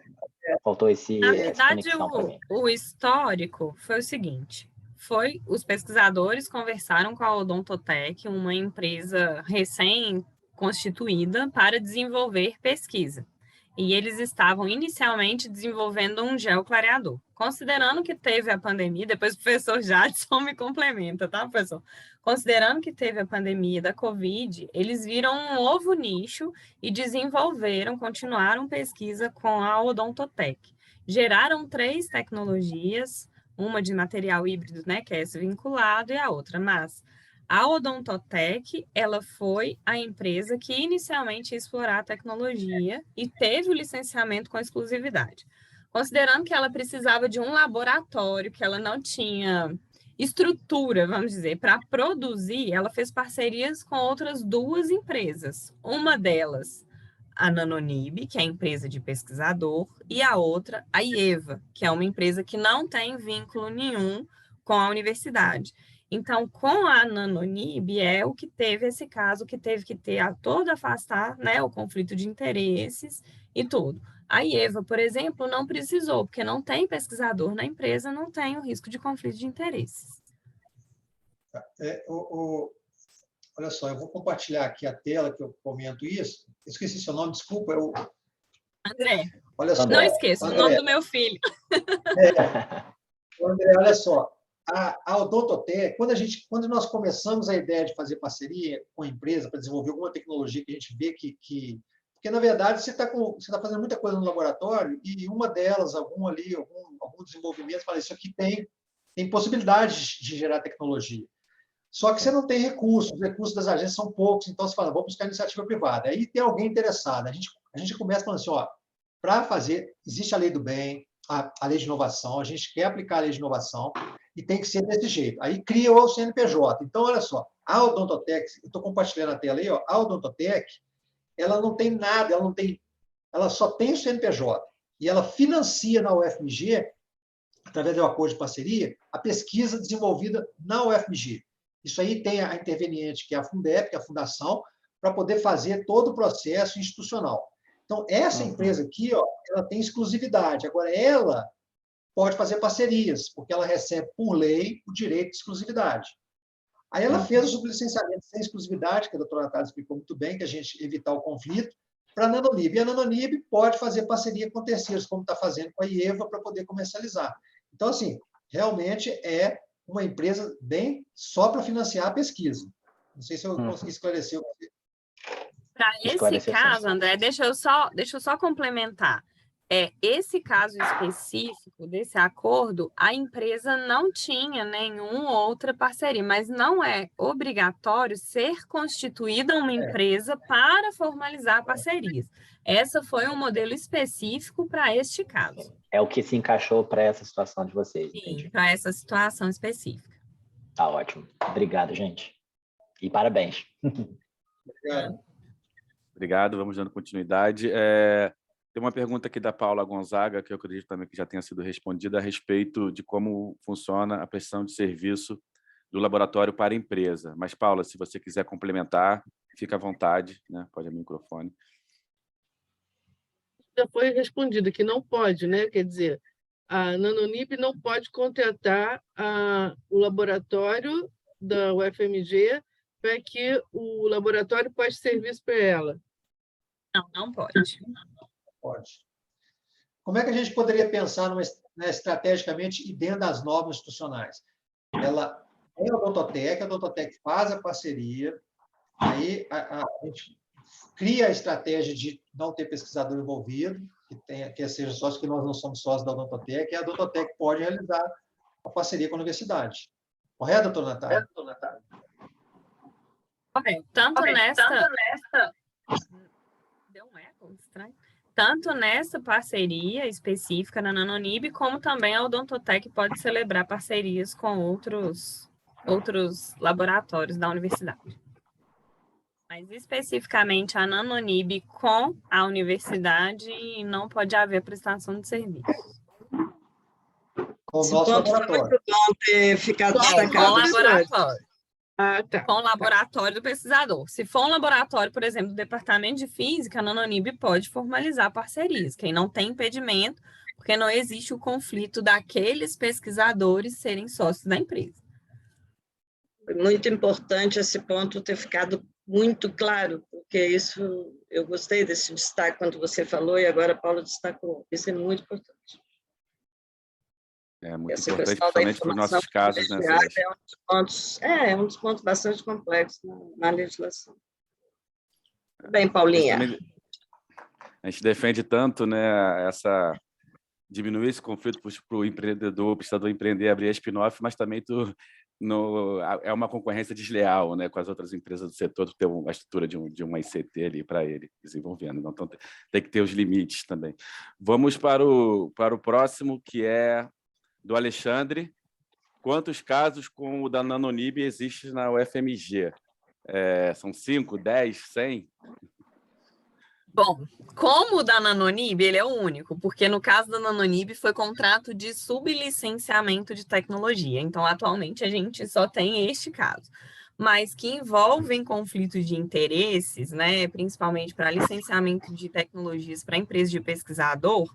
faltou essa conexão para mim. O histórico foi o seguinte: os pesquisadores conversaram com a Odontotec, uma empresa recém-constituída, para desenvolver pesquisa. E eles estavam inicialmente desenvolvendo um gel clareador. Considerando que teve a pandemia, depois o professor Jadson me complementa, tá, professor? Considerando que teve a pandemia da Covid, eles viram um novo nicho e continuaram pesquisa com a Odontotec. Geraram 3 tecnologias, uma de material híbrido, né, que é esse vinculado, e a outra, mas a Odontotec, ela foi a empresa que inicialmente ia explorar a tecnologia e teve o licenciamento com exclusividade. Considerando que ela precisava de um laboratório, que ela não tinha estrutura, vamos dizer, para produzir, ela fez parcerias com outras 2 empresas. Uma delas, a Nanonib, que é a empresa de pesquisador, e a outra, a IEVA, que é uma empresa que não tem vínculo nenhum com a universidade. Então, com a Nanonib, é o que teve esse caso, que teve que ter afastar, né, o conflito de interesses e tudo. A IEVA, por exemplo, não precisou, porque não tem pesquisador na empresa, não tem o risco de conflito de interesses. Olha só, eu vou compartilhar aqui a tela que eu comento isso. Esqueci seu nome, desculpa. André. Olha só, não esqueça, o nome do meu filho. André, olha só. A Odontotec, quando nós começamos a ideia de fazer parceria com a empresa para desenvolver alguma tecnologia que a gente vê porque, na verdade, você está fazendo muita coisa no laboratório e uma delas, algum desenvolvimento, fala, isso aqui tem possibilidade de gerar tecnologia. Só que você não tem recursos, os recursos das agências são poucos, então você fala, vamos buscar iniciativa privada. Aí tem alguém interessado. A gente começa falando assim, para fazer, existe a lei do bem, a lei de inovação, a gente quer aplicar a lei de inovação e tem que ser desse jeito. Aí cria o CNPJ. Então, olha só, a Odontotec, eu estou compartilhando a tela aí, a Odontotec, ela não tem nada, ela só tem o CNPJ. E ela financia na UFMG, através do acordo de parceria, a pesquisa desenvolvida na UFMG. Isso aí tem a interveniente, que é a Fundep, que é a fundação, para poder fazer todo o processo institucional. Então, essa empresa aqui, ó, ela tem exclusividade. Agora, ela pode fazer parcerias, porque ela recebe, por lei, o direito de exclusividade. Aí ela fez o sublicenciamento sem exclusividade, que a doutora Natália explicou muito bem, que a gente evitar o conflito, para a Nanonib. E a Nanonib pode fazer parceria com terceiros, como está fazendo com a IEVA, para poder comercializar. Então, assim, realmente é uma empresa bem só para financiar a pesquisa. Não sei se eu consegui esclarecer. Para esse caso, André, deixa eu só complementar. Esse caso específico desse acordo, a empresa não tinha nenhuma outra parceria, mas não é obrigatório ser constituída uma empresa para formalizar parcerias. Essa foi um modelo específico para este caso. É o que se encaixou para essa situação de vocês. Sim, para essa situação específica. Tá ótimo. Obrigado, gente. E parabéns. Obrigado. Obrigado, vamos dando continuidade. Tem uma pergunta aqui da Paula Gonzaga, que eu acredito também que já tenha sido respondida, a respeito de como funciona a prestação de serviço do laboratório para a empresa. Mas, Paula, se você quiser complementar, fica à vontade, né? Pode abrir o microfone. Já foi respondido que não pode, né? Quer dizer, a Nanonib não pode contratar o laboratório da UFMG para que o laboratório preste serviço para ela. Não, não pode. Pode. Como é que a gente poderia pensar estrategicamente e dentro das normas institucionais? Ela é a Odontotec faz a parceria, aí a gente cria a estratégia de não ter pesquisador envolvido, que seja sócio, que nós não somos sócios da Odontotec, e a Odontotec pode realizar a parceria com a universidade. Correto, doutor Natália? Correto. Tanto nessa... Deu um eco estranho. Tanto nessa parceria específica na Nanonib, como também a Odontotec pode celebrar parcerias com outros laboratórios da universidade. Mas especificamente a Nanonib com a universidade não pode haver prestação de serviço. Com o nosso laboratório. Muito bom ter ficado destacado. Com o laboratório. Tá. Com o laboratório do pesquisador. Se for um laboratório, por exemplo, do departamento de física, a Nanonib pode formalizar parcerias. Quem não tem impedimento, porque não existe o conflito daqueles pesquisadores serem sócios da empresa. Foi muito importante esse ponto ter ficado muito claro, porque isso, eu gostei desse destaque quando você falou e agora a Paula destacou. Isso é muito importante. É muito importante, principalmente para os nossos casos, né, Celeste? É um dos pontos bastante complexos na legislação. Bem, Paulinha. A gente defende tanto, né, diminuir esse conflito para o empreendedor, o pesquisador empreender, abrir a spin-off, mas também é uma concorrência desleal, né, com as outras empresas do setor, ter uma estrutura de uma ICT ali para ele desenvolvendo. Então, tem que ter os limites também. Vamos para o próximo, que é do Alexandre. Quantos casos como o da Nanonib existem na UFMG? São 5, 10, 100? Bom, como o da Nanonib, ele é o único, porque no caso da Nanonib foi contrato de sublicenciamento de tecnologia. Então, atualmente, a gente só tem este caso. Mas que envolvem conflitos de interesses, né, principalmente para licenciamento de tecnologias para empresas de pesquisador,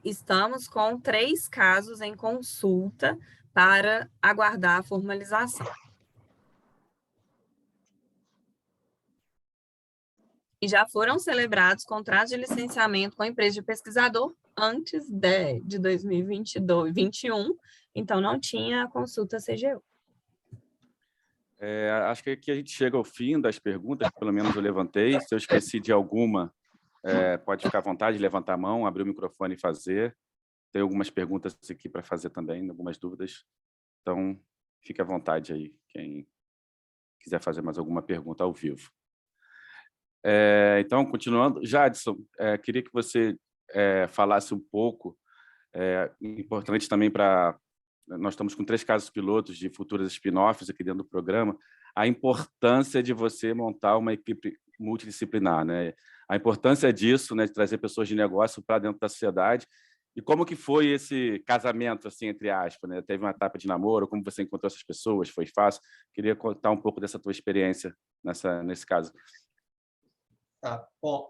estamos com 3 casos em consulta para aguardar a formalização. E já foram celebrados contratos de licenciamento com a empresa de pesquisador antes de 2021, então não tinha consulta CGU. Acho que aqui a gente chega ao fim das perguntas, pelo menos eu levantei. Se eu esqueci de alguma, pode ficar à vontade de levantar a mão, abrir o microfone e fazer. Tem algumas perguntas aqui para fazer também, algumas dúvidas. Então, fique à vontade aí, quem quiser fazer mais alguma pergunta ao vivo. Então, continuando, Jadson, queria que você falasse um pouco, importante também para... Nós estamos com 3 casos pilotos de futuras spin-offs aqui dentro do programa, a importância de você montar uma equipe multidisciplinar, né? A importância disso, né, de trazer pessoas de negócio para dentro da sociedade. E como que foi esse casamento, assim, entre aspas, né? Teve uma etapa de namoro, como você encontrou essas pessoas, foi fácil? Queria contar um pouco dessa tua experiência nesse caso. Tá. Bom,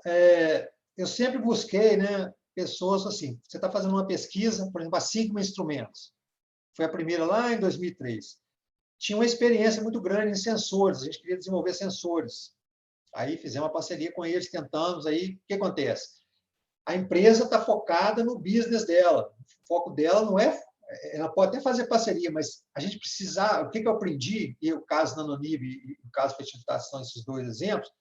eu sempre busquei, né, pessoas assim. Você está fazendo uma pesquisa, por exemplo, a Sigma Instrumentos. Foi a primeira lá em 2003. Tinha uma experiência muito grande em sensores. A gente queria desenvolver sensores. Aí fizemos uma parceria com eles, tentamos. Aí o que acontece? A empresa está focada no business dela. O foco dela não é. Ela pode até fazer parceria, mas a gente precisa. O que eu aprendi, e o caso Nanonib e o caso Fertilidade são esses dois exemplos,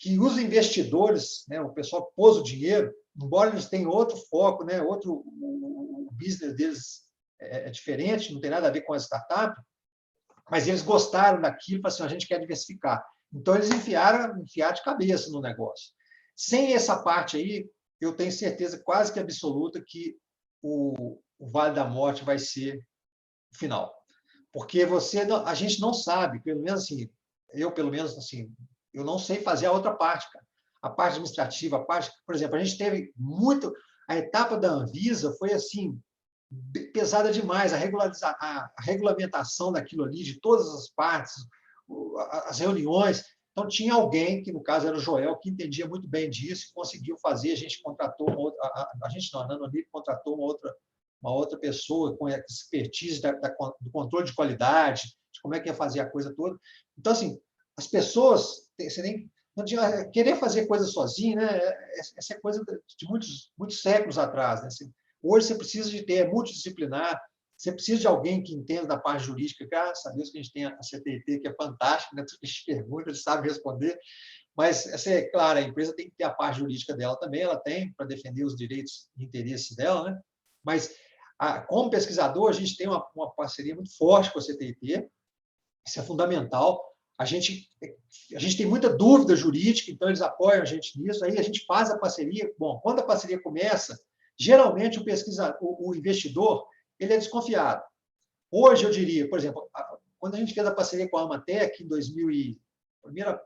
que os investidores, né, o pessoal que pôs o dinheiro, embora eles tenham outro foco, né, o business deles é diferente, não tem nada a ver com a startup, mas eles gostaram daquilo, falaram assim, a gente quer diversificar. Então, eles enfiaram de cabeça no negócio. Sem essa parte aí, eu tenho certeza quase que absoluta que o Vale da Morte vai ser o final. Porque a gente não sabe, pelo menos assim, eu não sei fazer a outra parte, cara. A parte administrativa, por exemplo, a gente teve muito. A etapa da Anvisa foi assim pesada demais, a regulamentação daquilo ali, de todas as partes, as reuniões. Então, tinha alguém, que no caso era o Joel, que entendia muito bem disso, conseguiu fazer, a gente contratou a Nanonib contratou uma outra pessoa com expertise do controle de qualidade, de como é que ia fazer a coisa toda. Então, assim, as pessoas, você nem querer fazer coisa sozinho, né? Essa é coisa de muitos séculos atrás, né? Hoje você precisa de ter multidisciplinar, você precisa de alguém que entenda da parte jurídica. Graças a Deus que a gente tem a CTT, que é fantástica, né? A gente pergunta, eles sabem responder. Mas, claro, a empresa tem que ter a parte jurídica dela também, ela tem, para defender os direitos e interesses dela, né? Mas, como pesquisador, a gente tem uma parceria muito forte com a CTT, isso é fundamental. A gente tem muita dúvida jurídica, então eles apoiam a gente nisso, aí a gente faz a parceria. Bom, quando a parceria começa, geralmente o investidor ele é desconfiado. Hoje, eu diria, por exemplo, quando a gente fez a parceria com a Amatec, o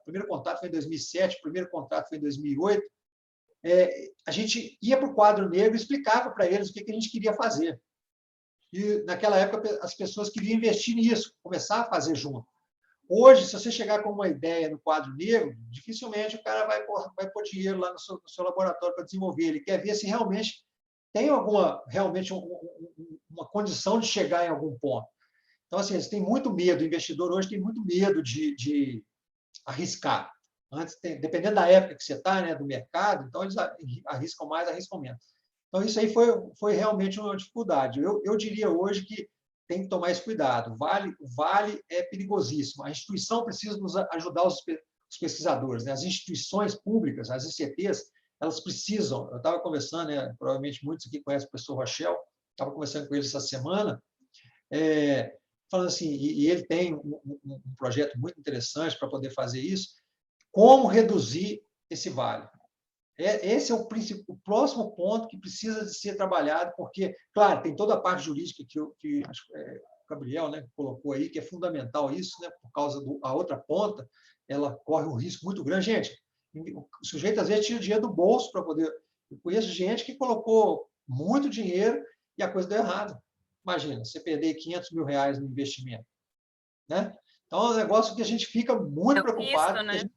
primeiro contato foi em 2007, o primeiro contrato foi em 2008, a gente ia para o quadro negro e explicava para eles o que a gente queria fazer. E, naquela época, as pessoas queriam investir nisso, começar a fazer junto. Hoje, se você chegar com uma ideia no quadro negro, dificilmente o cara vai pôr dinheiro lá no seu laboratório para desenvolver. Ele quer ver se realmente tem realmente uma condição de chegar em algum ponto. Então, assim, eles têm muito medo, o investidor hoje tem muito medo de arriscar. Dependendo da época que você está, né, do mercado, então eles arriscam mais, arriscam menos. Então, isso aí foi realmente uma dificuldade. Eu diria hoje que tem que tomar esse cuidado. O Vale é perigosíssimo. A instituição precisa nos ajudar os pesquisadores, né? As instituições públicas, as ICTs, elas precisam. Eu estava conversando, né? Provavelmente muitos aqui conhecem o professor Rochel, estava conversando com ele essa semana, falando assim, e ele tem um projeto muito interessante para poder fazer isso, como reduzir esse vale. Esse é o próximo ponto que precisa de ser trabalhado, porque, claro, tem toda a parte jurídica que o Gabriel, né, colocou aí, que é fundamental isso, né, por causa da outra ponta, ela corre um risco muito grande. Gente, o sujeito, às vezes, tira o dinheiro do bolso para poder... Eu conheço gente que colocou muito dinheiro e a coisa deu errado. Imagina, você perder R$500 mil no investimento. Né? Então, é um negócio que a gente fica muito preocupado. Risco,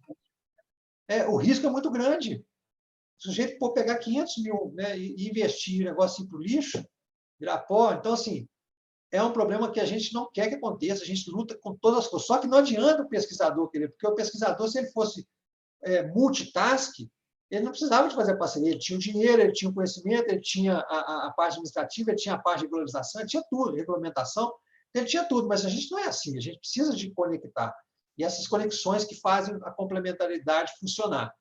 né? O risco é muito grande. O sujeito pode pegar 500 mil, né, e investir um negócio assim para o lixo, virar pó. Então, assim, é um problema que a gente não quer que aconteça, a gente luta com todas as coisas. Só que não adianta o pesquisador querer, porque o pesquisador, se ele fosse multitask, ele não precisava de fazer parceria, ele tinha o dinheiro, ele tinha o conhecimento, ele tinha a parte administrativa, ele tinha a parte de regularização, ele tinha tudo, regulamentação, ele tinha tudo, mas a gente não é assim, a gente precisa de conectar. E essas conexões que fazem a complementaridade funcionar.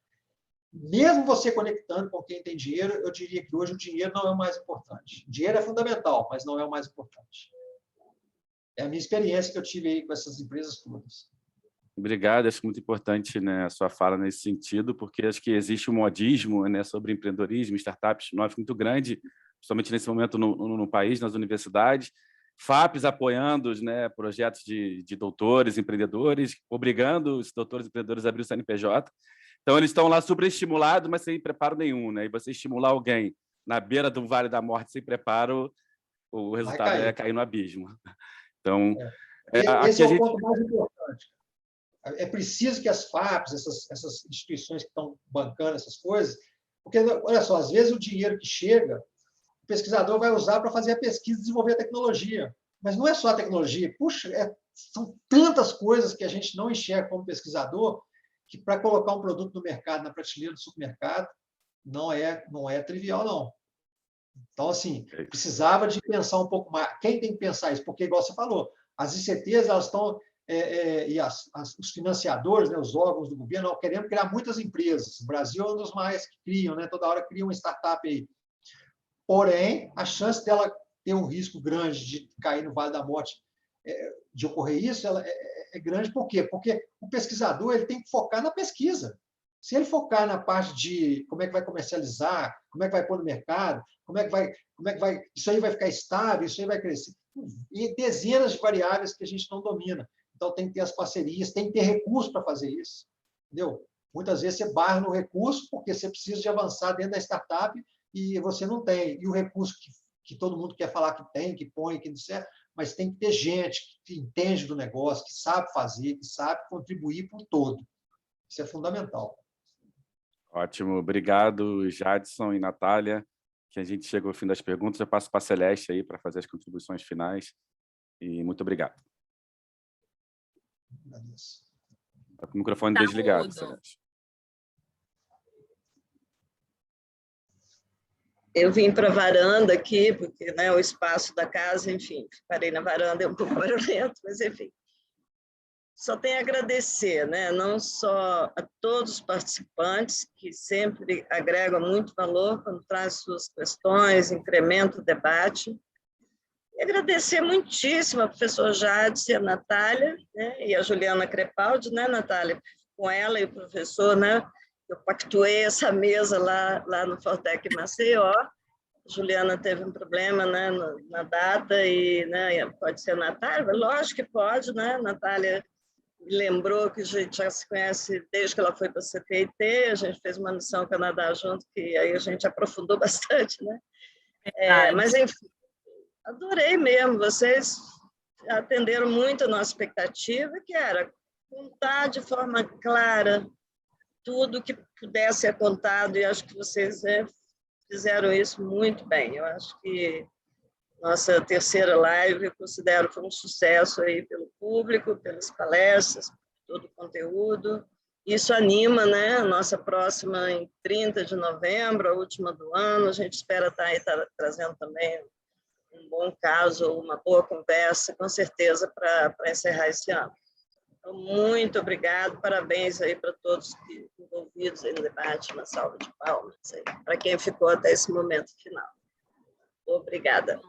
Mesmo você conectando com quem tem dinheiro, eu diria que hoje o dinheiro não é o mais importante. O dinheiro é fundamental, mas não é o mais importante. É a minha experiência que eu tive aí com essas empresas todas. Obrigado, acho muito importante, né, a sua fala nesse sentido, porque acho que existe um modismo, né, sobre empreendedorismo, startups novas muito grande, principalmente nesse momento no país, nas universidades, FAPs apoiando, né, projetos de doutores, empreendedores, obrigando os doutores e empreendedores a abrir o CNPJ. Então, eles estão lá superestimulados, mas sem preparo nenhum. Né? E você estimular alguém na beira do Vale da Morte sem preparo, o resultado é cair no abismo. Então, esse é o ponto mais importante. É preciso que as FAPs, essas instituições que estão bancando essas coisas, porque, olha só, às vezes o dinheiro que chega, o pesquisador vai usar para fazer a pesquisa e desenvolver a tecnologia. Mas não é só a tecnologia. Puxa, são tantas coisas que a gente não enxerga como pesquisador que, para colocar um produto no mercado, na prateleira do supermercado, não é trivial, não. Então, assim, precisava de pensar um pouco mais. Quem tem que pensar isso? Porque, igual você falou, as ICTs, elas estão... e os financiadores, né, os órgãos do governo, querendo criar muitas empresas. O Brasil é um dos mais que criam, né? Toda hora cria uma startup aí. Porém, a chance dela ter um risco grande de cair no Vale da Morte, de ocorrer isso, ela é grande. Por quê? Porque o pesquisador ele tem que focar na pesquisa. Se ele focar na parte de como é que vai comercializar, como é que vai pôr no mercado, como é que vai, isso aí vai ficar estável, isso aí vai crescer, e dezenas de variáveis que a gente não domina. Então, tem que ter as parcerias, tem que ter recurso para fazer isso. Entendeu? Muitas vezes você barra no recurso porque você precisa de avançar dentro da startup e você não tem. E o recurso que todo mundo quer falar que tem, que põe, que não serve, mas tem que ter gente que entende do negócio, que sabe fazer, que sabe contribuir para o todo. Isso é fundamental. Ótimo. Obrigado, Jadson e Natália, que a gente chegou ao fim das perguntas. Eu passo para a Celeste aí para fazer as contribuições finais. E muito obrigado. Está com o microfone desligado, Celeste. Eu vim para a varanda aqui, porque, né, o espaço da casa, enfim, parei na varanda, é um pouco barulhento, mas enfim. Só tenho a agradecer, né, não só a todos os participantes, que sempre agregam muito valor quando traz suas questões, incrementa o debate. E agradecer muitíssimo ao professor Jadson e a Natália, né, e a Juliana Crepaldi, né, Natália? Com ela e o professor, né? Eu pactuei essa mesa lá no Fortec Maceió. A Juliana teve um problema, né, na data, e, né, pode ser a Natália? Lógico que pode, né? Natália me lembrou que a gente já se conhece desde que ela foi para a CPIT, a gente fez uma missão ao Canadá junto, que aí a gente aprofundou bastante, né? Mas, enfim, adorei mesmo, vocês atenderam muito a nossa expectativa, que era contar de forma clara tudo que pudesse ser contado, e acho que vocês fizeram isso muito bem. Eu acho que nossa terceira live, eu considero que foi um sucesso aí pelo público, pelas palestras, todo o conteúdo. Isso anima, né, a nossa próxima em 30 de novembro, a última do ano. A gente espera estar aí trazendo também um bom caso, uma boa conversa, com certeza, para encerrar esse ano. Então, muito obrigado, parabéns aí para todos que envolvidos aí no debate, uma salva de palmas, para quem ficou até esse momento final. Obrigada.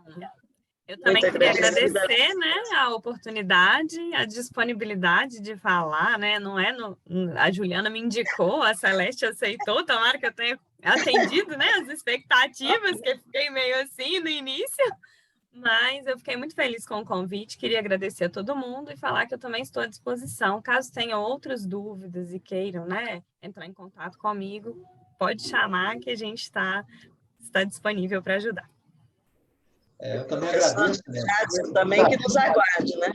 Eu também queria agradecer, né, a oportunidade, a disponibilidade de falar, né? Não é a Juliana me indicou, a Celeste aceitou, tomara que eu tenha atendido, né, as expectativas, que eu fiquei meio assim no início, mas eu fiquei muito feliz com o convite, queria agradecer a todo mundo e falar que eu também estou à disposição, caso tenham outras dúvidas e queiram, né, entrar em contato comigo, pode chamar que a gente está disponível para ajudar. Eu também agradeço, né? Também que nos aguarde, né?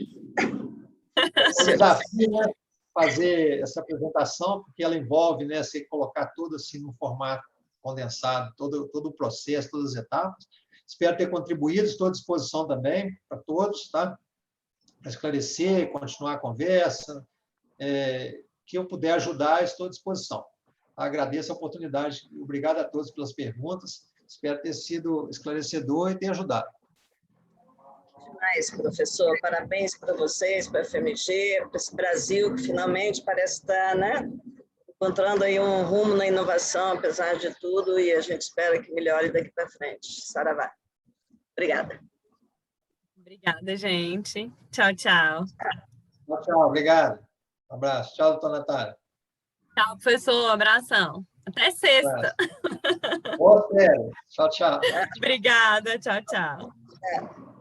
É um desafio, né, fazer essa apresentação, porque ela envolve, né, você colocar tudo assim num formato condensado, todo o processo, todas as etapas. Espero ter contribuído, estou à disposição também para todos, tá? Para esclarecer, continuar a conversa, que eu puder ajudar, estou à disposição. Agradeço a oportunidade, obrigado a todos pelas perguntas. Espero ter sido esclarecedor e ter ajudado. Demais, professor. Parabéns para vocês, para a FMG, para esse Brasil que finalmente parece estar, né, encontrando aí um rumo na inovação, apesar de tudo, e a gente espera que melhore daqui para frente. Saravá. Obrigada. Obrigada, gente. Tchau, tchau. Tchau, tchau. Obrigado. Um abraço. Tchau, doutora Natália. Tchau, professor. Abração. Até sexta. Boa sério. Tchau, tchau. Obrigada. Tchau, tchau.